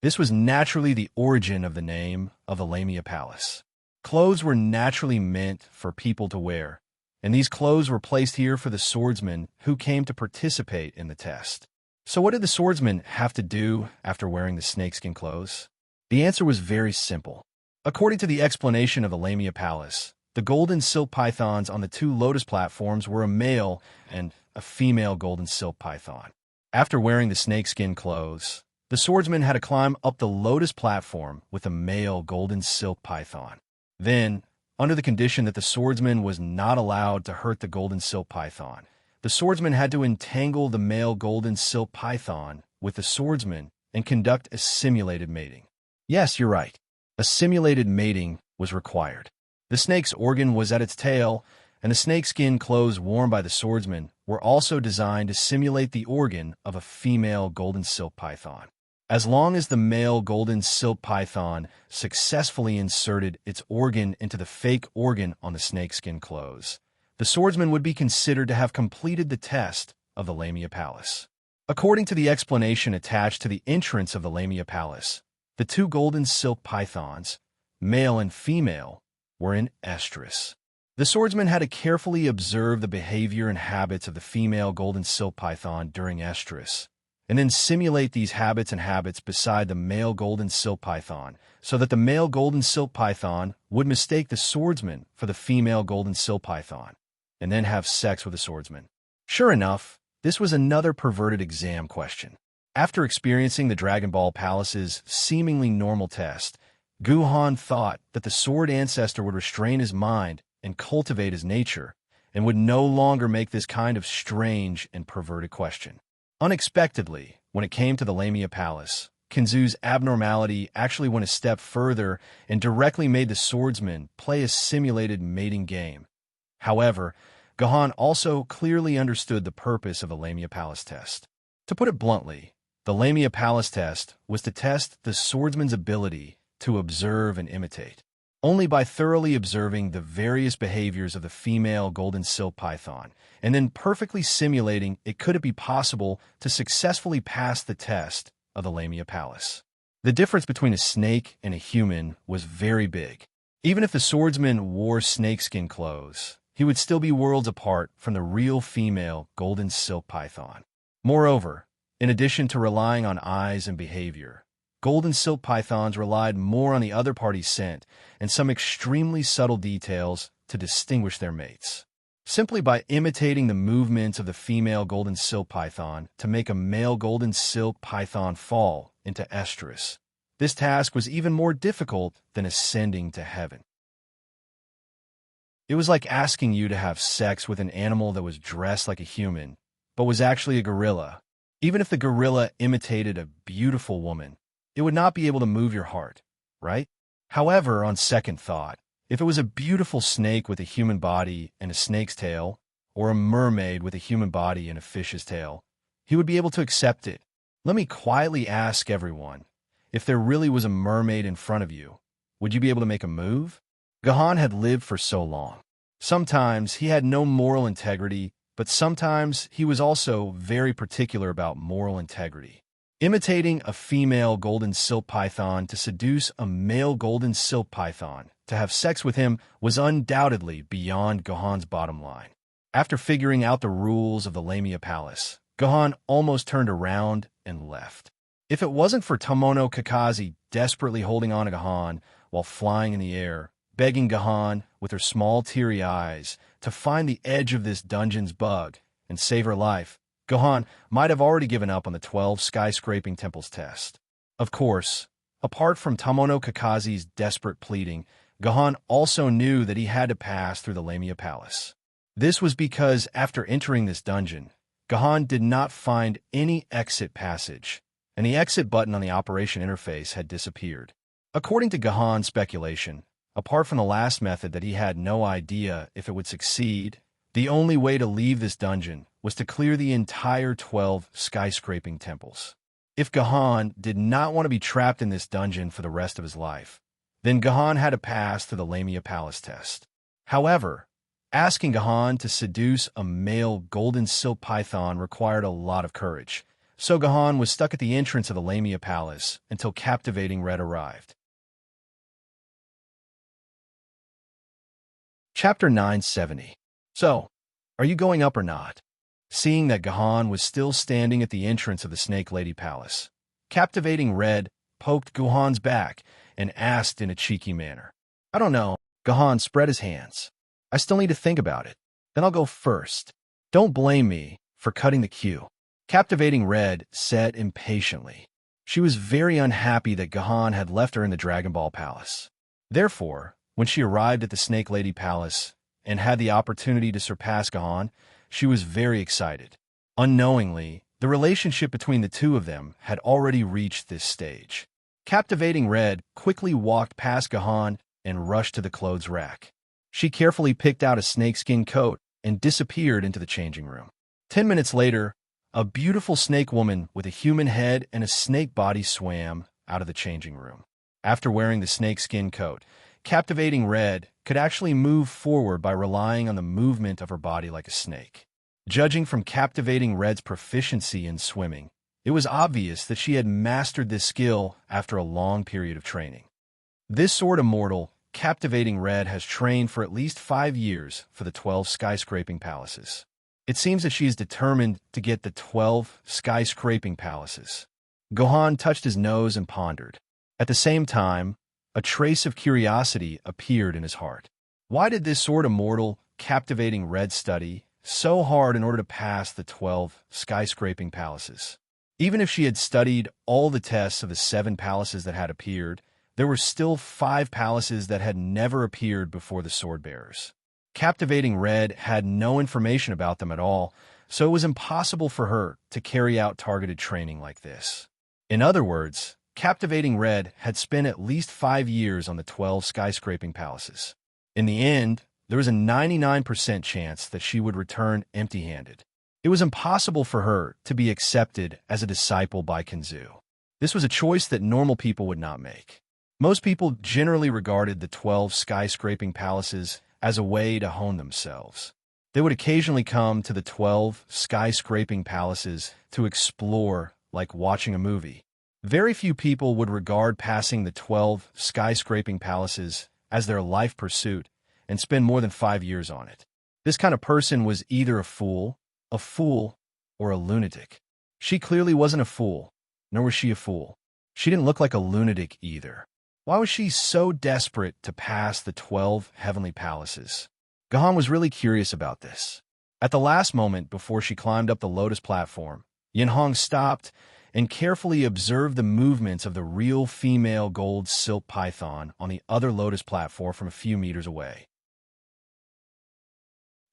Speaker 1: This was naturally the origin of the name of the Lamia Palace. Clothes were naturally meant for people to wear, and these clothes were placed here for the swordsmen who came to participate in the test. So what did the swordsmen have to do after wearing the snakeskin clothes? The answer was very simple. According to the explanation of the Lamia Palace, the golden silk pythons on the 2 lotus platforms were a male and a female golden silk python. After wearing the snakeskin clothes, the swordsman had to climb up the lotus platform with a male golden silk python. Then, under the condition that the swordsman was not allowed to hurt the golden silk python, the swordsman had to entangle the male golden silk python with the swordsman and conduct a simulated mating. Yes, you're right. A simulated mating was required. The snake's organ was at its tail, and the snakeskin clothes worn by the swordsman were also designed to simulate the organ of a female golden silk python. As long as the male golden silk python successfully inserted its organ into the fake organ on the snakeskin clothes, the swordsman would be considered to have completed the test of the Lamia Palace. According to the explanation attached to the entrance of the Lamia Palace, the two golden silk pythons, male and female, were in estrus. The swordsman had to carefully observe the behavior and habits of the female golden silk python during estrus, and then simulate these habits beside the male golden silk python, so that the male golden silk python would mistake the swordsman for the female golden silk python, and then have sex with the swordsman. Sure enough, this was another perverted exam question. After experiencing the Dragon Ball Palace's seemingly normal test, Guhan thought that the sword ancestor would restrain his mind and cultivate his nature, and would no longer make this kind of strange and perverted question. Unexpectedly, when it came to the Lamia Palace, Kinzu's abnormality actually went a step further and directly made the swordsman play a simulated mating game. However, Guhan also clearly understood the purpose of the Lamia Palace test. To put it bluntly, the Lamia Palace test was to test the swordsman's ability to observe and imitate. Only by thoroughly observing the various behaviors of the female golden silk python and then perfectly simulating it could it be possible to successfully pass the test of the Lamia Palace. The difference between a snake and a human was very big. Even if the swordsman wore snakeskin clothes, he would still be worlds apart from the real female golden silk python. Moreover, in addition to relying on eyes and behavior, golden silk pythons relied more on the other party's scent and some extremely subtle details to distinguish their mates. Simply by imitating the movements of the female golden silk python to make a male golden silk python fall into estrus, this task was even more difficult than ascending to heaven. It was like asking you to have sex with an animal that was dressed like a human, but was actually a gorilla. Even if the gorilla imitated a beautiful woman, it would not be able to move your heart, right? However, on second thought, if it was a beautiful snake with a human body and a snake's tail, or a mermaid with a human body and a fish's tail, he would be able to accept it. Let me quietly ask everyone, if there really was a mermaid in front of you, would you be able to make a move? Gahan had lived for so long. Sometimes he had no moral integrity, but sometimes he was also very particular about moral integrity. Imitating a female golden silk python to seduce a male golden silk python to have sex with him was undoubtedly beyond Gohan's bottom line. After figuring out the rules of the Lamia Palace, Gohan almost turned around and left. If it wasn't for Tomono Kakaze desperately holding on to Gohan while flying in the air, begging Gohan, with her small teary eyes, to find the edge of this dungeon's bug and save her life, Gohan might have already given up on the 12 skyscraping temples test. Of course, apart from Tomono Kakaze's desperate pleading, Gohan also knew that he had to pass through the Lamia Palace. This was because after entering this dungeon, Gohan did not find any exit passage, and the exit button on the operation interface had disappeared. According to Gohan's speculation, apart from the last method that he had no idea if it would succeed, the only way to leave this dungeon was to clear the entire 12 skyscraping temples. If Gohan did not want to be trapped in this dungeon for the rest of his life, then Gohan had to pass through the Lamia Palace test. However, asking Gohan to seduce a male golden silk python required a lot of courage, so Gohan was stuck at the entrance of the Lamia Palace until captivating Red arrived. Chapter 970. So, are you going up or not? Seeing that Gohan was still standing at the entrance of the Snake Lady Palace, captivating Red poked Gohan's back and asked in a cheeky manner. I don't know. Gohan spread his hands. I still need to think about it. Then I'll go first. Don't blame me for cutting the queue. Captivating Red said impatiently. She was very unhappy that Gohan had left her in the Dragon Ball Palace. Therefore, when she arrived at the Snake Lady Palace and had the opportunity to surpass Gohan, she was very excited. Unknowingly, the relationship between the two of them had already reached this stage. Captivating Red quickly walked past Gahan and rushed to the clothes rack. She carefully picked out a snakeskin coat and disappeared into the changing room. 10 minutes later, a beautiful snake woman with a human head and a snake body swam out of the changing room. After wearing the snakeskin coat, Captivating Red could actually move forward by relying on the movement of her body like a snake. Judging from Captivating Red's proficiency in swimming, it was obvious that she had mastered this skill after a long period of training. This sword immortal, Captivating Red, has trained for at least 5 years for the 12 skyscraping palaces. It seems that she is determined to get the 12 skyscraping palaces. Gohan touched his nose and pondered. At the same time, a trace of curiosity appeared in his heart. Why did this sword immortal, Captivating Red, study so hard in order to pass the 12 skyscraping palaces? Even if she had studied all the tests of the 7 palaces that had appeared, there were still 5 palaces that had never appeared before the sword bearers. Captivating Red had no information about them at all, so it was impossible for her to carry out targeted training like this. In other words, Captivating Red had spent at least 5 years on the 12 skyscraping palaces. In the end, there was a 99% chance that she would return empty-handed. It was impossible for her to be accepted as a disciple by Kenzu. This was a choice that normal people would not make. Most people generally regarded the 12 skyscraping palaces as a way to hone themselves. They would occasionally come to the 12 skyscraping palaces to explore, like watching a movie. Very few people would regard passing the 12 skyscraping palaces as their life pursuit and spend more than 5 years on it. This kind of person was either a fool, or a lunatic. She clearly wasn't a fool, nor was she a fool. She didn't look like a lunatic either. Why was she so desperate to pass the 12 heavenly palaces? Gohan was really curious about this. At the last moment before she climbed up the lotus platform, Yinhong stopped and carefully observed the movements of the real female gold silk python on the other lotus platform from a few meters away.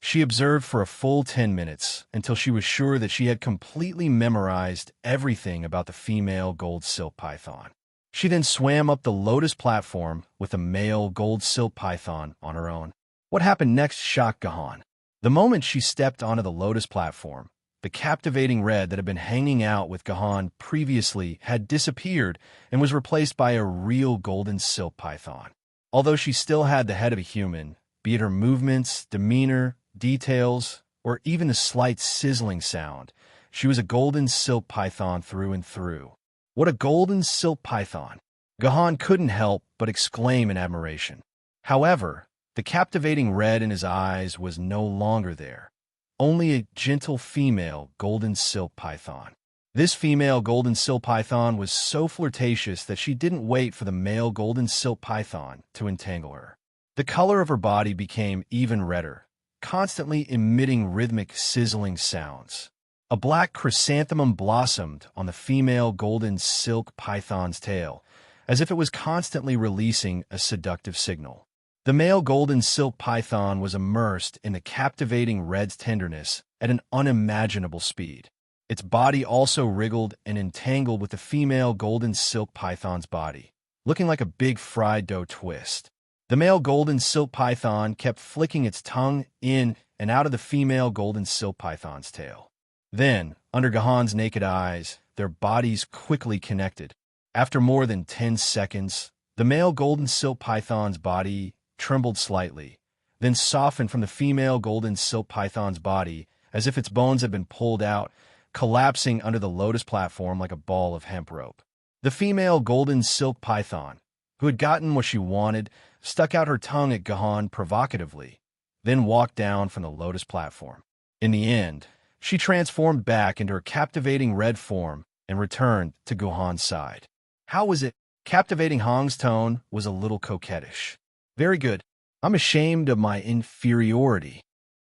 Speaker 1: She observed for a full 10 minutes until she was sure that she had completely memorized everything about the female gold silk python. She then swam up the lotus platform with the male gold silk python on her own. What happened next shocked Gohan. The moment she stepped onto the lotus platform, the Captivating Red that had been hanging out with Gohan previously had disappeared and was replaced by a real golden silk python. Although she still had the head of a human, be it her movements, demeanor, details, or even the slight sizzling sound, she was a golden silk python through and through. What a golden silk python! Gohan couldn't help but exclaim in admiration. However, the Captivating Red in his eyes was no longer there. Only a gentle female golden silk python. This female golden silk python was so flirtatious that she didn't wait for the male golden silk python to entangle her. The color of her body became even redder, constantly emitting rhythmic sizzling sounds. A black chrysanthemum blossomed on the female golden silk python's tail, as if it was constantly releasing a seductive signal. The male golden silk python was immersed in the Captivating Red's tenderness at an unimaginable speed. Its body also wriggled and entangled with the female golden silk python's body, looking like a big fried dough twist. The male golden silk python kept flicking its tongue in and out of the female golden silk python's tail. Then, under Gohan's naked eyes, their bodies quickly connected. After more than 10 seconds, the male golden silk python's body trembled slightly, then softened from the female golden silk python's body as if its bones had been pulled out, collapsing under the lotus platform like a ball of hemp rope. The female golden silk python, who had gotten what she wanted, stuck out her tongue at Gohan provocatively, then walked down from the lotus platform. In the end, she transformed back into her Captivating Red form and returned to Gohan's side. How was it? Captivating Hong's tone was a little coquettish. Very good. I'm ashamed of my inferiority.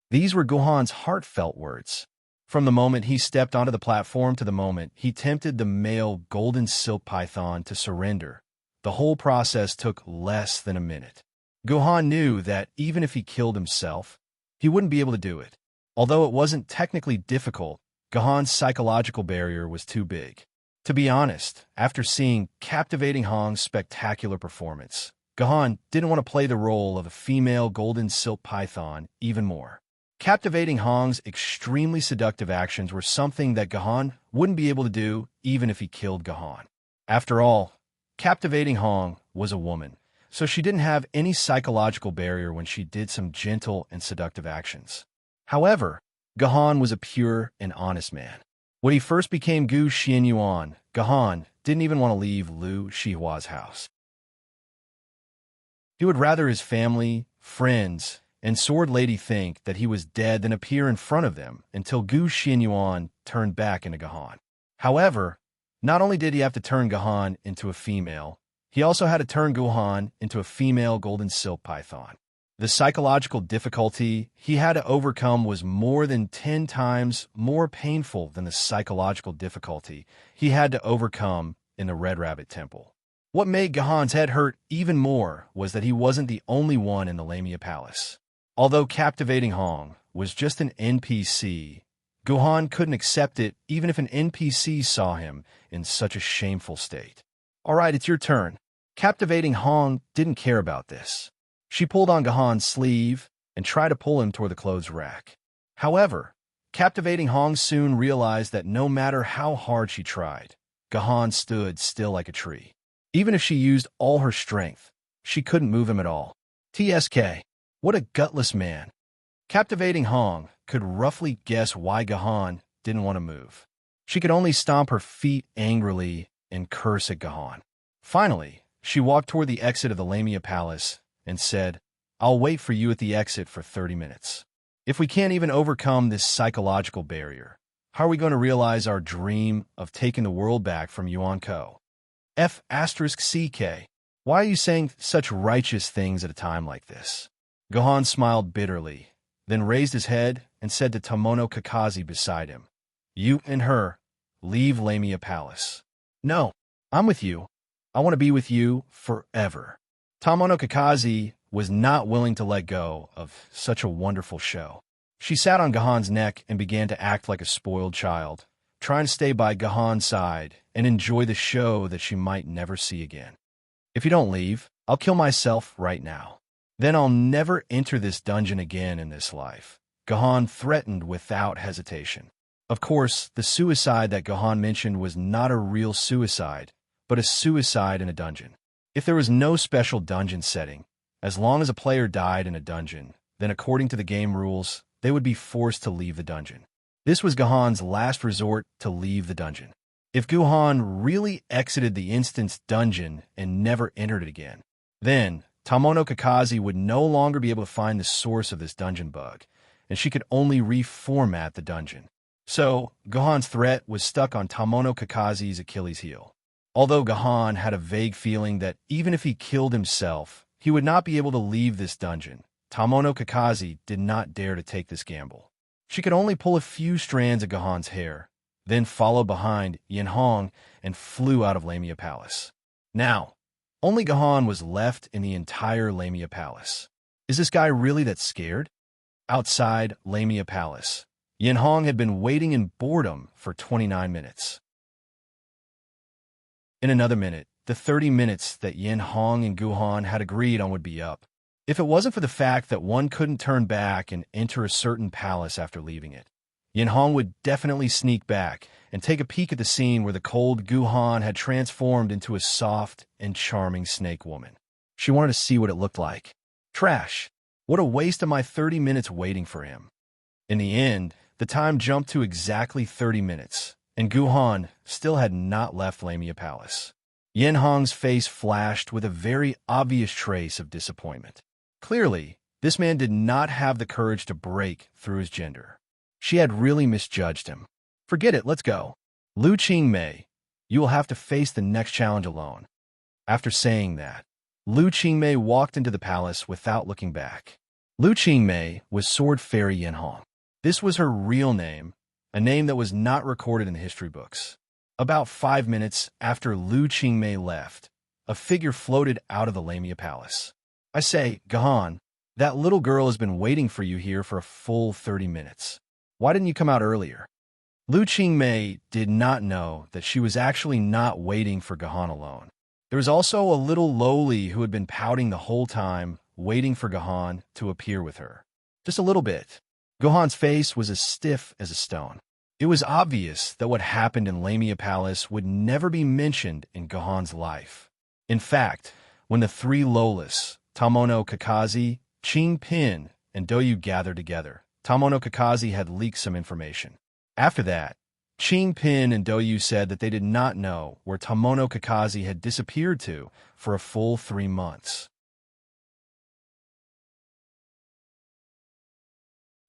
Speaker 1: These were Gohan's heartfelt words. From the moment he stepped onto the platform to the moment he tempted the male golden silk python to surrender, the whole process took less than a minute. Gohan knew that even if he killed himself, he wouldn't be able to do it. Although it wasn't technically difficult, Gohan's psychological barrier was too big. To be honest, after seeing captivating Hong's spectacular performance, Gahan didn't want to play the role of a female golden silk python even more. Captivating Hong's extremely seductive actions were something that Gahan wouldn't be able to do even if he killed Gahan. After all, captivating Hong was a woman, so she didn't have any psychological barrier when she did some gentle and seductive actions. However, Gahan was a pure and honest man. When he first became Gu Xianyuan, Gahan didn't even want to leave Lu Shihua's house. He would rather his family, friends, and sword lady think that he was dead than appear in front of them until Gu Xianyuan turned back into Gahan. However, not only did he have to turn Gahan into a female, he also had to turn Guhan into a female golden silk python. The psychological difficulty he had to overcome was more than 10 times more painful than the psychological difficulty he had to overcome in the Red Rabbit Temple. What made Gahan's head hurt even more was that he wasn't the only one in the Lamia Palace. Although captivating Hong was just an NPC, Guhan couldn't accept it even if an NPC saw him in such a shameful state. All right, it's your turn. Captivating Hong didn't care about this. She pulled on Gahan's sleeve and tried to pull him toward the clothes rack. However, captivating Hong soon realized that no matter how hard she tried, Gahan stood still like a tree. Even if she used all her strength, she couldn't move him at all. TSK. What a gutless man. Captivating Hong could roughly guess why Gahan didn't want to move. She could only stomp her feet angrily and curse at Gahan. Finally, she walked toward the exit of the Lamia Palace and said, "I'll wait for you at the exit for 30 minutes. If we can't even overcome this psychological barrier, how are we going to realize our dream of taking the world back from Yuan Ko? F***CK. Why are you saying such righteous things at a time like this?" Gahan smiled bitterly, then raised his head and said to Tomono Kakashi beside him, "You and her, leave Lamia Palace." "No, I'm with you. I want to be with you forever." Tomono Kakashi was not willing to let go of such a wonderful show. She sat on Gahan's neck and began to act like a spoiled child, trying to stay by Gahan's side and enjoy the show that she might never see again. "If you don't leave, I'll kill myself right now. Then I'll never enter this dungeon again in this life," Gahan threatened without hesitation. Of course, the suicide that Gahan mentioned was not a real suicide, but a suicide in a dungeon. If there was no special dungeon setting, as long as a player died in a dungeon, then according to the game rules, they would be forced to leave the dungeon. This was Gahan's last resort to leave the dungeon. If Gahan really exited the instanced dungeon and never entered it again, then Tomono Kakashi would no longer be able to find the source of this dungeon bug, and she could only reformat the dungeon. So, Gahan's threat was stuck on Tomono Kakashi's Achilles heel. Although Gahan had a vague feeling that even if he killed himself, he would not be able to leave this dungeon, Tomono Kakashi did not dare to take this gamble. She could only pull a few strands of Gahan's hair, then followed behind Yin Hong and flew out of Lamia Palace. Now, only Gahan was left in the entire Lamia Palace. Is this guy really that scared? Outside Lamia Palace, Yin Hong had been waiting in boredom for 29 minutes. In another minute, the 30 minutes that Yin Hong and Guhan had agreed on would be up. If it wasn't for the fact that one couldn't turn back and enter a certain palace after leaving it, Yin Hong would definitely sneak back and take a peek at the scene where the cold Guhan had transformed into a soft and charming snake woman. She wanted to see what it looked like. Trash. What a waste of my 30 minutes waiting for him. In the end, the time jumped to exactly 30 minutes, and Guhan still had not left Lamia Palace. Yin Hong's face flashed with a very obvious trace of disappointment. Clearly, this man did not have the courage to break through his gender. She had really misjudged him. "Forget it, let's go. Lu Qingmei, you will have to face the next challenge alone." After saying that, Lu Qingmei walked into the palace without looking back. Lu Qingmei was Sword Fairy Yin Hong. This was her real name, a name that was not recorded in the history books. About 5 minutes after Lu Qingmei left, a figure floated out of the Lamia Palace. "I say, Gahan, that little girl has been waiting for you here for a full 30 minutes. Why didn't you come out earlier?" Lu Qingmei did not know that she was actually not waiting for Gahan alone. There was also a little lowly who had been pouting the whole time, waiting for Gahan to appear with her. Just a little bit. Gahan's face was as stiff as a stone. It was obvious that what happened in Lamia Palace would never be mentioned in Gahan's life. In fact, when the three Lolas, Tamono Kakazi, Qing Pin, and Doyu gathered together, Tamono Kakazi had leaked some information. After that, Qing Pin and Doyu said that they did not know where Tamono Kakazi had disappeared to for a full 3 months.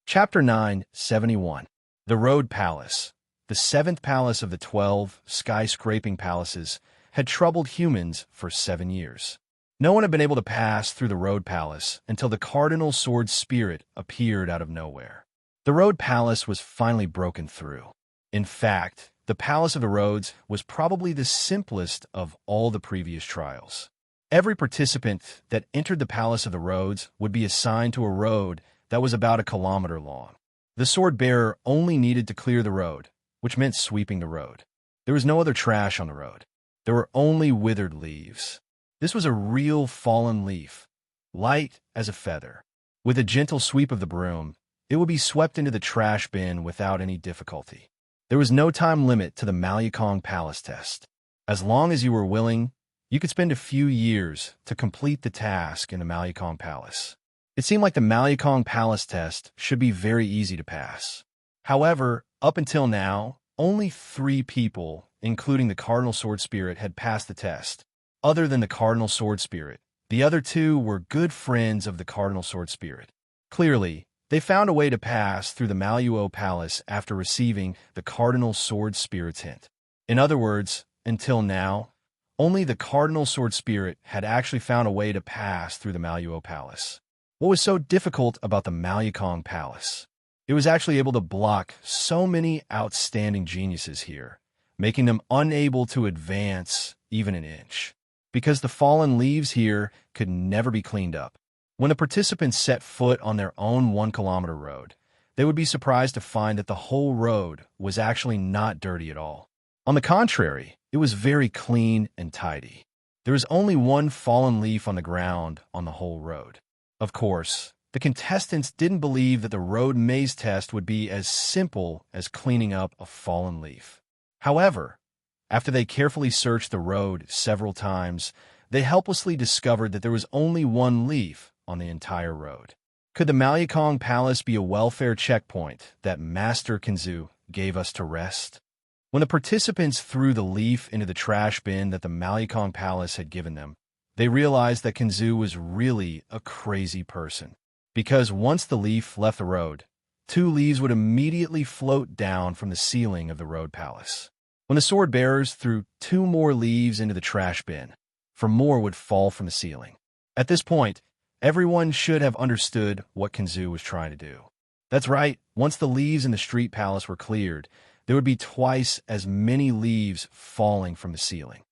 Speaker 1: Chapter 971. The Road Palace, the 7th palace of the 12 skyscraping palaces, had troubled humans for 7 years. No one had been able to pass through the Road Palace until the Cardinal Sword Spirit appeared out of nowhere. The Road Palace was finally broken through. In fact, the Palace of the Roads was probably the simplest of all the previous trials. Every participant that entered the Palace of the Roads would be assigned to a road that was about 1 kilometer long. The sword-bearer only needed to clear the road, which meant sweeping the road. There was no other trash on the road. There were only withered leaves. This was a real fallen leaf, light as a feather. With a gentle sweep of the broom, it would be swept into the trash bin without any difficulty. There was no time limit to the Malyakong Palace test. As long as you were willing, you could spend a few years to complete the task in the Malyakong Palace. It seemed like the Malyakong Palace test should be very easy to pass. However, up until now, only 3 people, including the Cardinal Sword Spirit, had passed the test. Other than the Cardinal Sword Spirit, the other 2 were good friends of the Cardinal Sword Spirit. Clearly, they found a way to pass through the Maluo Palace after receiving the Cardinal Sword Spirit's hint. In other words, until now, only the Cardinal Sword Spirit had actually found a way to pass through the Maluo Palace. What was so difficult about the Malyakong Palace? It was actually able to block so many outstanding geniuses here, making them unable to advance even an inch, because the fallen leaves here could never be cleaned up. When the participants set foot on their own 1 kilometer road, they would be surprised to find that the whole road was actually not dirty at all. On the contrary, it was very clean and tidy. There was only 1 fallen leaf on the ground on the whole road. Of course, the contestants didn't believe that the road maze test would be as simple as cleaning up a fallen leaf. However, after they carefully searched the road several times, they helplessly discovered that there was only 1 leaf on the entire road. Could the Malyakong Palace be a welfare checkpoint that Master Kinzu gave us to rest? When the participants threw the leaf into the trash bin that the Malyakong Palace had given them, they realized that Kinzu was really a crazy person. Because once the leaf left the road, 2 leaves would immediately float down from the ceiling of the road palace. When the sword bearers threw 2 more leaves into the trash bin, 4 more would fall from the ceiling. At this point, everyone should have understood what Kinzu was trying to do. That's right, once the leaves in the street palace were cleared, there would be twice as many leaves falling from the ceiling.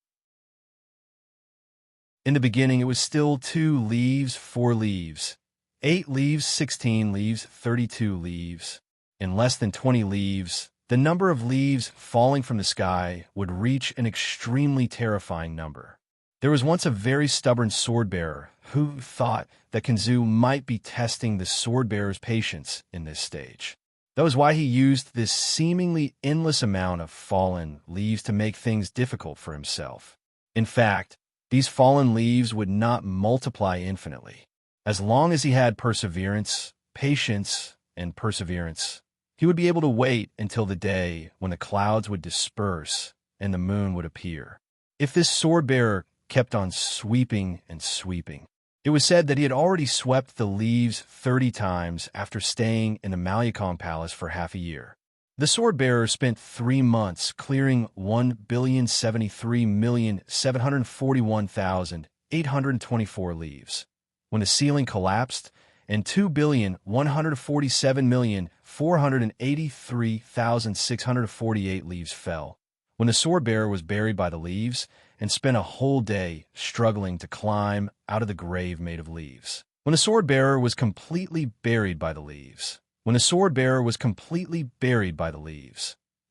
Speaker 1: In the beginning, it was still 2 leaves, 4 leaves, 8 leaves, 16 leaves, 32 leaves. In less than 20 leaves, the number of leaves falling from the sky would reach an extremely terrifying number. There was once a very stubborn sword-bearer who thought that Kinzu might be testing the sword-bearer's patience in this stage. That was why he used this seemingly endless amount of fallen leaves to make things difficult for himself. In fact, these fallen leaves would not multiply infinitely. As long as he had perseverance, patience, and perseverance, he would be able to wait until the day when the clouds would disperse and the moon would appear. If this sword-bearer kept on sweeping and sweeping, it was said that he had already swept the leaves 30 times after staying in the Malyakong Palace for half a year. The sword-bearer spent 3 months clearing 1,073,741,824 leaves. When the ceiling collapsed and 2,147,483,648 leaves fell, when the sword-bearer was buried by the leaves and spent a whole day struggling to climb out of the grave made of leaves. When the sword-bearer was completely buried by the leaves,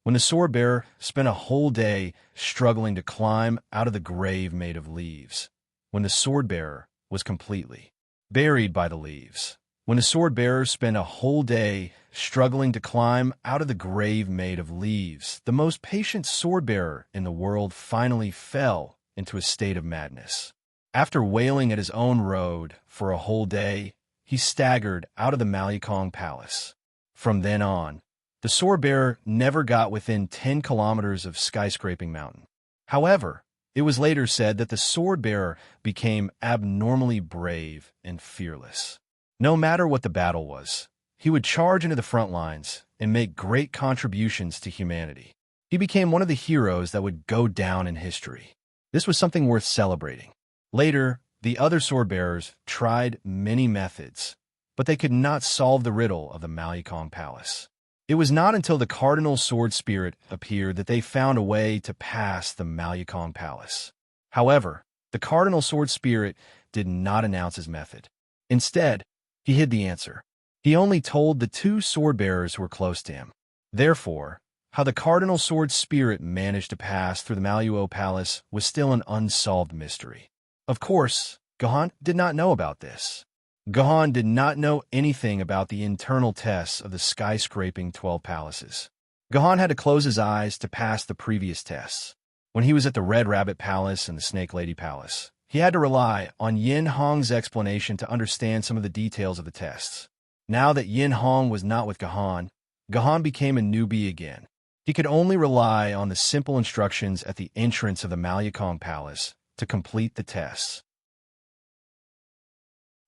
Speaker 1: when the sword-bearer spent a whole day struggling to climb out of the grave made of leaves, when the sword-bearer was completely buried by the leaves. When the sword-bearer spent a whole day struggling to climb out of the grave made of leaves, the most patient sword-bearer in the world finally fell into a state of madness. After wailing at his own road for a whole day, he staggered out of the Malikong Palace. From then on, the sword-bearer never got within 10 kilometers of Skyscraping Mountain. However, it was later said that the sword-bearer became abnormally brave and fearless. No matter what the battle was, he would charge into the front lines and make great contributions to humanity. He became one of the heroes that would go down in history. This was something worth celebrating. Later, the other sword-bearers tried many methods, but they could not solve the riddle of the Malikong Palace. It was not until the Cardinal Sword Spirit appeared that they found a way to pass the Malikong Palace. However, the Cardinal Sword Spirit did not announce his method. Instead, he hid the answer. He only told the two sword-bearers who were close to him. Therefore, how the Cardinal Sword Spirit managed to pass through the Maluo Palace was still an unsolved mystery. Of course, Gohan did not know about this. Gohan did not know anything about the internal tests of the skyscraping 12 palaces. Gohan had to close his eyes to pass the previous tests. When he was at the Red Rabbit Palace and the Snake Lady Palace, he had to rely on Yin Hong's explanation to understand some of the details of the tests. Now that Yin Hong was not with Gohan, Gohan became a newbie again. He could only rely on the simple instructions at the entrance of the Malyakong Palace to complete the tests.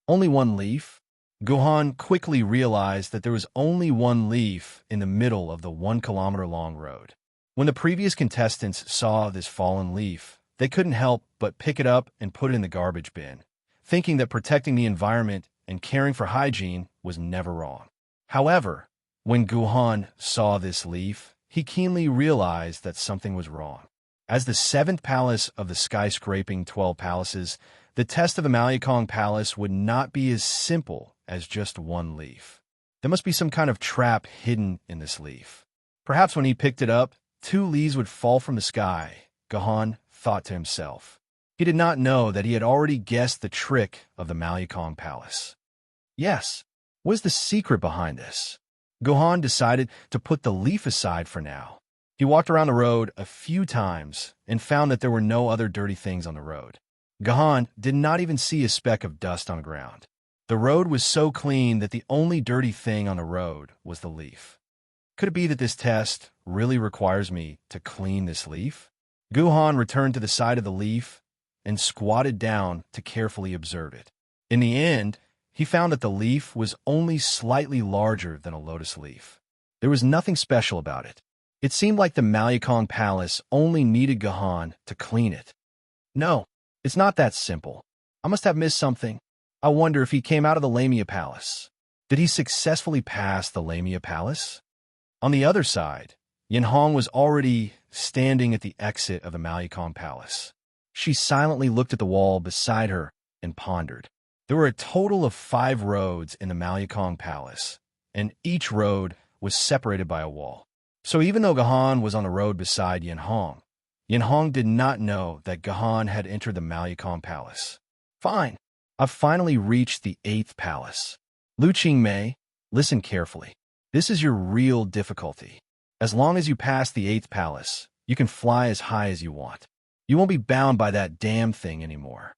Speaker 1: Only one leaf? Gohan quickly realized that there was only one leaf in the middle of the 1-kilometer-long road. When the previous contestants saw this fallen leaf, they couldn't help but pick it up and put it in the garbage bin, thinking that protecting the environment and caring for hygiene was never wrong. However, when Gohan saw this leaf, he keenly realized that something was wrong. As the 7th palace of the skyscraping 12 palaces, the test of the Malyakong Palace would not be as simple as just one leaf. There must be some kind of trap hidden in this leaf. Perhaps when he picked it up, 2 leaves would fall from the sky, Gohan thought to himself. He did not know that he had already guessed the trick of the Malyakong Palace. Yes, what is the secret behind this? Gohan decided to put the leaf aside for now. He walked around the road a few times and found that there were no other dirty things on the road. Gohan did not even see a speck of dust on the ground. The road was so clean that the only dirty thing on the road was the leaf. Could it be that this test really requires me to clean this leaf? Gohan returned to the side of the leaf and squatted down to carefully observe it. In the end, he found that the leaf was only slightly larger than a lotus leaf. There was nothing special about it. It seemed like the Malyakong Palace only needed Gohan to clean it. No, it's not that simple. I must have missed something. I wonder if he came out of the Lamia Palace. Did he successfully pass the Lamia Palace? On the other side, Yin Hong was already standing at the exit of the Malyakong Palace. She silently looked at the wall beside her and pondered. There were a total of 5 roads in the Malyakong Palace, and each road was separated by a wall. So even though Gohan was on the road beside Yin Hong did not know that Gohan had entered the Malyakong Palace. Fine, I've finally reached the 8th palace. Lu Qingmei, listen carefully. This is your real difficulty. As long as you pass the 8th palace, you can fly as high as you want. You won't be bound by that damn thing anymore.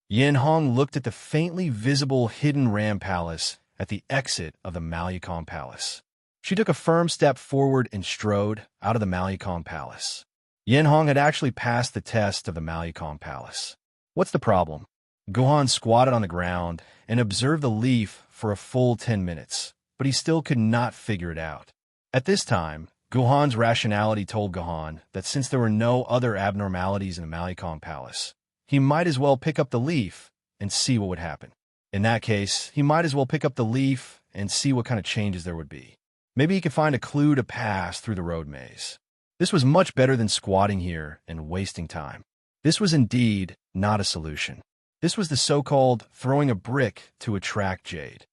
Speaker 1: Yin Hong looked at the faintly visible hidden Ram Palace at the exit of the Malyakong Palace. She took a firm step forward and strode out of the Malyakong Palace. Yin Hong had actually passed the test of the Malyakong Palace. What's the problem? Gohan squatted on the ground and observed the leaf for a full 10 minutes, but he still could not figure it out. At this time, Gohan's rationality told Gohan that since there were no other abnormalities in the Malyakong Palace, he might as well pick up the leaf and see what would happen. In that case, he might as well pick up the leaf and see what kind of changes there would be. Maybe he could find a clue to pass through the road maze. This was much better than squatting here and wasting time. This was indeed not a solution. This was the so-called throwing a brick to attract jade.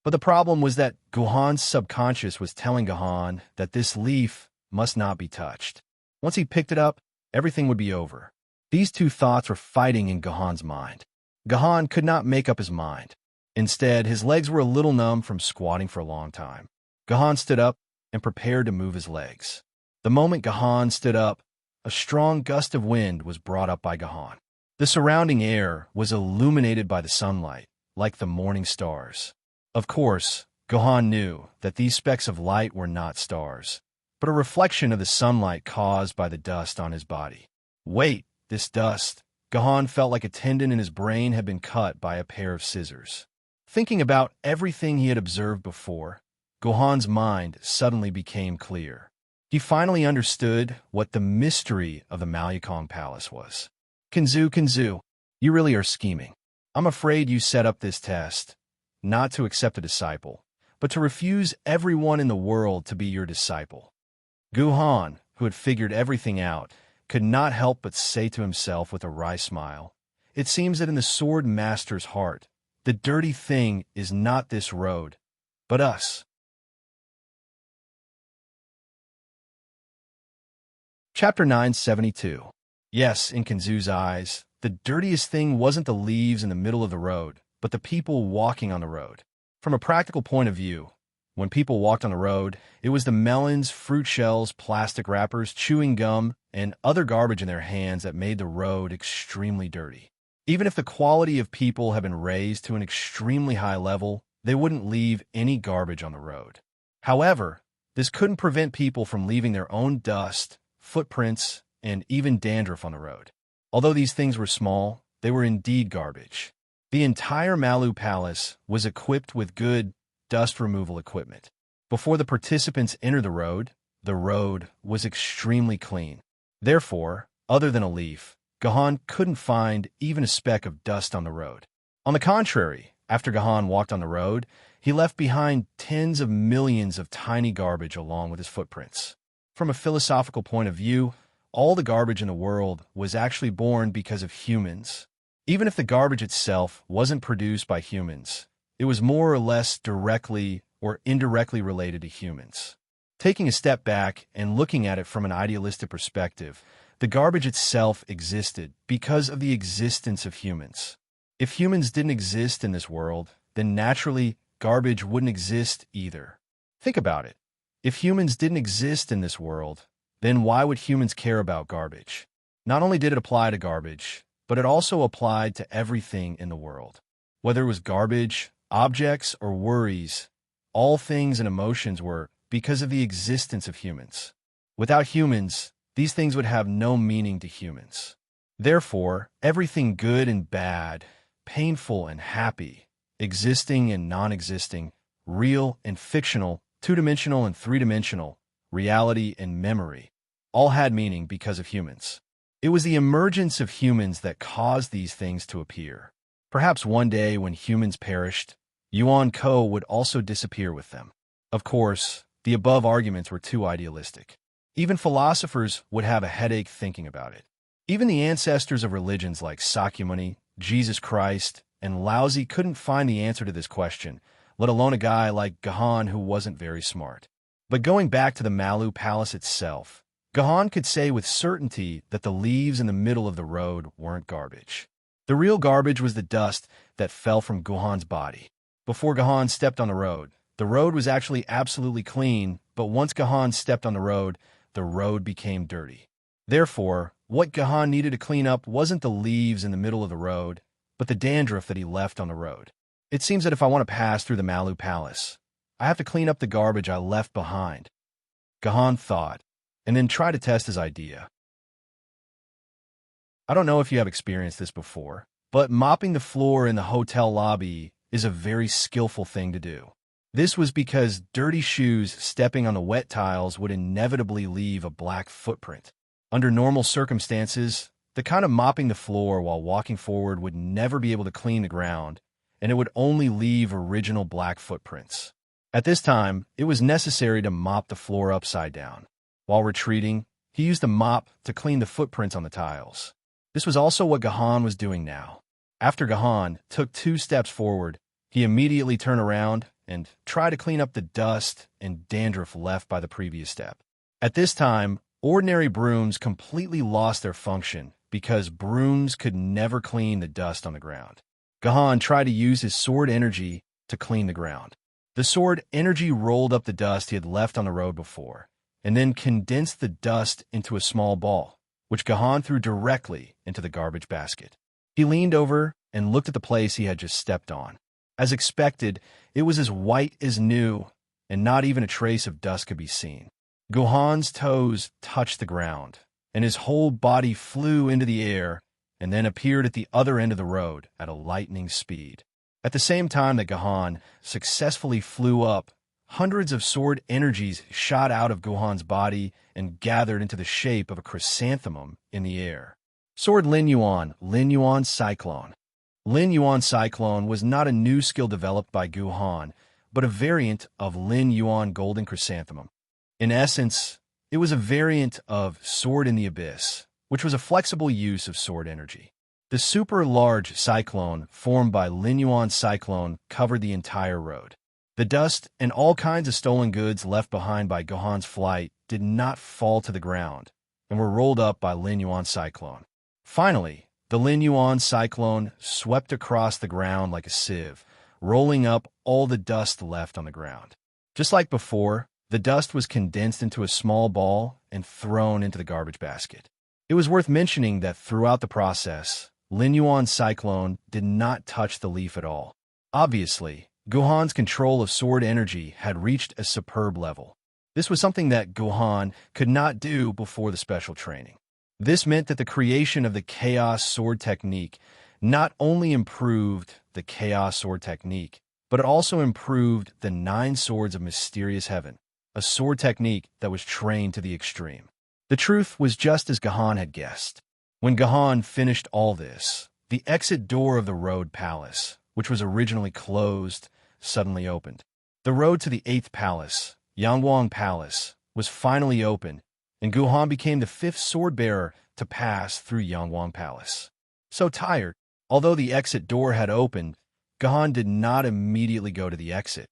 Speaker 1: But the problem was that Guhan's subconscious was telling Guhan that this leaf must not be touched. Once he picked it up, everything would be over. These two thoughts were fighting in Guhan's mind. Guhan could not make up his mind. Instead, his legs were a little numb from squatting for a long time. Guhan stood up and prepared to move his legs. The moment Guhan stood up, a strong gust of wind was brought up by Guhan. The surrounding air was illuminated by the sunlight, like the morning stars. Of course, Guhan knew that these specks of light were not stars, but a reflection of the sunlight caused by the dust on his body. Wait, this dust. Guhan felt like a tendon in his brain had been cut by a pair of scissors. Thinking about everything he had observed before, Guhan's mind suddenly became clear. He finally understood what the mystery of the Malyakong Palace was. Kinzu, you really are scheming. I'm afraid you set up this test, not to accept a disciple, but to refuse everyone in the world to be your disciple. Guhan, who had figured everything out, could not help but say to himself with a wry smile, "It seems that in the sword master's heart, the dirty thing is not this road, but us." Chapter 972. Yes, in Kinzu's eyes, the dirtiest thing wasn't the leaves in the middle of the road, but the people walking on the road. From a practical point of view, when people walked on the road, it was the melons, fruit shells, plastic wrappers, chewing gum, and other garbage in their hands that made the road extremely dirty. Even if the quality of people had been raised to an extremely high level, they wouldn't leave any garbage on the road. However, this couldn't prevent people from leaving their own dust, footprints, and even dandruff on the road. Although these things were small, they were indeed garbage. The entire Malu Palace was equipped with good dust removal equipment. Before the participants entered the road was extremely clean. Therefore, other than a leaf, Guhan couldn't find even a speck of dust on the road. On the contrary, after Guhan walked on the road, he left behind tens of millions of tiny garbage along with his footprints. From a philosophical point of view, all the garbage in the world was actually born because of humans. Even if the garbage itself wasn't produced by humans, it was more or less directly or indirectly related to humans. Taking a step back and looking at it from an idealistic perspective, the garbage itself existed because of the existence of humans. If humans didn't exist in this world, then naturally, garbage wouldn't exist either. Think about it. If humans didn't exist in this world, then why would humans care about garbage? Not only did it apply to garbage, but it also applied to everything in the world. Whether it was garbage, objects, or worries, all things and emotions were because of the existence of humans. Without humans, these things would have no meaning to humans. Therefore, everything good and bad, painful and happy, existing and non-existing, real and fictional, two-dimensional and three-dimensional, reality and memory, all had meaning because of humans. It was the emergence of humans that caused these things to appear. Perhaps one day when humans perished, Yuan Ko would also disappear with them. Of course, the above arguments were too idealistic. Even philosophers would have a headache thinking about it. Even the ancestors of religions like Sakyamuni, Jesus Christ, and Laozi couldn't find the answer to this question, let alone a guy like Guhan who wasn't very smart. But going back to the Malu Palace itself, Guhan could say with certainty that the leaves in the middle of the road weren't garbage. The real garbage was the dust that fell from Guhan's body. Before Guhan stepped on the road was actually absolutely clean, but once Guhan stepped on the road became dirty. Therefore, what Guhan needed to clean up wasn't the leaves in the middle of the road, but the dandruff that he left on the road. It seems that if I want to pass through the Malu Palace, I have to clean up the garbage I left behind. Guhan thought, and then tried to test his idea. I don't know if you have experienced this before, but mopping the floor in the hotel lobby is a very skillful thing to do. This was because dirty shoes stepping on the wet tiles would inevitably leave a black footprint. Under normal circumstances, the kind of mopping the floor while walking forward would never be able to clean the ground, and it would only leave original black footprints. At this time, it was necessary to mop the floor upside down. While retreating, he used the mop to clean the footprints on the tiles. This was also what Guhan was doing now. After Guhan took 2 steps forward, he immediately turned around and try to clean up the dust and dandruff left by the previous step. At this time, ordinary brooms completely lost their function because brooms could never clean the dust on the ground. Gahan tried to use his sword energy to clean the ground. The sword energy rolled up the dust he had left on the road before, and then condensed the dust into a small ball, which Gahan threw directly into the garbage basket. He leaned over and looked at the place he had just stepped on. As expected, it was as white as new, and not even a trace of dust could be seen. Gahan's toes touched the ground, and his whole body flew into the air and then appeared at the other end of the road at a lightning speed. At the same time that Gahan successfully flew up, hundreds of sword energies shot out of Gahan's body and gathered into the shape of a chrysanthemum in the air. Sword Lin Yuan Cyclone. Lin Yuan Cyclone was not a new skill developed by Gahan, but a variant of Lin Yuan Golden Chrysanthemum. In essence, it was a variant of Sword in the Abyss, which was a flexible use of sword energy. The super-large cyclone formed by Lin Yuan Cyclone covered the entire road. The dust and all kinds of stolen goods left behind by Gahan's flight did not fall to the ground and were rolled up by Lin Yuan Cyclone. Finally, the Lin Yuan Cyclone swept across the ground like a sieve, rolling up all the dust left on the ground. Just like before, the dust was condensed into a small ball and thrown into the garbage basket. It was worth mentioning that throughout the process, Lin Yuan Cyclone did not touch the leaf at all. Obviously, Gahan's control of sword energy had reached a superb level. This was something that Gahan could not do before the special training. This meant that the creation of the Chaos Sword Technique not only improved the Chaos Sword Technique, but it also improved the 9 Swords of Mysterious Heaven, a sword technique that was trained to the extreme. The truth was just as Gahan had guessed. When Gahan finished all this, the exit door of the Road Palace, which was originally closed, suddenly opened. The road to the 8th Palace, Yangwang Palace, was finally open, and Gahan became the 5th sword-bearer to pass through Yangwang Palace. So tired, although the exit door had opened, Gahan did not immediately go to the exit.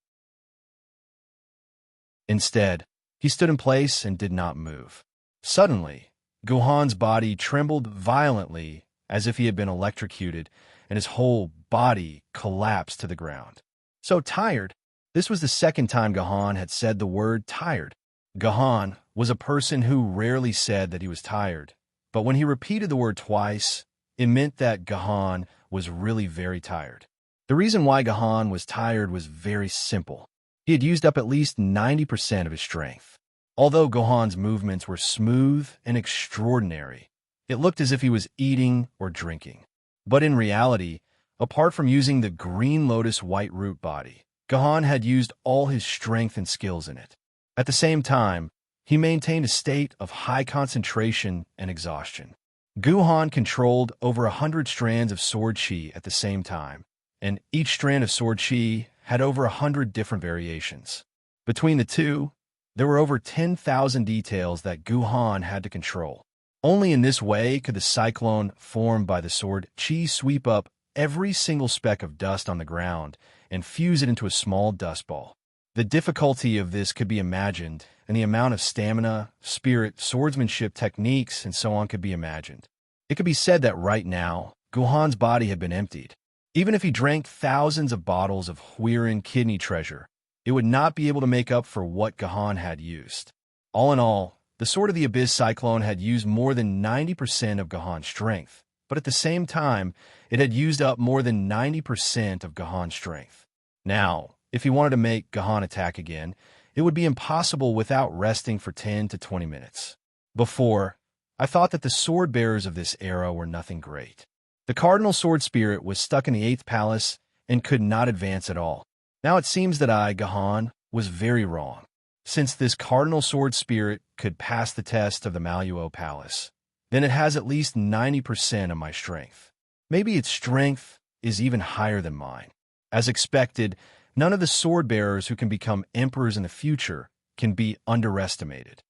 Speaker 1: Instead, he stood in place and did not move. Suddenly, Gahan's body trembled violently as if he had been electrocuted, and his whole body collapsed to the ground. So tired. This was the second time Gahan had said the word tired. Gahan was a person who rarely said that he was tired, but when he repeated the word twice, it meant that Gahan was really very tired. The reason why Gahan was tired was very simple. He had used up at least 90% of his strength. Although Gahan's movements were smooth and extraordinary, it looked as if he was eating or drinking. But in reality, apart from using the green lotus white root body, Gahan had used all his strength and skills in it. At the same time, he maintained a state of high concentration and exhaustion. Gahan controlled over 100 strands of sword chi at the same time, and each strand of sword chi had over 100 different variations. Between the two, there were over 10,000 details that Gahan had to control. Only in this way could the cyclone formed by the sword chi sweep up every single speck of dust on the ground and fuse it into a small dust ball. The difficulty of this could be imagined, and the amount of stamina, spirit, swordsmanship techniques, and so on could be imagined. It could be said that right now, Gahan's body had been emptied. Even if he drank thousands of bottles of Huiran kidney treasure, it would not be able to make up for what Gahan had used. All in all, the Sword of the Abyss Cyclone had used more than 90% of Gahan's strength, but at the same time, it had used up more than 90% of Gahan's strength. Now, if he wanted to make Gahan attack again, it would be impossible without resting for 10 to 20 minutes. Before, I thought that the sword bearers of this era were nothing great. The Cardinal Sword Spirit was stuck in the 8th Palace and could not advance at all. Now it seems that I, Gahan, was very wrong. Since this Cardinal Sword Spirit could pass the test of the Maluo Palace, then it has at least 90% of my strength. Maybe its strength is even higher than mine. As expected, none of the sword bearers who can become emperors in the future can be underestimated.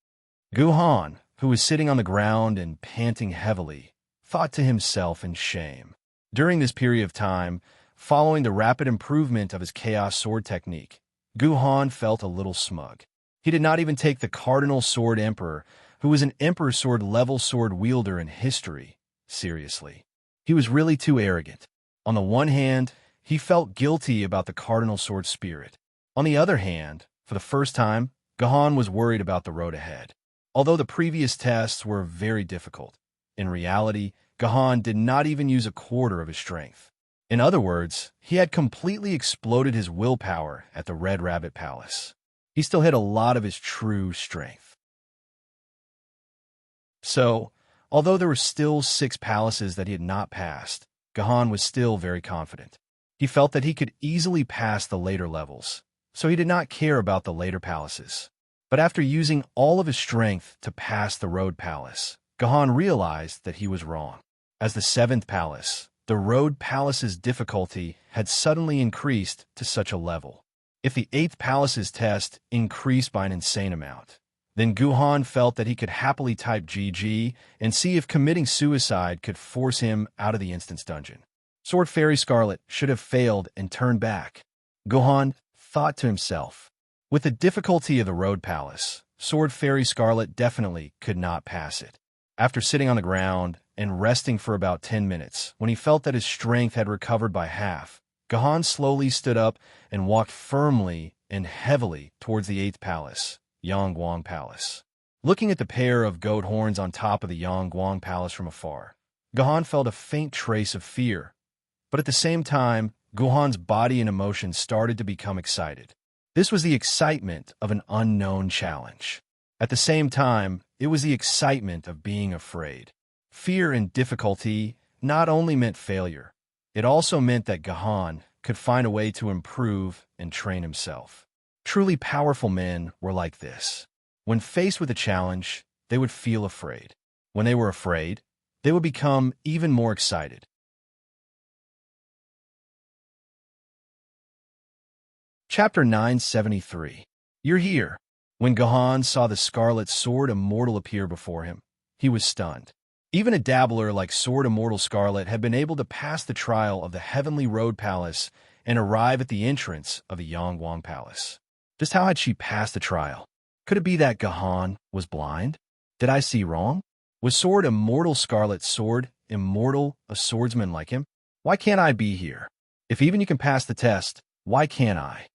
Speaker 1: Gahan, who was sitting on the ground and panting heavily, thought to himself in shame. During this period of time, following the rapid improvement of his chaos sword technique, Gu Han felt a little smug. He did not even take the Cardinal Sword Emperor, who was an Emperor Sword level sword wielder in history, seriously. He was really too arrogant. On the one hand, he felt guilty about the Cardinal Sword spirit. On the other hand, for the first time, Gahan was worried about the road ahead. Although the previous tests were very difficult, in reality, Gahan did not even use a quarter of his strength. In other words, he had completely exploded his willpower at the Red Rabbit Palace. He still had a lot of his true strength. So, although there were still 6 palaces that he had not passed, Gahan was still very confident. He felt that he could easily pass the later levels, so he did not care about the later palaces. But after using all of his strength to pass the Road Palace, Gahan realized that he was wrong. As the 7th palace, the Road Palace's difficulty had suddenly increased to such a level. If the 8th palace's test increased by an insane amount, then Gahan felt that he could happily type GG and see if committing suicide could force him out of the instance dungeon. Sword Fairy Scarlet should have failed and turned back. Gahan thought to himself. With the difficulty of the Road Palace, Sword Fairy Scarlet definitely could not pass it. After sitting on the ground and resting for about 10 minutes, when he felt that his strength had recovered by half, Gahan slowly stood up and walked firmly and heavily towards the 8th palace, Yangguang Palace. Looking at the pair of goat horns on top of the Yangguang Palace from afar, Gahan felt a faint trace of fear. But at the same time, Gahan's body and emotions started to become excited. This was the excitement of an unknown challenge. At the same time, it was the excitement of being afraid. Fear and difficulty not only meant failure, it also meant that Gahan could find a way to improve and train himself. Truly powerful men were like this. When faced with a challenge, they would feel afraid. When they were afraid, they would become even more excited. Chapter 973. You're here. When Gahan saw the Scarlet Sword Immortal appear before him, he was stunned. Even a dabbler like Sword Immortal Scarlet had been able to pass the trial of the Heavenly Road Palace and arrive at the entrance of the Yangguang Palace. Just how had she passed the trial? Could it be that Gahan was blind? Did I see wrong? Was Sword Immortal Scarlet Sword Immortal a swordsman like him? Why can't I be here? If even you can pass the test, why can't I?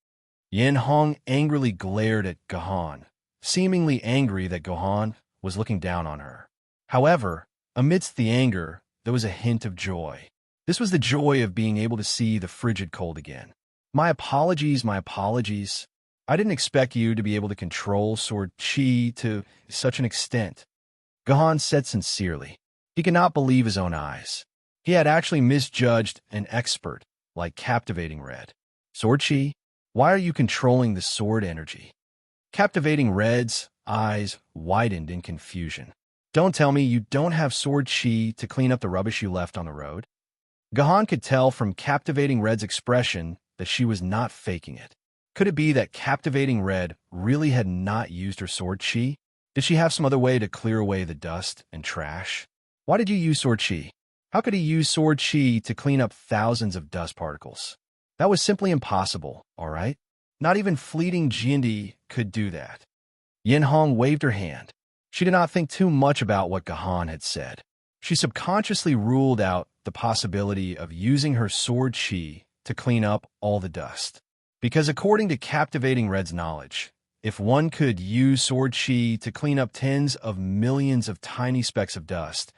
Speaker 1: Yin Hong angrily glared at Gahan, seemingly angry that Gahan was looking down on her. However, amidst the anger, there was a hint of joy. This was the joy of being able to see the frigid cold again. My apologies, my apologies. I didn't expect you to be able to control Sword Chi to such an extent. Gahan said sincerely. He could not believe his own eyes. He had actually misjudged an expert like Captivating Red. Sword Chi? Why are you controlling the sword energy? Captivating Red's eyes widened in confusion. Don't tell me you don't have Sword Chi to clean up the rubbish you left on the road. Gahan could tell from Captivating Red's expression that she was not faking it. Could it be that Captivating Red really had not used her Sword Chi? Did she have some other way to clear away the dust and trash? Why did you use Sword Chi? How could he use Sword Chi to clean up thousands of dust particles? That was simply impossible, all right? Not even fleeting Jindy could do that. Yin Hong waved her hand. She did not think too much about what Gahan had said. She subconsciously ruled out the possibility of using her Sword Chi to clean up all the dust. Because according to Captivating Red's knowledge, if one could use Sword Chi to clean up tens of millions of tiny specks of dust,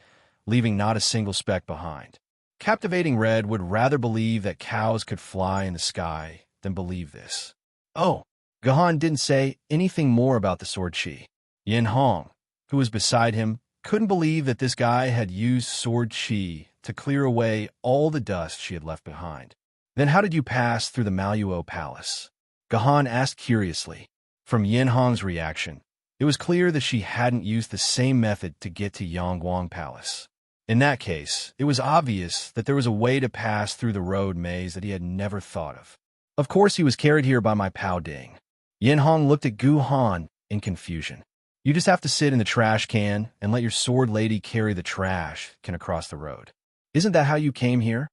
Speaker 1: leaving not a single speck behind, Captivating Red would rather believe that cows could fly in the sky than believe this. Oh, Gahan didn't say anything more about the Sword Chi. Yin Hong, who was beside him, couldn't believe that this guy had used Sword Chi to clear away all the dust she had left behind. Then how did you pass through the Maluo Palace? Gahan asked curiously. From Yin Hong's reaction, it was clear that she hadn't used the same method to get to Yangguang Palace. In that case, it was obvious that there was a way to pass through the road maze that he had never thought of. Of course, he was carried here by my Pao Ding. Yin Hong looked at Gu Han in confusion. You just have to sit in the trash can and let your sword lady carry the trash can across the road. Isn't that how you came here?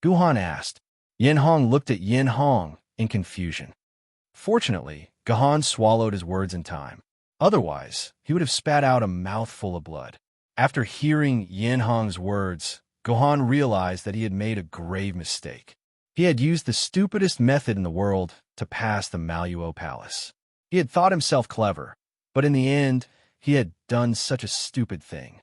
Speaker 1: Gu Han asked. Yin Hong looked at Yin Hong in confusion. Fortunately, Gahan swallowed his words in time. Otherwise, he would have spat out a mouthful of blood. After hearing Yin Hong's words, Gahan realized that he had made a grave mistake. He had used the stupidest method in the world to pass the Maluo Palace. He had thought himself clever, but in the end, he had done such a stupid thing.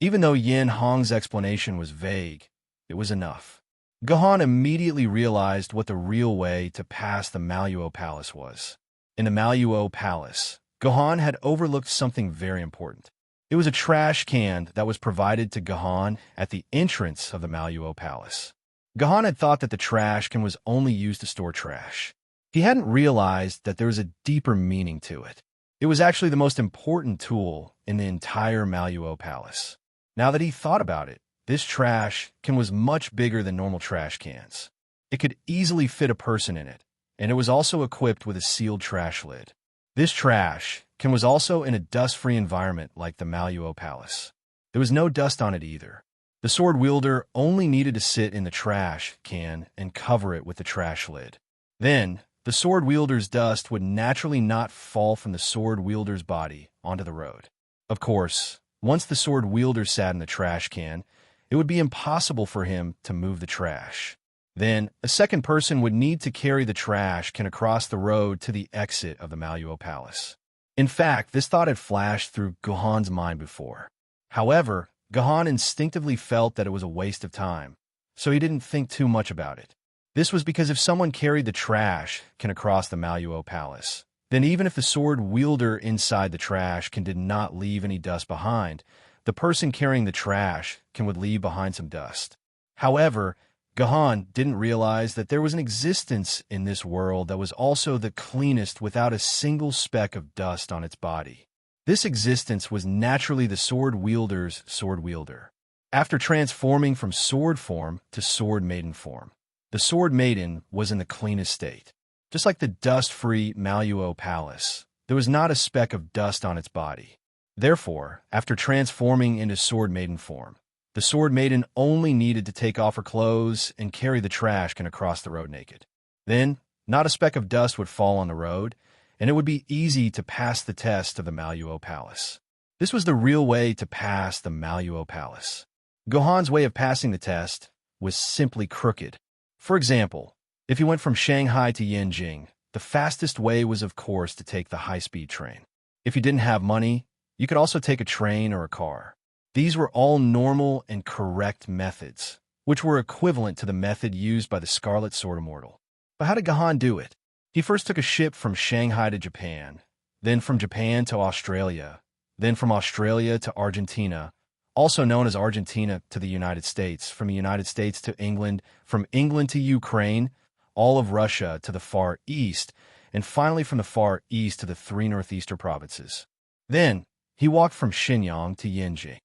Speaker 1: Even though Yin Hong's explanation was vague, it was enough. Gahan immediately realized what the real way to pass the Maluo Palace was. In the Maluo Palace, Gahan had overlooked something very important. It was a trash can that was provided to Gahan at the entrance of the Maluo Palace. Gahan had thought that the trash can was only used to store trash. He hadn't realized that there was a deeper meaning to it. It was actually the most important tool in the entire Maluo Palace. Now that he thought about it, this trash can was much bigger than normal trash cans. It could easily fit a person in it, and it was also equipped with a sealed trash lid. This trash can was also in a dust-free environment like the Maluo Palace. There was no dust on it either. The sword wielder only needed to sit in the trash can and cover it with the trash lid. Then, the sword wielder's dust would naturally not fall from the sword wielder's body onto the road. Of course, once the sword wielder sat in the trash can, it would be impossible for him to move the trash. Then, a second person would need to carry the trash can across the road to the exit of the Maluo Palace. In fact, this thought had flashed through Gahan's mind before. However, Gahan instinctively felt that it was a waste of time, so he didn't think too much about it. This was because if someone carried the trash can across the Maluo Palace, then even if the sword wielder inside the trash can did not leave any dust behind, the person carrying the trash can would leave behind some dust. However, Gahan didn't realize that there was an existence in this world that was also the cleanest without a single speck of dust on its body. This existence was naturally the sword wielder's sword wielder. After transforming from sword form to sword maiden form, the sword maiden was in the cleanest state. Just like the dust-free Maluo Palace, there was not a speck of dust on its body. Therefore, after transforming into sword maiden form, the sword maiden only needed to take off her clothes and carry the trash can across the road naked. Then, not a speck of dust would fall on the road, and it would be easy to pass the test of the Maluo Palace. This was the real way to pass the Maluo Palace. Gahan's way of passing the test was simply crooked. For example, if you went from Shanghai to Yanjing, the fastest way was of course to take the high-speed train. If you didn't have money, you could also take a train or a car. These were all normal and correct methods, which were equivalent to the method used by the Scarlet Sword Immortal. But how did Gahan do it? He first took a ship from Shanghai to Japan, then from Japan to Australia, then from Australia to Argentina, also known as Argentina to the United States, from the United States to England, from England to Ukraine, all of Russia to the Far East, and finally from the Far East to the 3 northeastern provinces. Then, he walked from Shenyang to Yanjing.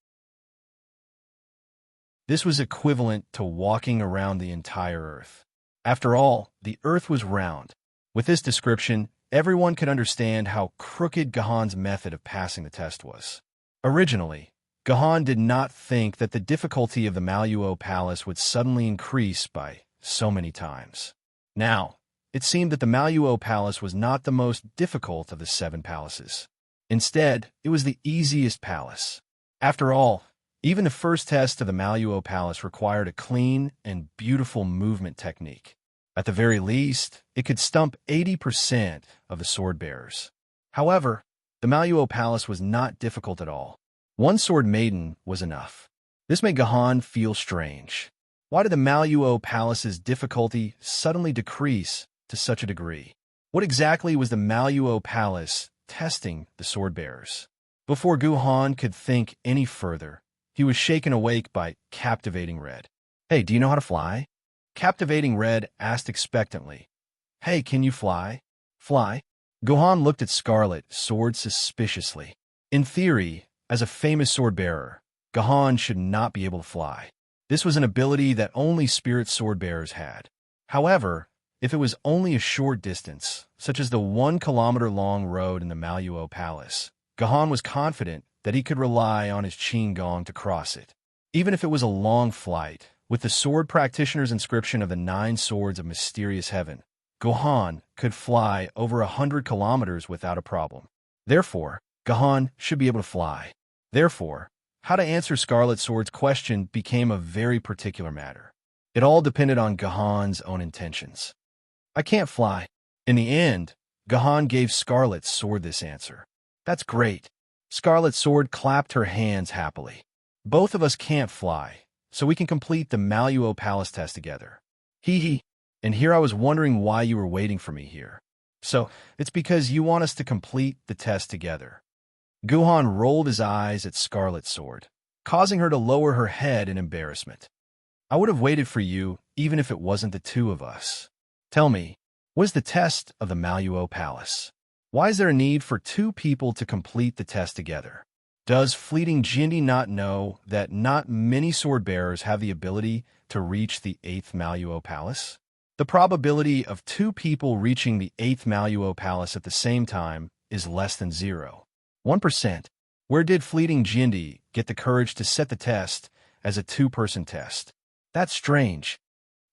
Speaker 1: This was equivalent to walking around the entire Earth. After all, the Earth was round. With this description, everyone could understand how crooked Gahan's method of passing the test was. Originally, Gahan did not think that the difficulty of the Maluo Palace would suddenly increase by so many times. Now, it seemed that the Maluo Palace was not the most difficult of the 7 palaces. Instead, it was the easiest palace. After all, even the first test of the Maluo Palace required a clean and beautiful movement technique. At the very least, it could stump 80% of the sword bearers. However, the Maluo Palace was not difficult at all. 1 sword maiden was enough. This made Gahan feel strange. Why did the Maluo Palace's difficulty suddenly decrease to such a degree? What exactly was the Maluo Palace testing the sword bearers? Before Gahan could think any further, he was shaken awake by Captivating Red. "Hey, do you know how to fly?" Captivating Red asked expectantly. "Hey, can you fly?" "Fly?" Gahan looked at Scarlet Sword suspiciously. In theory, as a famous sword-bearer, Gahan should not be able to fly. This was an ability that only spirit sword-bearers had. However, if it was only a short distance, such as the 1-kilometer-long road in the Maluo Palace, Gahan was confident that he could rely on his Qin Gong to cross it. Even if it was a long flight, with the sword practitioner's inscription of the 9 swords of mysterious heaven, Gohan could fly over 100 kilometers without a problem. Therefore, Gohan should be able to fly. Therefore, how to answer Scarlet Sword's question became a very particular matter. It all depended on Gohan's own intentions. I can't fly. In the end, Gohan gave Scarlet Sword this answer. That's great. Scarlet Sword clapped her hands happily. Both of us can't fly, so we can complete the Maluo Palace test together. Hee hee. And here I was wondering why you were waiting for me here. So, it's because you want us to complete the test together. Gohan rolled his eyes at Scarlet Sword, causing her to lower her head in embarrassment. I would have waited for you, even if it wasn't the two of us. Tell me, what is the test of the Maluo Palace? Why is there a need for two people to complete the test together? Does fleeting Jindy not know that not many sword bearers have the ability to reach the 8th Maluo Palace? The probability of two people reaching the 8th Maluo Palace at the same time is less than 0.1%. Where did fleeting Jindy get the courage to set the test as a two-person test? That's strange.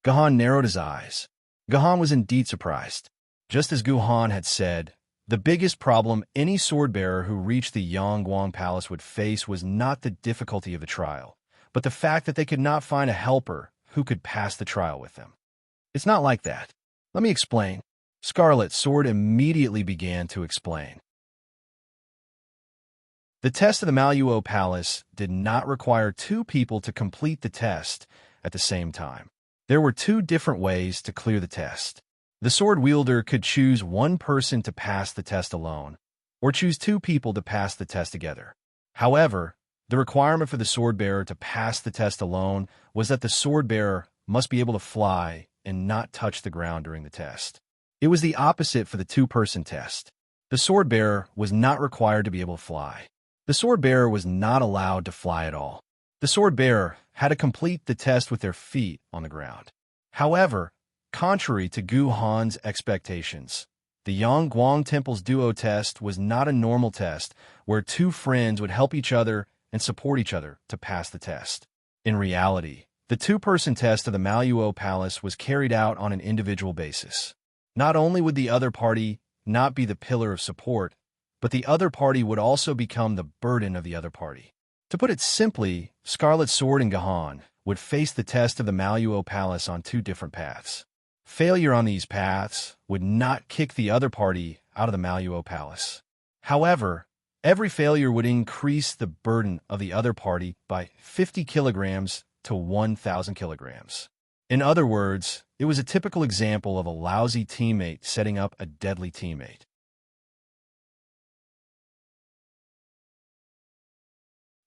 Speaker 1: Gohan narrowed his eyes. Gohan was indeed surprised. Just as Gohan had said, the biggest problem any sword-bearer who reached the Yangguang Palace would face was not the difficulty of the trial, but the fact that they could not find a helper who could pass the trial with them. It's not like that. Let me explain. Scarlet Sword immediately began to explain. The test of the Maluo Palace did not require two people to complete the test at the same time. There were two different ways to clear the test. The sword wielder could choose one person to pass the test alone, or choose two people to pass the test together. However, the requirement for the sword bearer to pass the test alone was that the sword bearer must be able to fly and not touch the ground during the test. It was the opposite for the two-person test. The sword bearer was not required to be able to fly. The sword bearer was not allowed to fly at all. The sword bearer had to complete the test with their feet on the ground. However, contrary to Gohan's expectations, the Yangguang Temple's duo test was not a normal test where two friends would help each other and support each other to pass the test. In reality, the two-person test of the Maluo Palace was carried out on an individual basis. Not only would the other party not be the pillar of support, but the other party would also become the burden of the other party. To put it simply, Scarlet Sword and Gohan would face the test of the Maluo Palace on two different paths. Failure on these paths would not kick the other party out of the Maluo Palace. However, every failure would increase the burden of the other party by 50 kilograms to 1,000 kilograms. In other words, it was a typical example of a lousy teammate setting up a deadly teammate.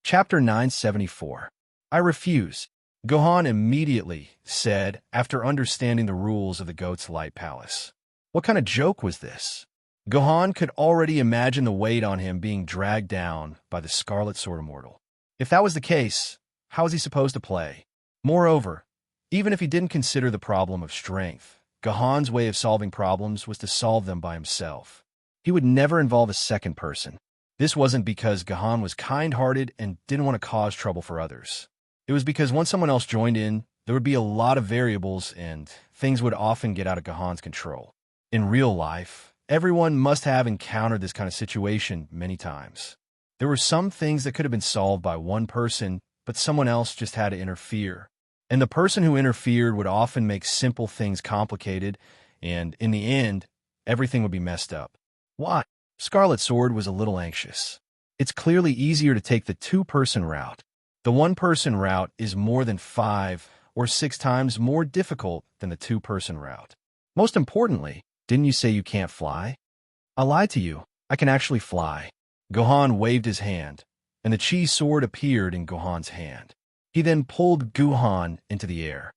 Speaker 1: Chapter 974. I refuse. Gohan immediately said after understanding the rules of the Goat's Light Palace. What kind of joke was this? Gohan could already imagine the weight on him being dragged down by the Scarlet Sword Immortal. If that was the case, how was he supposed to play? Moreover, even if he didn't consider the problem of strength, Gohan's way of solving problems was to solve them by himself. He would never involve a second person. This wasn't because Gohan was kind-hearted and didn't want to cause trouble for others. It was because once someone else joined in, there would be a lot of variables and things would often get out of Gohan's control. In real life, everyone must have encountered this kind of situation many times. There were some things that could have been solved by one person, but someone else just had to interfere. And the person who interfered would often make simple things complicated, and in the end, everything would be messed up. Why? Scarlet Sword was a little anxious. It's clearly easier to take the two-person route. The one-person route is more than 5 or 6 times more difficult than the two-person route. Most importantly, didn't you say you can't fly? I lied to you. I can actually fly. Gohan waved his hand, and the Chi sword appeared in Gohan's hand. He then pulled Gohan into the air.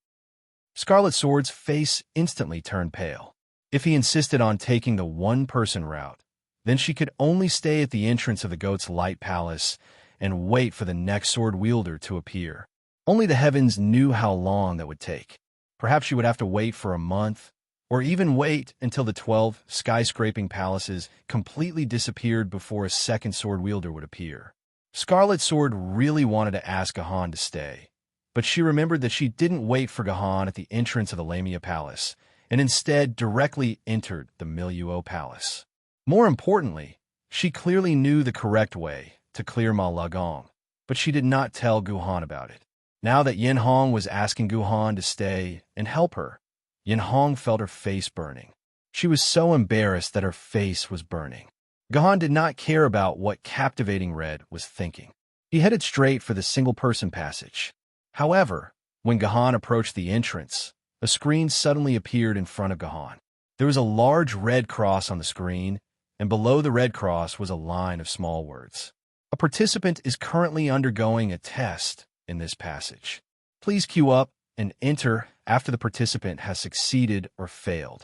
Speaker 1: Scarlet Sword's face instantly turned pale. If he insisted on taking the one-person route, then she could only stay at the entrance of the Goat's Light Palace and wait for the next sword wielder to appear. Only the heavens knew how long that would take. Perhaps she would have to wait for a month, or even wait until the 12 skyscraping palaces completely disappeared before a second sword wielder would appear. Scarlet Sword really wanted to ask Gohan to stay, but she remembered that she didn't wait for Gohan at the entrance of the Lamia Palace, and instead directly entered the Milieu Palace. More importantly, she clearly knew the correct way to clear Ma Lagong, but she did not tell Guhan about it. Now that Yin Hong was asking Guhan to stay and help her, Yin Hong felt her face burning. She was so embarrassed that her face was burning. Guhan did not care about what Captivating Red was thinking. He headed straight for the single-person passage. However, when Guhan approached the entrance, a screen suddenly appeared in front of Guhan. There was a large red cross on the screen, and below the red cross was a line of small words. A participant is currently undergoing a test in this passage. Please queue up and enter after the participant has succeeded or failed.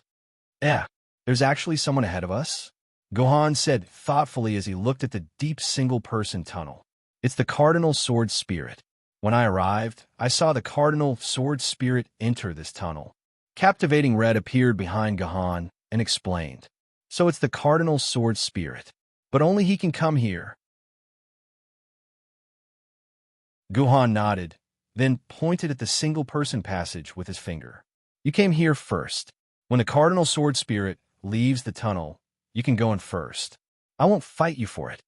Speaker 1: There's actually someone ahead of us? Guhan said thoughtfully as he looked at the deep single-person tunnel. It's the Cardinal Sword Spirit. When I arrived, I saw the Cardinal Sword Spirit enter this tunnel. Captivating Red appeared behind Guhan and explained. So it's the Cardinal Sword Spirit, but only he can come here. Guhan nodded, then pointed at the single-person passage with his finger. You came here first. When the Cardinal Sword Spirit leaves the tunnel, you can go in first. I won't fight you for it.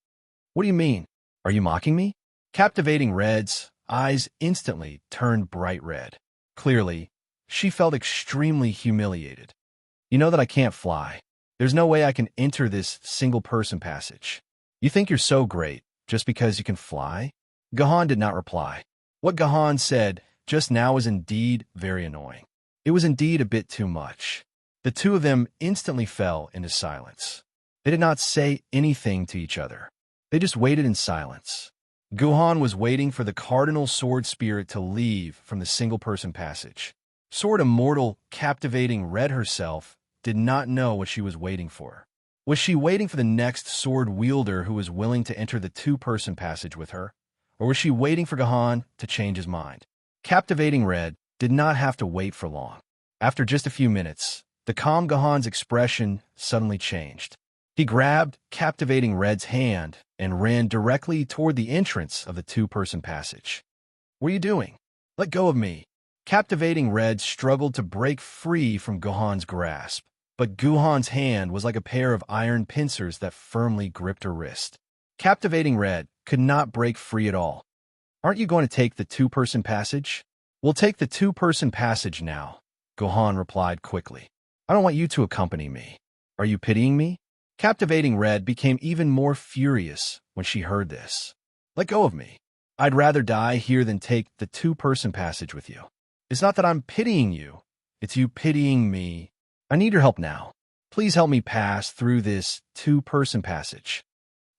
Speaker 1: What do you mean? Are you mocking me? Captivating Red's eyes instantly turned bright red. Clearly, she felt extremely humiliated. You know that I can't fly. There's no way I can enter this single-person passage. You think you're so great just because you can fly? Guhan did not reply. What Guhan said just now was indeed very annoying. It was indeed a bit too much. The two of them instantly fell into silence. They did not say anything to each other. They just waited in silence. Guhan was waiting for the Cardinal Sword Spirit to leave from the single-person passage. Sword Immortal Captivating Red herself did not know what she was waiting for. Was she waiting for the next sword wielder who was willing to enter the two-person passage with her? Or was she waiting for Guhan to change his mind? Captivating Red did not have to wait for long. After just a few minutes, the calm Guhan's expression suddenly changed. He grabbed Captivating Red's hand and ran directly toward the entrance of the two-person passage. What are you doing? Let go of me. Captivating Red struggled to break free from Guhan's grasp, but Guhan's hand was like a pair of iron pincers that firmly gripped her wrist. Captivating Red could not break free at all. Aren't you going to take the two-person passage? We'll take the two-person passage now, Guhan replied quickly. I don't want you to accompany me. Are you pitying me? Captivating Red became even more furious when she heard this. Let go of me. I'd rather die here than take the two-person passage with you. It's not that I'm pitying you. It's you pitying me. I need your help now. Please help me pass through this two-person passage.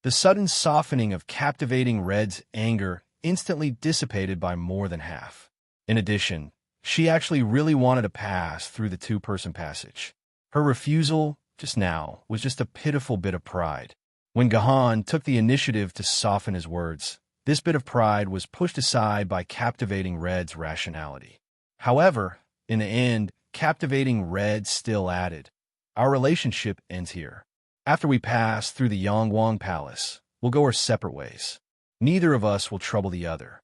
Speaker 1: The sudden softening of Captivating Red's anger instantly dissipated by more than half. In addition, she actually really wanted to pass through the two-person passage. Her refusal just now was just a pitiful bit of pride. When Guhan took the initiative to soften his words, this bit of pride was pushed aside by Captivating Red's rationality. However, in the end, Captivating Red still added, our relationship ends here. After we pass through the Yangwang Palace, we'll go our separate ways. Neither of us will trouble the other.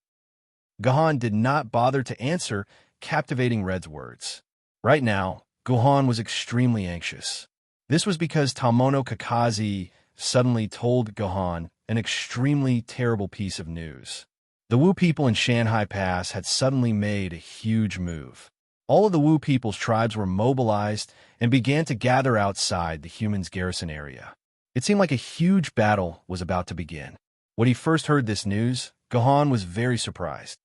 Speaker 1: Guhan did not bother to answer Captivating Red's words. Right now, Guhan was extremely anxious. This was because Tamono Kakazi suddenly told Guhan an extremely terrible piece of news. The Wu people in Shanghai Pass had suddenly made a huge move. All of the Wu people's tribes were mobilized and began to gather outside the humans' garrison area. It seemed like a huge battle was about to begin. When he first heard this news, Guhan was very surprised.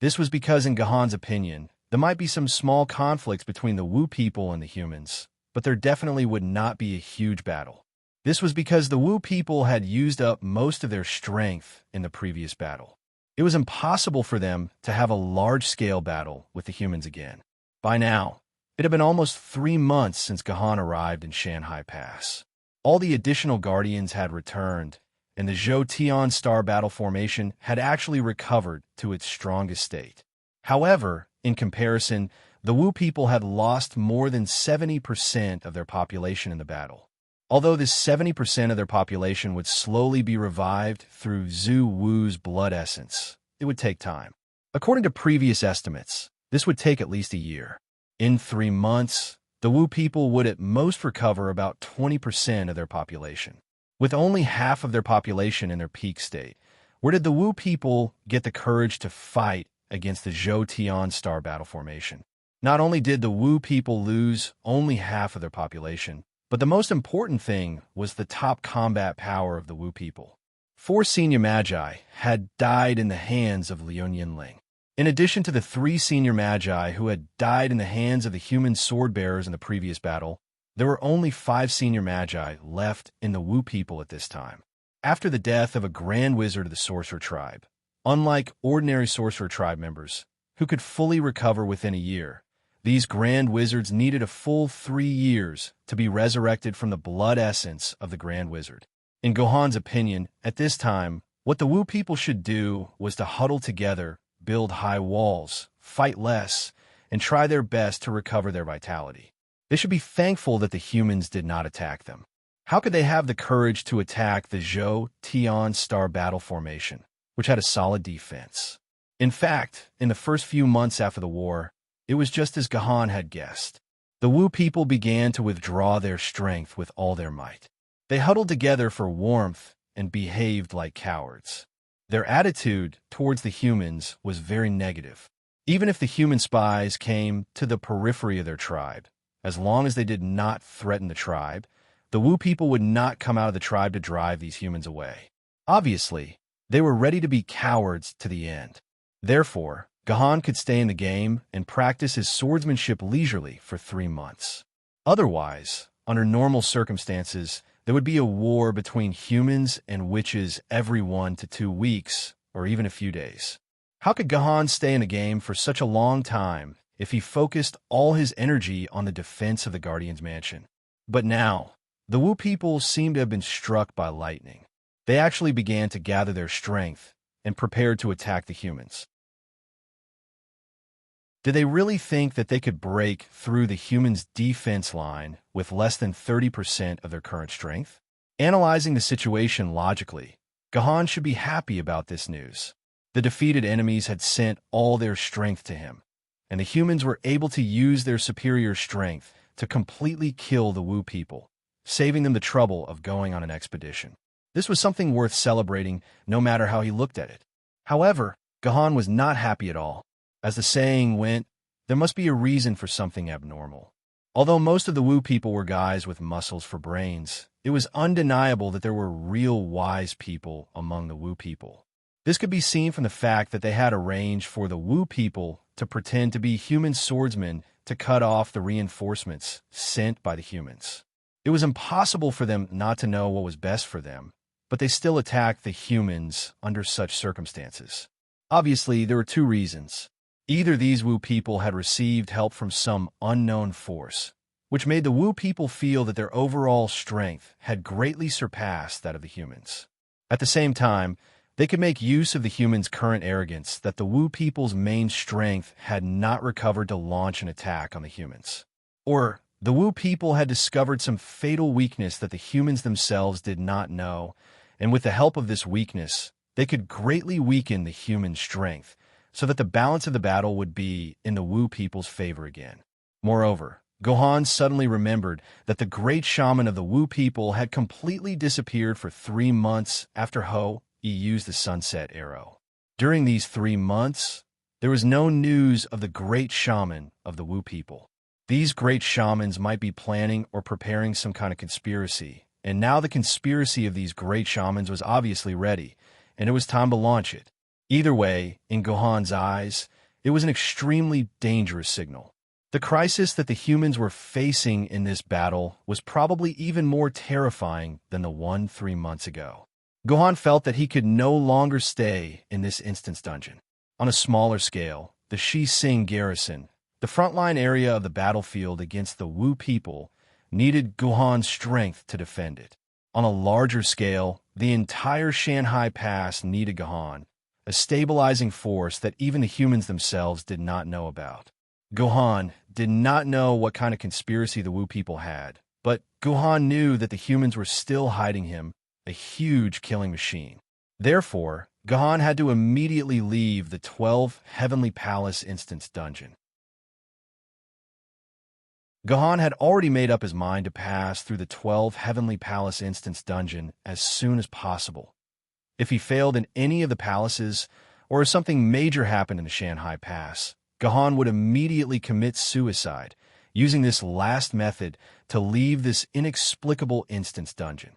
Speaker 1: This was because, in Guhan's opinion, there might be some small conflicts between the Wu people and the humans, but there definitely would not be a huge battle. This was because the Wu people had used up most of their strength in the previous battle. It was impossible for them to have a large-scale battle with the humans again. By now, it had been almost 3 months since Guhan arrived in Shanghai Pass. All the additional guardians had returned, and the Zhou Tian Star battle formation had actually recovered to its strongest state. However, in comparison, the Wu people had lost more than 70% of their population in the battle. Although this 70% of their population would slowly be revived through Zhu Wu's blood essence, it would take time. According to previous estimates, this would take at least a year. In 3 months, the Wu people would at most recover about 20% of their population. With only half of their population in their peak state, where did the Wu people get the courage to fight against the Zhou Tian star battle formation? Not only did the Wu people lose only half of their population, but the most important thing was the top combat power of the Wu people. 4 senior magi had died in the hands of Liu Yinling. In addition to the 3 senior magi who had died in the hands of the human sword-bearers in the previous battle, there were only 5 senior magi left in the Wu people at this time. After the death of a grand wizard of the sorcerer tribe, unlike ordinary sorcerer tribe members, who could fully recover within a year, these grand wizards needed a full 3 years to be resurrected from the blood essence of the grand wizard. In Gohan's opinion, at this time, what the Wu people should do was to huddle together, build high walls, fight less, and try their best to recover their vitality. They should be thankful that the humans did not attack them. How could they have the courage to attack the Zhou Tian star battle formation, which had a solid defense? In fact, in the first few months after the war, it was just as Gohan had guessed. The Wu people began to withdraw their strength with all their might. They huddled together for warmth and behaved like cowards. Their attitude towards the humans was very negative. Even if the human spies came to the periphery of their tribe, as long as they did not threaten the tribe, the Wu people would not come out of the tribe to drive these humans away. Obviously, they were ready to be cowards to the end. Therefore, Gohan could stay in the game and practice his swordsmanship leisurely for 3 months. Otherwise, under normal circumstances, there would be a war between humans and witches every 1 to 2 weeks, or even a few days. How could Gohan stay in the game for such a long time if he focused all his energy on the defense of the Guardian's mansion? But now, the Wu people seemed to have been struck by lightning. They actually began to gather their strength and prepared to attack the humans. Did they really think that they could break through the humans' defense line with less than 30% of their current strength? Analyzing the situation logically, Gohan should be happy about this news. The defeated enemies had sent all their strength to him, and the humans were able to use their superior strength to completely kill the Wu people, saving them the trouble of going on an expedition. This was something worth celebrating, no matter how he looked at it. However, Gohan was not happy at all. As the saying went, there must be a reason for something abnormal. Although most of the Wu people were guys with muscles for brains, it was undeniable that there were real wise people among the Wu people. This could be seen from the fact that they had arranged for the Wu people to pretend to be human swordsmen to cut off the reinforcements sent by the humans. It was impossible for them not to know what was best for them, but they still attacked the humans under such circumstances. Obviously, there were 2 reasons. Either these Wu people had received help from some unknown force, which made the Wu people feel that their overall strength had greatly surpassed that of the humans. At the same time, they could make use of the humans' current arrogance that the Wu people's main strength had not recovered to launch an attack on the humans. Or the Wu people had discovered some fatal weakness that the humans themselves did not know, and with the help of this weakness, they could greatly weaken the human strength, so that the balance of the battle would be in the Wu people's favor again. Moreover, Gohan suddenly remembered that the great shaman of the Wu people had completely disappeared for 3 months after He used the sunset arrow. During these 3 months, there was no news of the great shaman of the Wu people. These great shamans might be planning or preparing some kind of conspiracy, and now the conspiracy of these great shamans was obviously ready, and it was time to launch it. Either way, in Gohan's eyes, it was an extremely dangerous signal. The crisis that the humans were facing in this battle was probably even more terrifying than the one 3 months ago. Gohan felt that he could no longer stay in this instance dungeon. On a smaller scale, the Shi Sing garrison, the frontline area of the battlefield against the Wu people, needed Gohan's strength to defend it. On a larger scale, the entire Shanghai Pass needed Gohan, a stabilizing force that even the humans themselves did not know about. Gohan did not know what kind of conspiracy the Wu people had, but Gohan knew that the humans were still hiding him, a huge killing machine. Therefore, Gohan had to immediately leave the 12th Heavenly Palace Instance dungeon. Gahan had already made up his mind to pass through the 12 Heavenly Palace instance dungeon as soon as possible. If he failed in any of the palaces, or if something major happened in the Shanghai Pass, Gahan would immediately commit suicide, using this last method to leave this inexplicable instance dungeon.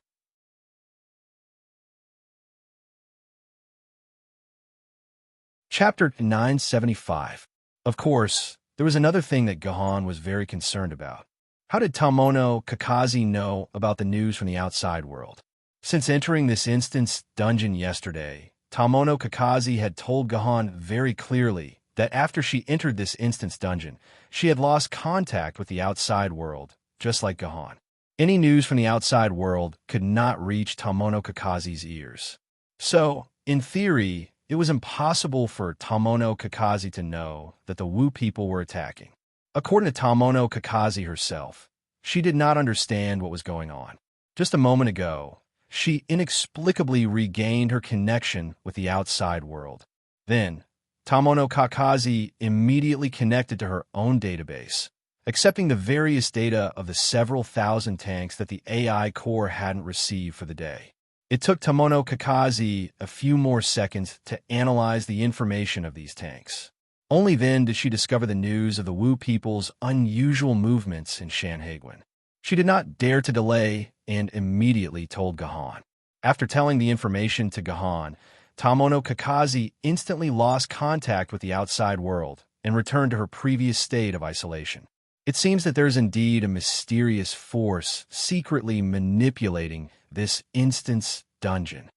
Speaker 1: Chapter 975. Of course, there was another thing that Gahan was very concerned about. How did Tamono Kakazi know about the news from the outside world? Since entering this instance dungeon yesterday, Tamono Kakazi had told Gahan very clearly that after she entered this instance dungeon, she had lost contact with the outside world, just like Gahan. Any news from the outside world could not reach Tamono Kakazi's ears. So, in theory, it was impossible for Tamono Kakazi to know that the Wu people were attacking. According to Tamono Kakazi herself, she did not understand what was going on. Just a moment ago, she inexplicably regained her connection with the outside world. Then, Tamono Kakazi immediately connected to her own database, accepting the various data of the several thousand tanks that the AI core hadn't received for the day. It took Tamono Kakazi a few more seconds to analyze the information of these tanks. Only then did she discover the news of the Wu people's unusual movements in Shanhaiguan. She did not dare to delay and immediately told Gahan. After telling the information to Gahan, Tamono Kakazi instantly lost contact with the outside world and returned to her previous state of isolation. It seems that there is indeed a mysterious force secretly manipulating this instance dungeon.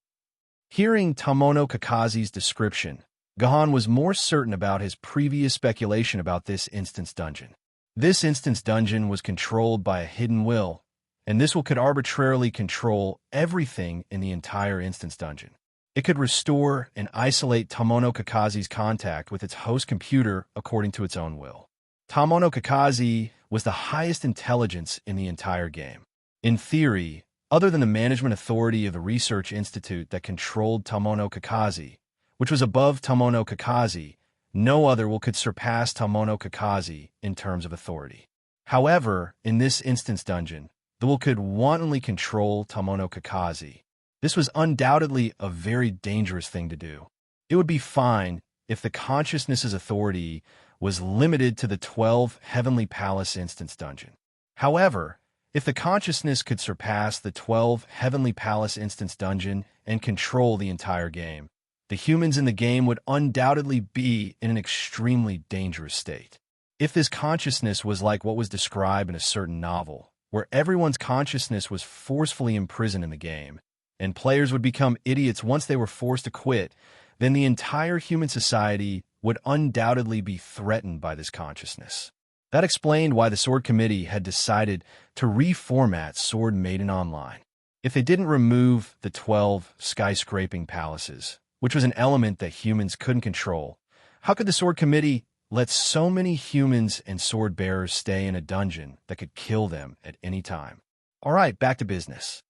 Speaker 1: Hearing Tamono Kakazi's description, Gahan was more certain about his previous speculation about this instance dungeon. This instance dungeon was controlled by a hidden will, and this will could arbitrarily control everything in the entire instance dungeon. It could restore and isolate Tamono Kakazi's contact with its host computer according to its own will. Tamono Kakazi was the highest intelligence in the entire game. In theory, other than the management authority of the research institute that controlled Tamono Kakazi, which was above Tamono Kakazi, no other will could surpass Tamono Kakazi in terms of authority. However, in this instance dungeon, the will could wantonly control Tamono Kakazi. This was undoubtedly a very dangerous thing to do. It would be fine if the consciousness's authority was limited to the 12 Heavenly Palace instance dungeon. However, if the consciousness could surpass the 12 Heavenly Palace instance dungeon and control the entire game, the humans in the game would undoubtedly be in an extremely dangerous state. If this consciousness was like what was described in a certain novel, where everyone's consciousness was forcefully imprisoned in the game, and players would become idiots once they were forced to quit, then the entire human society would undoubtedly be threatened by this consciousness. That explained why the Sword Committee had decided to reformat Sword Maiden Online. If they didn't remove the 12 skyscraping palaces, which was an element that humans couldn't control, how could the Sword Committee let so many humans and sword bearers stay in a dungeon that could kill them at any time? All right, back to business.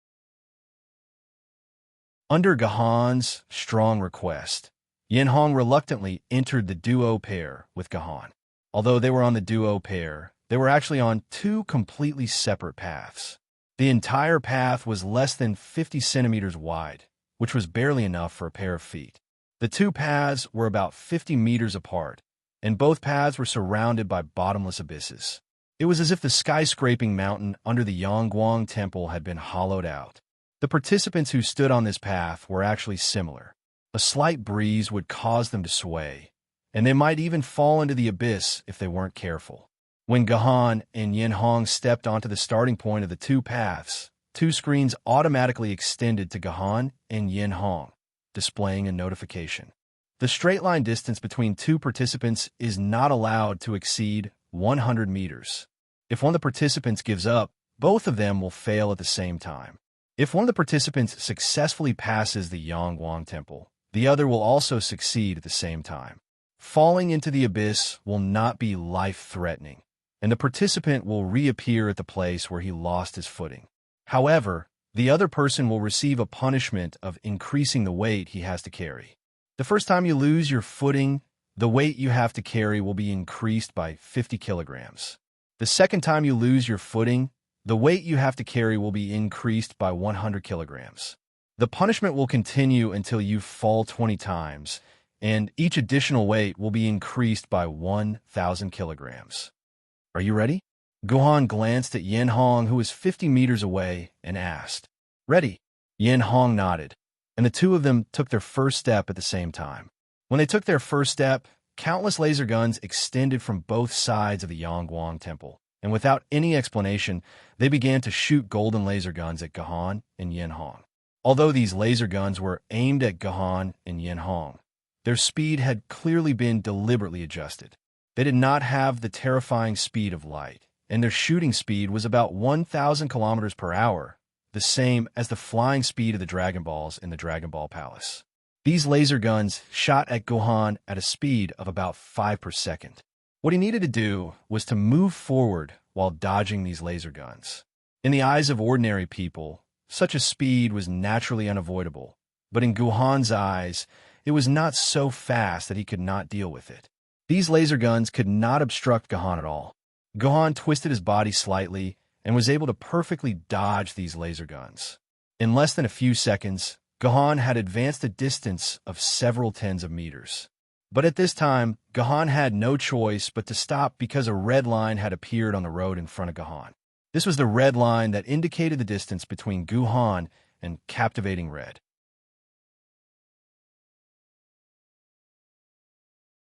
Speaker 1: Under Gahan's strong request, Yin Hong reluctantly entered the duo pair with Gahan. Although they were on the duo pair, they were actually on two completely separate paths. The entire path was less than 50 centimeters wide, which was barely enough for a pair of feet. The two paths were about 50 meters apart, and both paths were surrounded by bottomless abysses. It was as if the skyscraping mountain under the Yangguang Temple had been hollowed out. The participants who stood on this path were actually similar. A slight breeze would cause them to sway, and they might even fall into the abyss if they weren't careful. When Gahan and Yin Hong stepped onto the starting point of the two paths, two screens automatically extended to Gahan and Yin Hong, displaying a notification. The straight line distance between two participants is not allowed to exceed 100 meters. If one of the participants gives up, both of them will fail at the same time. If one of the participants successfully passes the Yangguang Temple, the other will also succeed at the same time. Falling into the abyss will not be life-threatening, and the participant will reappear at the place where he lost his footing. However, the other person will receive a punishment of increasing the weight he has to carry. The first time you lose your footing, the weight you have to carry will be increased by 50 kilograms. The second time you lose your footing, the weight you have to carry will be increased by 100 kilograms. The punishment will continue until you fall 20 times, and each additional weight will be increased by 1,000 kilograms. Are you ready? Gohan glanced at Yin Hong, who was 50 meters away, and asked, "Ready?" Yin Hong nodded, and the two of them took their first step at the same time. When they took their first step, countless laser guns extended from both sides of the Yangguang Temple, and without any explanation, they began to shoot golden laser guns at Gohan and Yin Hong. Although these laser guns were aimed at Gohan and Yin Hong, their speed had clearly been deliberately adjusted. They did not have the terrifying speed of light, and their shooting speed was about 1,000 kilometers per hour, the same as the flying speed of the Dragon Balls in the Dragon Ball Palace. These laser guns shot at Gohan at a speed of about 5 per second. What he needed to do was to move forward while dodging these laser guns. In the eyes of ordinary people, such a speed was naturally unavoidable, but in Gohan's eyes, it was not so fast that he could not deal with it. These laser guns could not obstruct Gohan at all. Gohan twisted his body slightly and was able to perfectly dodge these laser guns. In less than a few seconds, Gohan had advanced a distance of several tens of meters. But at this time, Gohan had no choice but to stop because a red line had appeared on the road in front of Gohan. This was the red line that indicated the distance between Gohan and Captivating Red.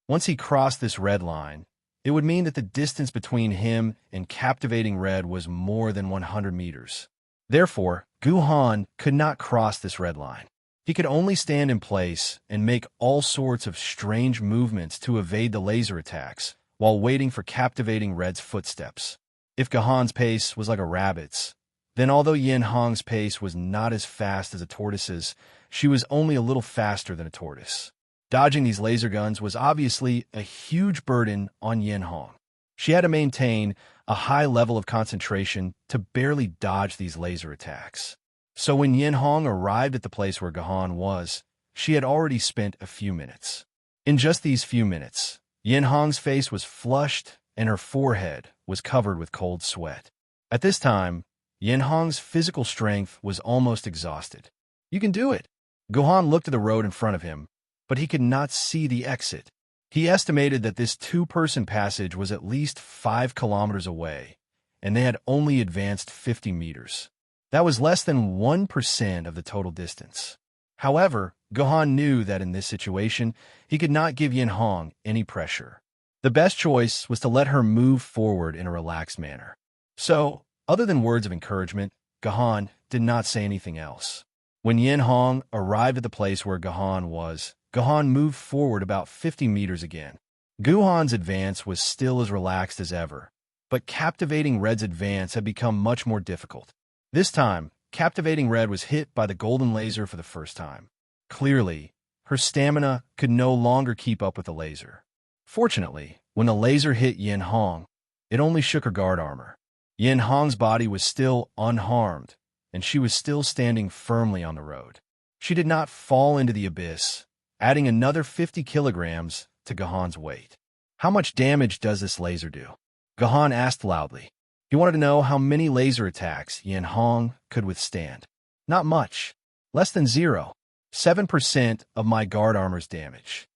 Speaker 1: Once he crossed this red line, it would mean that the distance between him and Captivating Red was more than 100 meters. Therefore, Gohan could not cross this red line. He could only stand in place and make all sorts of strange movements to evade the laser attacks while waiting for Captivating Red's footsteps. If Gohan's pace was like a rabbit's, then although Yin Hong's pace was not as fast as a tortoise's, she was only a little faster than a tortoise. Dodging these laser guns was obviously a huge burden on Yin Hong. She had to maintain a high level of concentration to barely dodge these laser attacks. So when Yin Hong arrived at the place where Gohan was, she had already spent a few minutes. In just these few minutes, Yin Hong's face was flushed and her forehead was covered with cold sweat. At this time, Yin Hong's physical strength was almost exhausted. "You can do it." Gohan looked at the road in front of him, but he could not see the exit. He estimated that this two-person passage was at least 5 kilometers away, and they had only advanced 50 meters. That was less than 1% of the total distance. However, Gohan knew that in this situation, he could not give Yin Hong any pressure. The best choice was to let her move forward in a relaxed manner. So, other than words of encouragement, Gohan did not say anything else. When Yin Hong arrived at the place where Gohan was, Gohan moved forward about 50 meters again. Gohan's advance was still as relaxed as ever, but Captivating Red's advance had become much more difficult. This time, Captivating Red was hit by the golden laser for the first time. Clearly, her stamina could no longer keep up with the laser. Fortunately, when the laser hit Yin Hong, it only shook her guard armor. Yin Hong's body was still unharmed, and she was still standing firmly on the road. She did not fall into the abyss, adding another 50 kilograms to Gohan's weight. "How much damage does this laser do?" Gohan asked loudly. He wanted to know how many laser attacks Yin Hong could withstand. "Not much. Less than 0.7% of my guard armor's damage."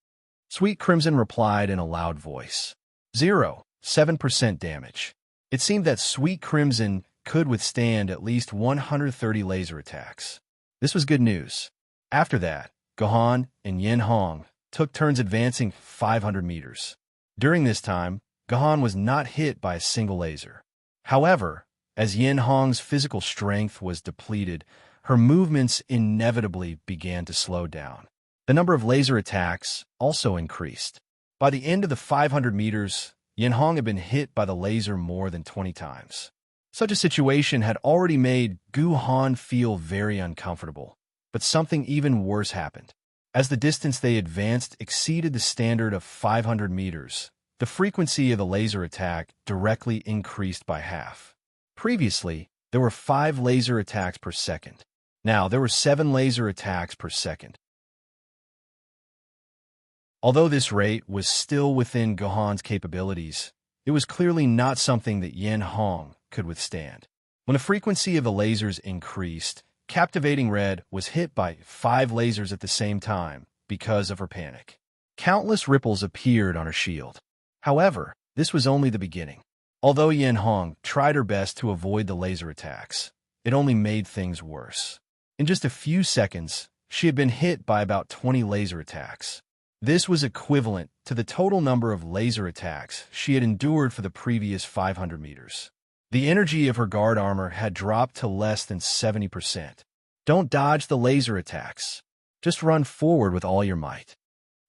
Speaker 1: Sweet Crimson replied in a loud voice. 0.7% damage. It seemed that Sweet Crimson could withstand at least 130 laser attacks. This was good news. After that, Gohan and Yin Hong took turns advancing 500 meters. During this time, Gohan was not hit by a single laser. However, as Yin Hong's physical strength was depleted, her movements inevitably began to slow down. The number of laser attacks also increased. By the end of the 500 meters, Yin Hong had been hit by the laser more than 20 times. Such a situation had already made Gohan feel very uncomfortable. But something even worse happened. As the distance they advanced exceeded the standard of 500 meters, the frequency of the laser attack directly increased by half. Previously, there were 5 laser attacks per second. Now, there were 7 laser attacks per second. Although this rate was still within Gohan's capabilities, It was clearly not something that Yin Hong could withstand. When the frequency of the lasers increased, Captivating Red was hit by 5 lasers at the same time because of her panic. Countless ripples appeared on her shield. However, this was only the beginning. Although Yin Hong tried her best to avoid the laser attacks, it only made things worse. In just a few seconds, she had been hit by about 20 laser attacks. This was equivalent to the total number of laser attacks she had endured for the previous 500 meters. The energy of her guard armor had dropped to less than 70%. Don't dodge the laser attacks. Just run forward with all your might.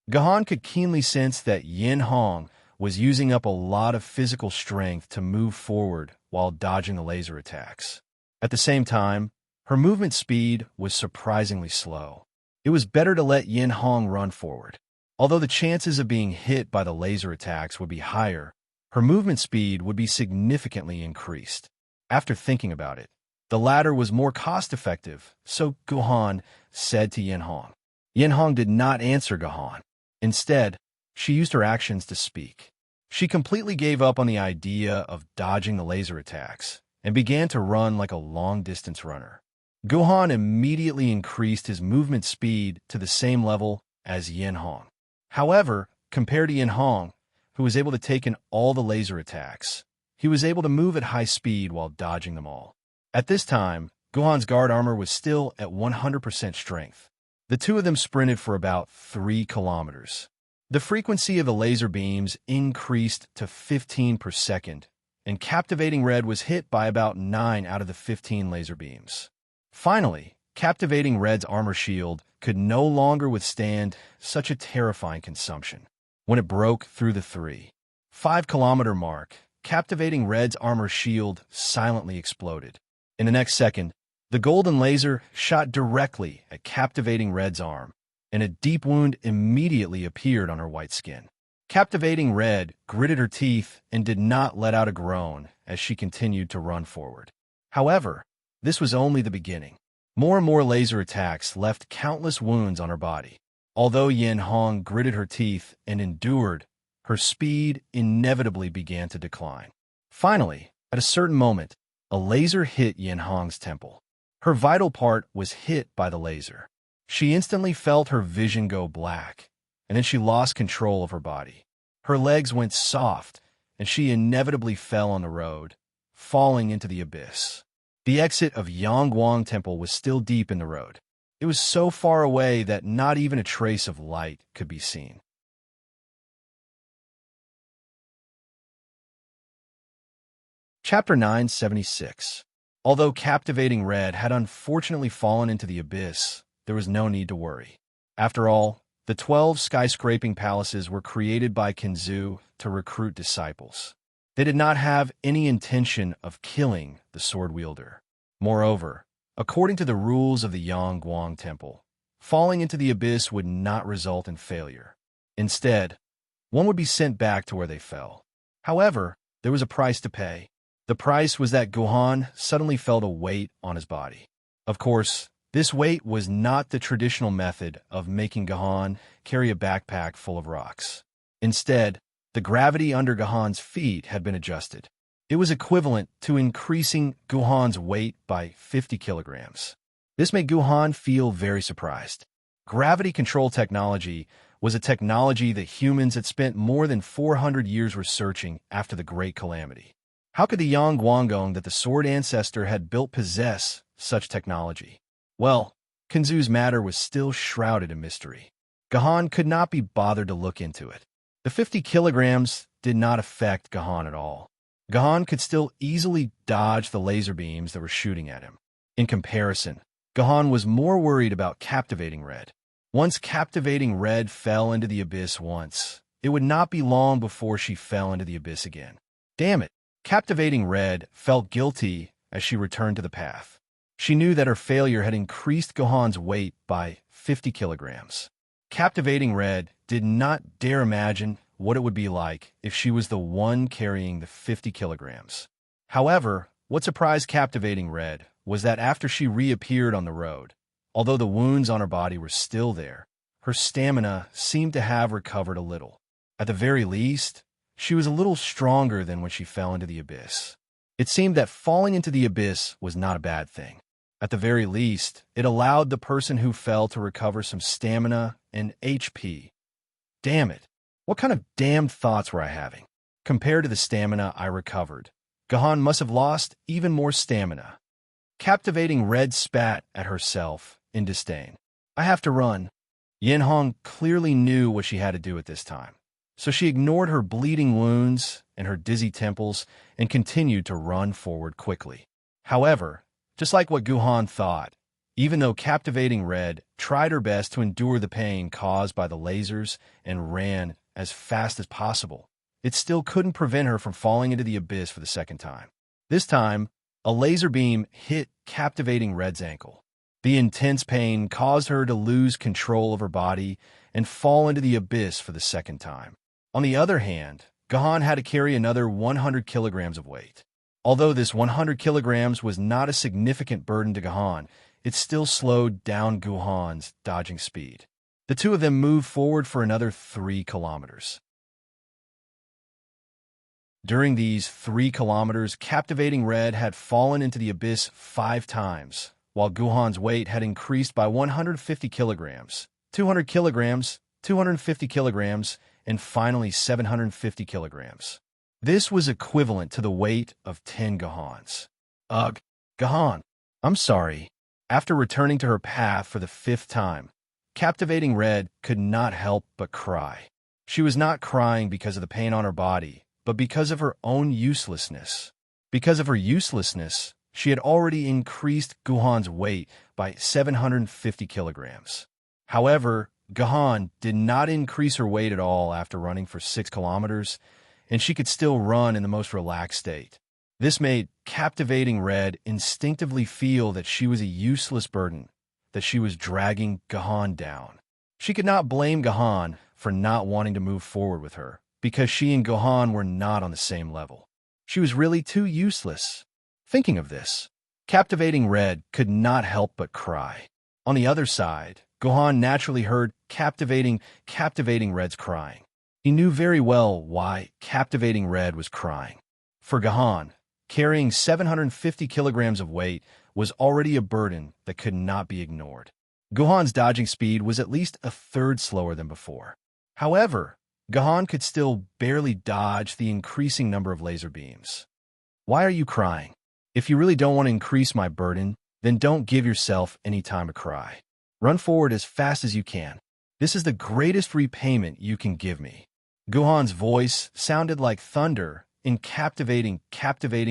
Speaker 1: Gahan could keenly sense that Yin Hong was using up a lot of physical strength to move forward while dodging the laser attacks. At the same time, her movement speed was surprisingly slow. It was better to let Yin Hong run forward. Although the chances of being hit by the laser attacks would be higher, her movement speed would be significantly increased. After thinking about it, the latter was more cost-effective, so Gahan said to Yin Hong. Yin Hong did not answer Gahan. Instead, she used her actions to speak. She completely gave up on the idea of dodging the laser attacks and began to run like a long-distance runner. Gahan immediately increased his movement speed to the same level as Yin Hong. However, compared to Yin Hong, who was able to take in all the laser attacks, he was able to move at high speed while dodging them all. At this time, Gahan's guard armor was still at 100% strength. The two of them sprinted for about 3 kilometers. The frequency of the laser beams increased to 15 per second, and Captivating Red was hit by about 9 out of the 15 laser beams. Finally, Captivating Red's armor shield could no longer withstand such a terrifying consumption. When it broke through the 3.5 kilometer mark, Captivating Red's armor shield silently exploded. In the next second, the golden laser shot directly at Captivating Red's arm, and a deep wound immediately appeared on her white skin. Captivating Red gritted her teeth and did not let out a groan as she continued to run forward. However, this was only the beginning. More and more laser attacks left countless wounds on her body. Although Yin Hong gritted her teeth and endured, her speed inevitably began to decline. Finally, at a certain moment, a laser hit Yin Hong's temple. Her vital part was hit by the laser. She instantly felt her vision go black, and then she lost control of her body. Her legs went soft, and she inevitably fell on the road, falling into the abyss. The exit of Yangguang Temple was still deep in the road. It was so far away that not even a trace of light could be seen. Chapter 976. Although Captivating Red had unfortunately fallen into the abyss, there was no need to worry. After all, the 12 skyscraping palaces were created by Kinzu to recruit disciples. They did not have any intention of killing the sword wielder. Moreover, according to the rules of the Yangguang Temple, falling into the abyss would not result in failure. Instead, one would be sent back to where they fell. However, there was a price to pay. The price was that Gahan suddenly felt a weight on his body. Of course, this weight was not the traditional method of making Gahan carry a backpack full of rocks. Instead, the gravity under Gahan's feet had been adjusted. It was equivalent to increasing Gahan's weight by 50 kilograms. This made Gahan feel very surprised. Gravity control technology was a technology that humans had spent more than 400 years researching after the Great Calamity. How could the Yangguang that the sword ancestor had built possess such technology? Well, Kinzu's matter was still shrouded in mystery. Gahan could not be bothered to look into it. The 50 kilograms did not affect Gahan at all. Gahan could still easily dodge the laser beams that were shooting at him. In comparison, Gahan was more worried about Captivating Red. Once Captivating Red fell into the abyss once, it would not be long before she fell into the abyss again. Damn it! Captivating Red felt guilty as she returned to the path. She knew that her failure had increased Gahan's weight by 50 kilograms. Captivating Red did not dare imagine what it would be like if she was the one carrying the 50 kilograms. However, what surprised Captivating Red was that after she reappeared on the road, although the wounds on her body were still there, her stamina seemed to have recovered a little. At the very least, she was a little stronger than when she fell into the abyss. It seemed that falling into the abyss was not a bad thing. At the very least, it allowed the person who fell to recover some stamina and HP. Damn it. What kind of damned thoughts were I having? Compared to the stamina I recovered, Gahan must have lost even more stamina. Captivating Red spat at herself in disdain. I have to run. Yinhong clearly knew what she had to do at this time, so she ignored her bleeding wounds and her dizzy temples and continued to run forward quickly. However, just like what Guhan thought, even though Captivating Red tried her best to endure the pain caused by the lasers and ran as fast as possible, it still couldn't prevent her from falling into the abyss for the second time. This time, a laser beam hit Captivating Red's ankle. The intense pain caused her to lose control of her body and fall into the abyss for the second time. On the other hand, Gahan had to carry another 100 kilograms of weight. Although this 100 kilograms was not a significant burden to Gahan, it still slowed down Guhan's dodging speed. The two of them moved forward for another 3 kilometers. During these 3 kilometers, Captivating Red had fallen into the abyss 5 times, while Guhan's weight had increased by 150 kilograms, 200 kilograms, 250 kilograms, and finally 750 kilograms. This was equivalent to the weight of 10 Gahans. Ugh, Gahan, I'm sorry. After returning to her path for the 5th time, Captivating Red could not help but cry. She was not crying because of the pain on her body, but because of her own uselessness. Because of her uselessness, she had already increased Guhan's weight by 750 kilograms. However, Gahan did not increase her weight at all after running for 6 kilometers, and she could still run in the most relaxed state. This made Captivating Red instinctively feel that she was a useless burden, that she was dragging Gahan down. She could not blame Gahan for not wanting to move forward with her, because she and Gahan were not on the same level. She was really too useless. Thinking of this, Captivating Red could not help but cry. On the other side, Gahan naturally heard Captivating Red's crying. He knew very well why Captivating Red was crying. For Gahan, carrying 750 kilograms of weight was already a burden that could not be ignored. Gahan's dodging speed was at least a third slower than before. However, Gahan could still barely dodge the increasing number of laser beams. Why are you crying? If you really don't want to increase my burden, then don't give yourself any time to cry. Run forward as fast as you can. This is the greatest repayment you can give me. Guhan's voice sounded like thunder in Captivating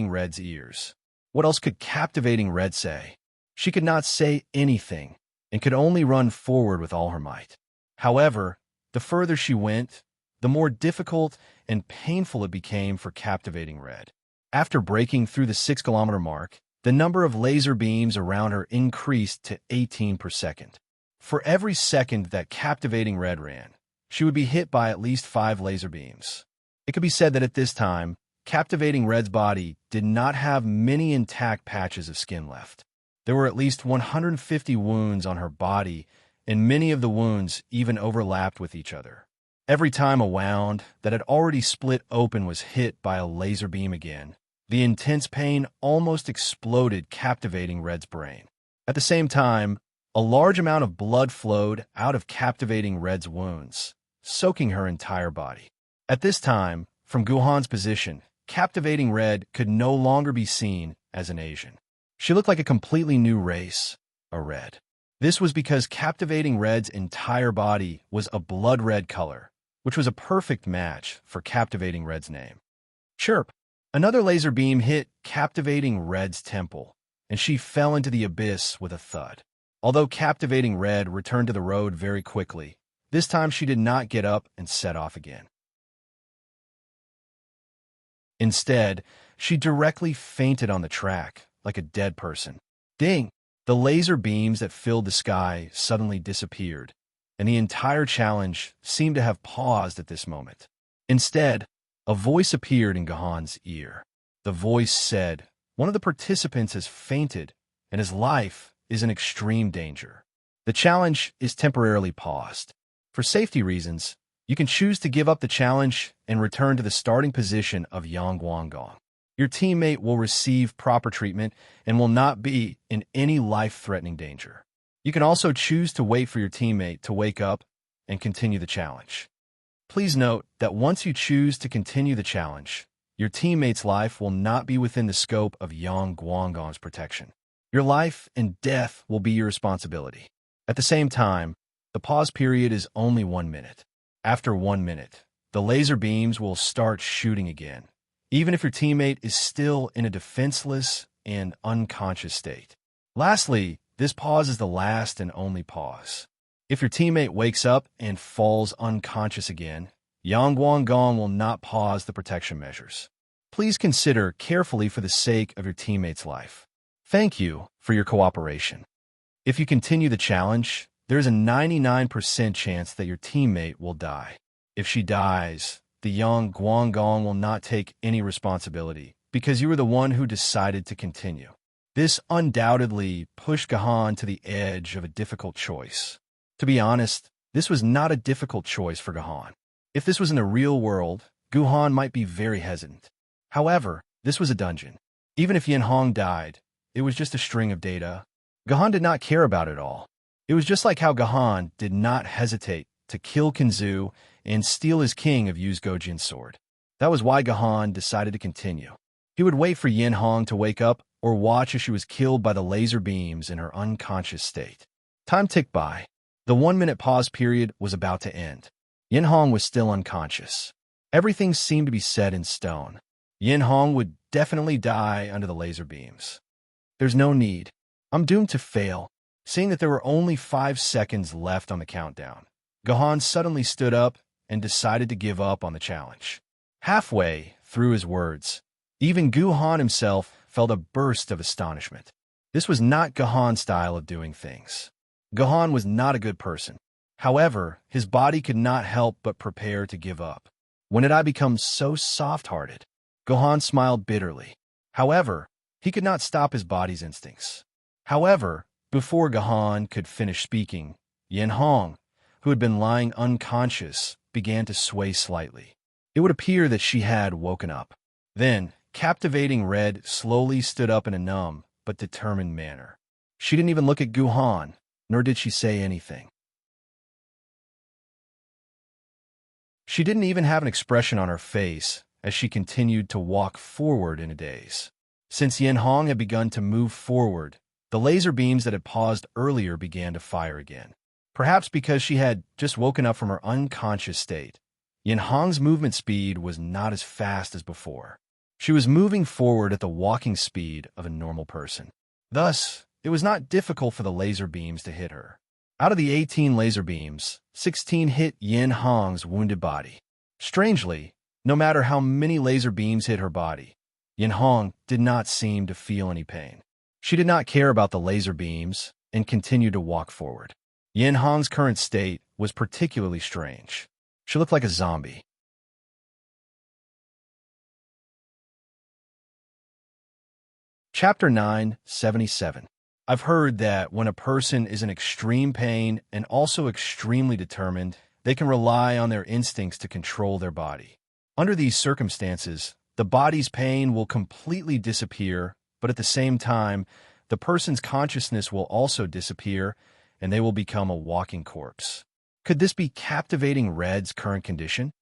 Speaker 1: Red's ears. What else could Captivating Red say? She could not say anything and could only run forward with all her might. However, the further she went, the more difficult and painful it became for Captivating Red. After breaking through the 6-kilometer mark, the number of laser beams around her increased to 18 per second. For every second that Captivating Red ran, she would be hit by at least 5 laser beams. It could be said that at this time, Captivating Red's body did not have many intact patches of skin left. There were at least 150 wounds on her body, and many of the wounds even overlapped with each other. Every time a wound that had already split open was hit by a laser beam again, the intense pain almost exploded Captivating Red's brain. At the same time, a large amount of blood flowed out of Captivating Red's wounds, soaking her entire body. At this time, from Guhan's position, Captivating Red could no longer be seen as an Asian. She looked like a completely new race, a red. This was because Captivating Red's entire body was a blood red color, which was a perfect match for Captivating Red's name. Chirp! Another laser beam hit Captivating Red's temple, and she fell into the abyss with a thud. Although Captivating Red returned to the road very quickly, this time she did not get up and set off again. Instead, she directly fainted on the track, like a dead person. Ding! The laser beams that filled the sky suddenly disappeared, and the entire challenge seemed to have paused at this moment. Instead, a voice appeared in Gahan's ear. The voice said, "One of the participants has fainted, and his life is in extreme danger. The challenge is temporarily paused. For safety reasons, You can choose to give up the challenge and return to the starting position of Yang Guangong. Your teammate will receive proper treatment and will not be in any life-threatening danger. You can also choose to wait for your teammate to wake up and continue the challenge. Please note that once you choose to continue the challenge, your teammate's life will not be within the scope of Yang Guangong's protection. Your life and death will be your responsibility. At the same time, the pause period is only 1 minute. After 1 minute, the laser beams will start shooting again, even if your teammate is still in a defenseless and unconscious state. Lastly, this pause is the last and only pause. If your teammate wakes up and falls unconscious again, Yang Guangong will not pause the protection measures. Please consider carefully for the sake of your teammate's life. Thank you for your cooperation. If you continue the challenge, there is a 99% chance that your teammate will die. If she dies, the Yang Guangong will not take any responsibility because you were the one who decided to continue. This undoubtedly pushed Gahan to the edge of a difficult choice. To be honest, this was not a difficult choice for Gahan. If this was in the real world, Guhan might be very hesitant. However, this was a dungeon. Even if Yin Hong died, it was just a string of data. Gahan did not care about it all. It was just like how Gahan did not hesitate to kill Kinzu and steal his king of Yu's Gojin's sword. That was why Gahan decided to continue. He would wait for Yin Hong to wake up or watch as she was killed by the laser beams in her unconscious state. Time ticked by. The 1-minute pause period was about to end. Yin Hong was still unconscious. Everything seemed to be set in stone. Yin Hong would definitely die under the laser beams. There's no need. I'm doomed to fail. Seeing that there were only 5 seconds left on the countdown, Gahan suddenly stood up and decided to give up on the challenge. Halfway through his words, even Guhan himself felt a burst of astonishment. This was not Gahan's style of doing things. Gahan was not a good person. However, his body could not help but prepare to give up. When did I become so soft-hearted? Gahan smiled bitterly. However, he could not stop his body's instincts. However, before Gahan could finish speaking, Yin Hong, who had been lying unconscious, began to sway slightly. It would appear that she had woken up. Then, Captivating Red slowly stood up in a numb but determined manner. She didn't even look at Guhan, nor did she say anything. She didn't even have an expression on her face as she continued to walk forward in a daze. Since Yin Hong had begun to move forward, the laser beams that had paused earlier began to fire again. Perhaps because she had just woken up from her unconscious state, Yin Hong's movement speed was not as fast as before. She was moving forward at the walking speed of a normal person. Thus, it was not difficult for the laser beams to hit her. Out of the 18 laser beams, 16 hit Yin Hong's wounded body. Strangely, no matter how many laser beams hit her body, Yin Hong did not seem to feel any pain. She did not care about the laser beams and continued to walk forward. Yin Hong's current state was particularly strange. She looked like a zombie. Chapter 977. I've heard that when a person is in extreme pain and also extremely determined, they can rely on their instincts to control their body. Under these circumstances, the body's pain will completely disappear, but at the same time, the person's consciousness will also disappear, and they will become a walking corpse. Could this be Captivating Red's current condition?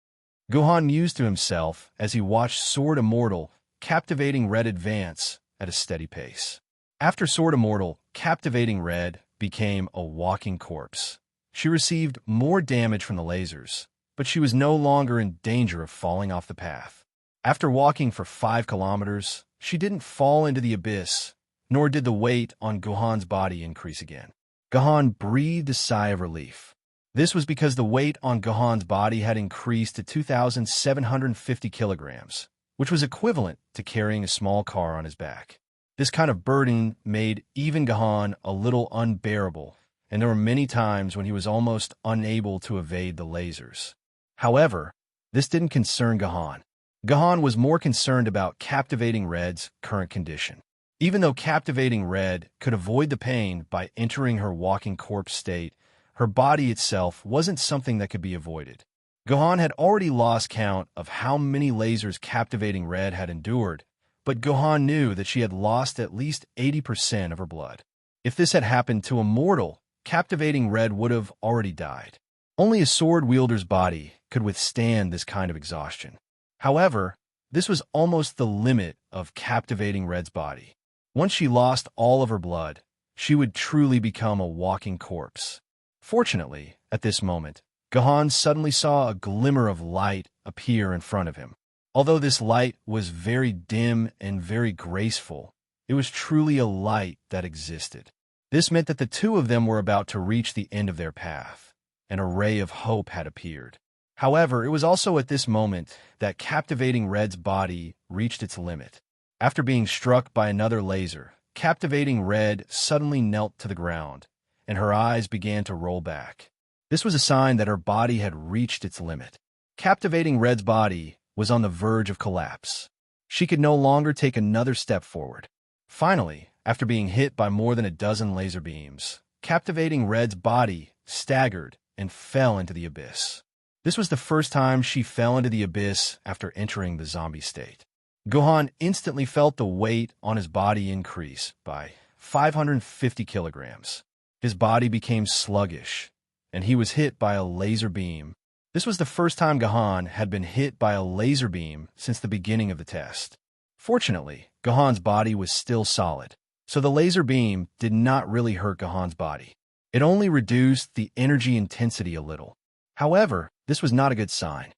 Speaker 1: Guhan mused to himself as he watched Sword Immortal Captivating Red advance at a steady pace. After Sword Immortal, Captivating Red became a walking corpse. She received more damage from the lasers, but she was no longer in danger of falling off the path. After walking for 5 kilometers, she didn't fall into the abyss, nor did the weight on Guhan's body increase again. Gahan breathed a sigh of relief. This was because the weight on Gahan's body had increased to 2,750 kilograms, which was equivalent to carrying a small car on his back. This kind of burden made even Gahan a little unbearable, and there were many times when he was almost unable to evade the lasers. However, this didn't concern Gahan. Gahan was more concerned about Captivating Red's current condition. Even though Captivating Red could avoid the pain by entering her walking corpse state, her body itself wasn't something that could be avoided. Gohan had already lost count of how many lasers Captivating Red had endured, but Gohan knew that she had lost at least 80% of her blood. If this had happened to a mortal, Captivating Red would have already died. Only a sword wielder's body could withstand this kind of exhaustion. However, this was almost the limit of Captivating Red's body. Once she lost all of her blood, she would truly become a walking corpse. Fortunately, at this moment, Gohan suddenly saw a glimmer of light appear in front of him. Although this light was very dim and very graceful, it was truly a light that existed. This meant that the two of them were about to reach the end of their path. An ray of hope had appeared. However, it was also at this moment that Captivating Red's body reached its limit. After being struck by another laser, Captivating Red suddenly knelt to the ground, and her eyes began to roll back. This was a sign that her body had reached its limit. Captivating Red's body was on the verge of collapse. She could no longer take another step forward. Finally, after being hit by more than a dozen laser beams, Captivating Red's body staggered and fell into the abyss. This was the first time she fell into the abyss after entering the zombie state. Gohan instantly felt the weight on his body increase by 550 kilograms. His body became sluggish, and he was hit by a laser beam. This was the first time Gohan had been hit by a laser beam since the beginning of the test. Fortunately, Gohan's body was still solid, so the laser beam did not really hurt Gohan's body. It only reduced the energy intensity a little. However, this was not a good sign.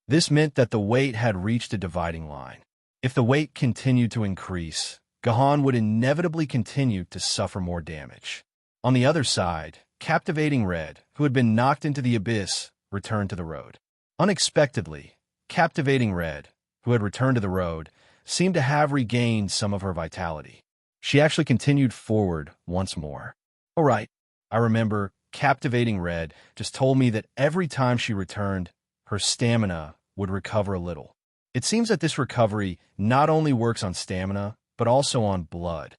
Speaker 1: This meant that the weight had reached a dividing line. If the weight continued to increase, Gohan would inevitably continue to suffer more damage. On the other side, Captivating Red, who had been knocked into the abyss, returned to the road. Unexpectedly, Captivating Red, who had returned to the road, seemed to have regained some of her vitality. She actually continued forward once more. All right, I remember Captivating Red just told me that every time she returned, her stamina would recover a little. It seems that this recovery not only works on stamina, but also on blood.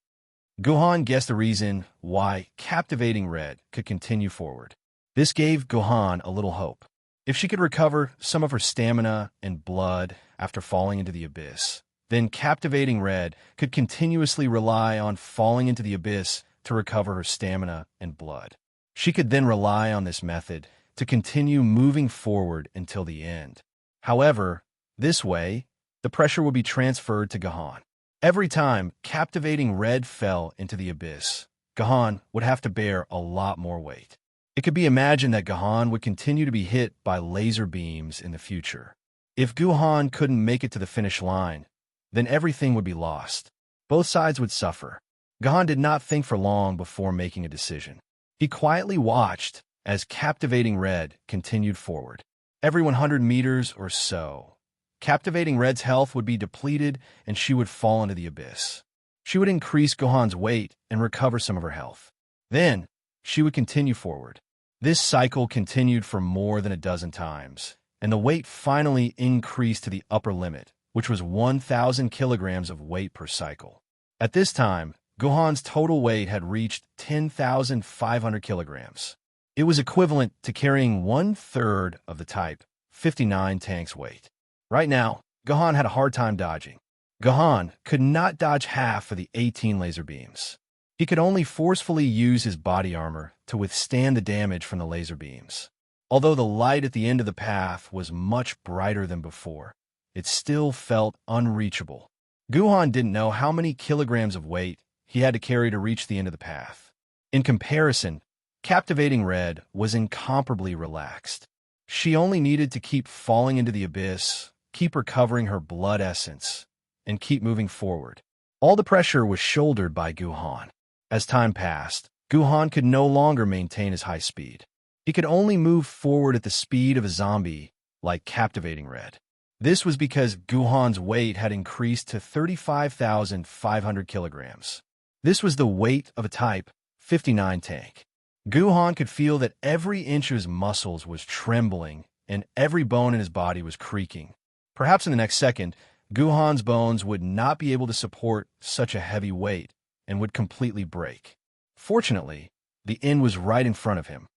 Speaker 1: Gohan guessed the reason why Captivating Red could continue forward. This gave Gohan a little hope. If she could recover some of her stamina and blood after falling into the abyss, then Captivating Red could continuously rely on falling into the abyss to recover her stamina and blood. She could then rely on this method to continue moving forward until the end. However, this way, the pressure would be transferred to Gohan. Every time Captivating Red fell into the abyss, Gohan would have to bear a lot more weight. It could be imagined that Gohan would continue to be hit by laser beams in the future. If Gohan couldn't make it to the finish line, then everything would be lost. Both sides would suffer. Gohan did not think for long before making a decision. He quietly watched as Captivating Red continued forward. Every 100 meters or so, Captivating Red's health would be depleted and she would fall into the abyss. She would increase Gohan's weight and recover some of her health. Then, she would continue forward. This cycle continued for more than a dozen times, and the weight finally increased to the upper limit, which was 1,000 kilograms of weight per cycle. At this time, Gohan's total weight had reached 10,500 kilograms. It was equivalent to carrying 1/3 of the Type 59 tank's weight. Right now, Gohan had a hard time dodging. Gohan could not dodge half of the 18 laser beams. He could only forcefully use his body armor to withstand the damage from the laser beams. Although the light at the end of the path was much brighter than before, it still felt unreachable. Gohan didn't know how many kilograms of weight he had to carry to reach the end of the path. In comparison, Captivating Red was incomparably relaxed. She only needed to keep falling into the abyss, keep recovering her blood essence, and keep moving forward. All the pressure was shouldered by Gohan. As time passed, Gohan could no longer maintain his high speed. He could only move forward at the speed of a zombie, like Captivating Red. This was because Gohan's weight had increased to 35,500 kilograms. This was the weight of a Type 59 tank. Gohan could feel that every inch of his muscles was trembling and every bone in his body was creaking. Perhaps in the next second, Gohan's bones would not be able to support such a heavy weight and would completely break. Fortunately, the end was right in front of him.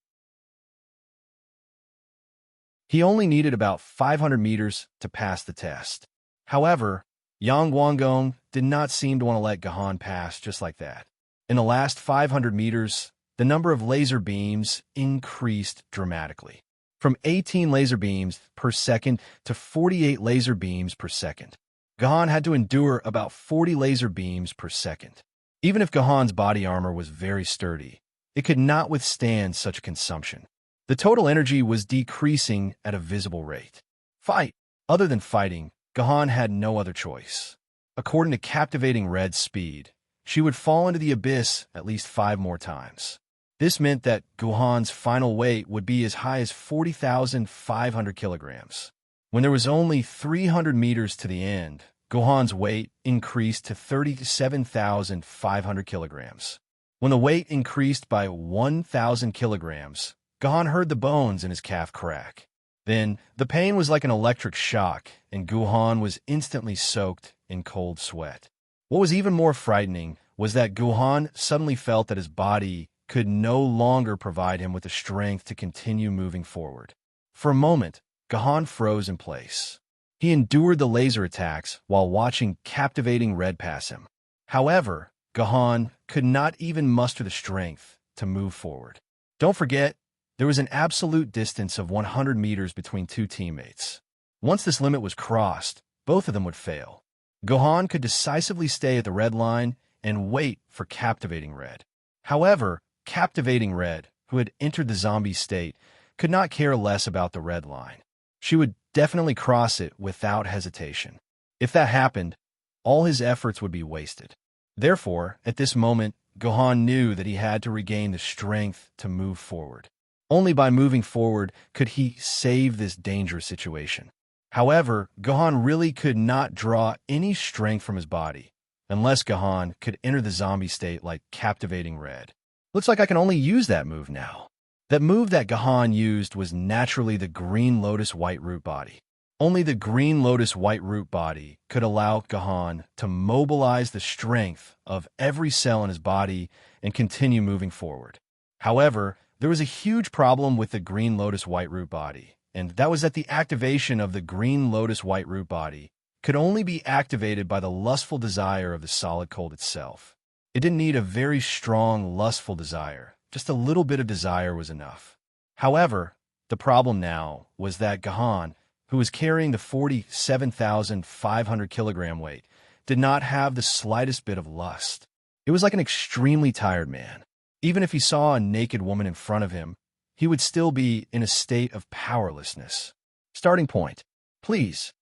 Speaker 1: He only needed about 500 meters to pass the test. However, Yang Guanggong did not seem to want to let Gahan pass just like that. In the last 500 meters, the number of laser beams increased dramatically, from 18 laser beams per second to 48 laser beams per second. Gahan had to endure about 40 laser beams per second. Even if Gahan's body armor was very sturdy, it could not withstand such a consumption. The total energy was decreasing at a visible rate. Fight! Other than fighting, Gahan had no other choice. According to captivating Red's speed, she would fall into the abyss at least 5 more times. This meant that Gahan's final weight would be as high as 40,500 kilograms. When there was only 300 meters to the end, Gahan's weight increased to 37,500 kilograms. When the weight increased by 1,000 kilograms, Gahan heard the bones in his calf crack. Then, the pain was like an electric shock, and Gahan was instantly soaked in cold sweat. What was even more frightening was that Gahan suddenly felt that his body could no longer provide him with the strength to continue moving forward. For a moment, Gahan froze in place. He endured the laser attacks while watching captivating Red pass him. However, Gahan could not even muster the strength to move forward. Don't forget, there was an absolute distance of 100 meters between two teammates. Once this limit was crossed, both of them would fail. Gahan could decisively stay at the red line and wait for captivating Red. However, captivating Red, who had entered the zombie state, could not care less about the red line. She would definitely cross it without hesitation. If that happened, all his efforts would be wasted. Therefore, at this moment, Gahan knew that he had to regain the strength to move forward. Only by moving forward could he save this dangerous situation. However, Gahan really could not draw any strength from his body, unless Gahan could enter the zombie state like captivating Red. Looks like I can only use that move now. That move that Gahan used was naturally the Green Lotus White Root Body. Only the Green Lotus White Root Body could allow Gahan to mobilize the strength of every cell in his body and continue moving forward. However, there was a huge problem with the Green Lotus White Root Body, and that was that the activation of the Green Lotus White Root Body could only be activated by the lustful desire of the solid cold itself. It didn't need a very strong, lustful desire. Just a little bit of desire was enough. However, the problem now was that Gahan, who was carrying the 47,500 kilogram weight, did not have the slightest bit of lust. It was like an extremely tired man. Even if he saw a naked woman in front of him, he would still be in a state of powerlessness. Starting point. Please.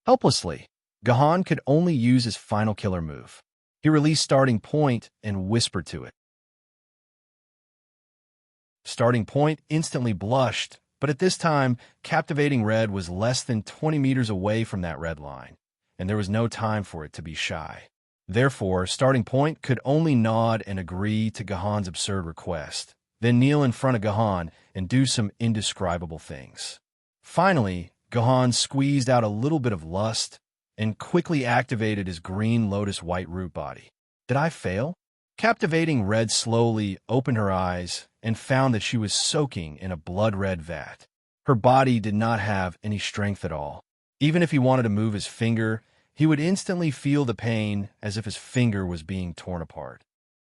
Speaker 1: Helplessly, Gahan could only use his final killer move. He released starting point and whispered to it. Starting point instantly blushed, but at this time, captivating Red was less than 20 meters away from that red line, and there was no time for it to be shy. Therefore, starting point could only nod and agree to Gahan's absurd request, then kneel in front of Gahan and do some indescribable things. Finally, Gahan squeezed out a little bit of lust and quickly activated his Green Lotus White Root Body. Did I fail? Captivating Red slowly opened her eyes and found that she was soaking in a blood-red vat. Her body did not have any strength at all. Even if he wanted to move his finger, he would instantly feel the pain as if his finger was being torn apart.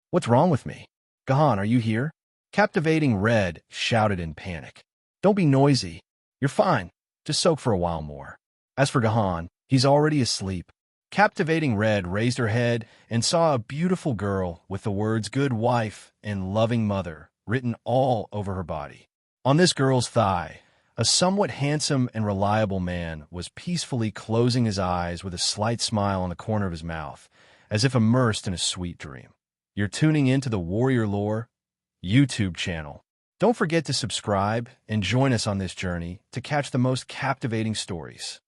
Speaker 1: What's wrong with me? Gahan, are you here? Captivating Red shouted in panic. Don't be noisy. You're fine. Just soak for a while more. As for Gahan, he's already asleep. Captivating Red raised her head and saw a beautiful girl with the words good wife and loving mother written all over her body. On this girl's thigh, a somewhat handsome and reliable man was peacefully closing his eyes with a slight smile on the corner of his mouth, as if immersed in a sweet dream. You're tuning into the Warrior Lore YouTube channel. Don't forget to subscribe and join us on this journey to catch the most captivating stories.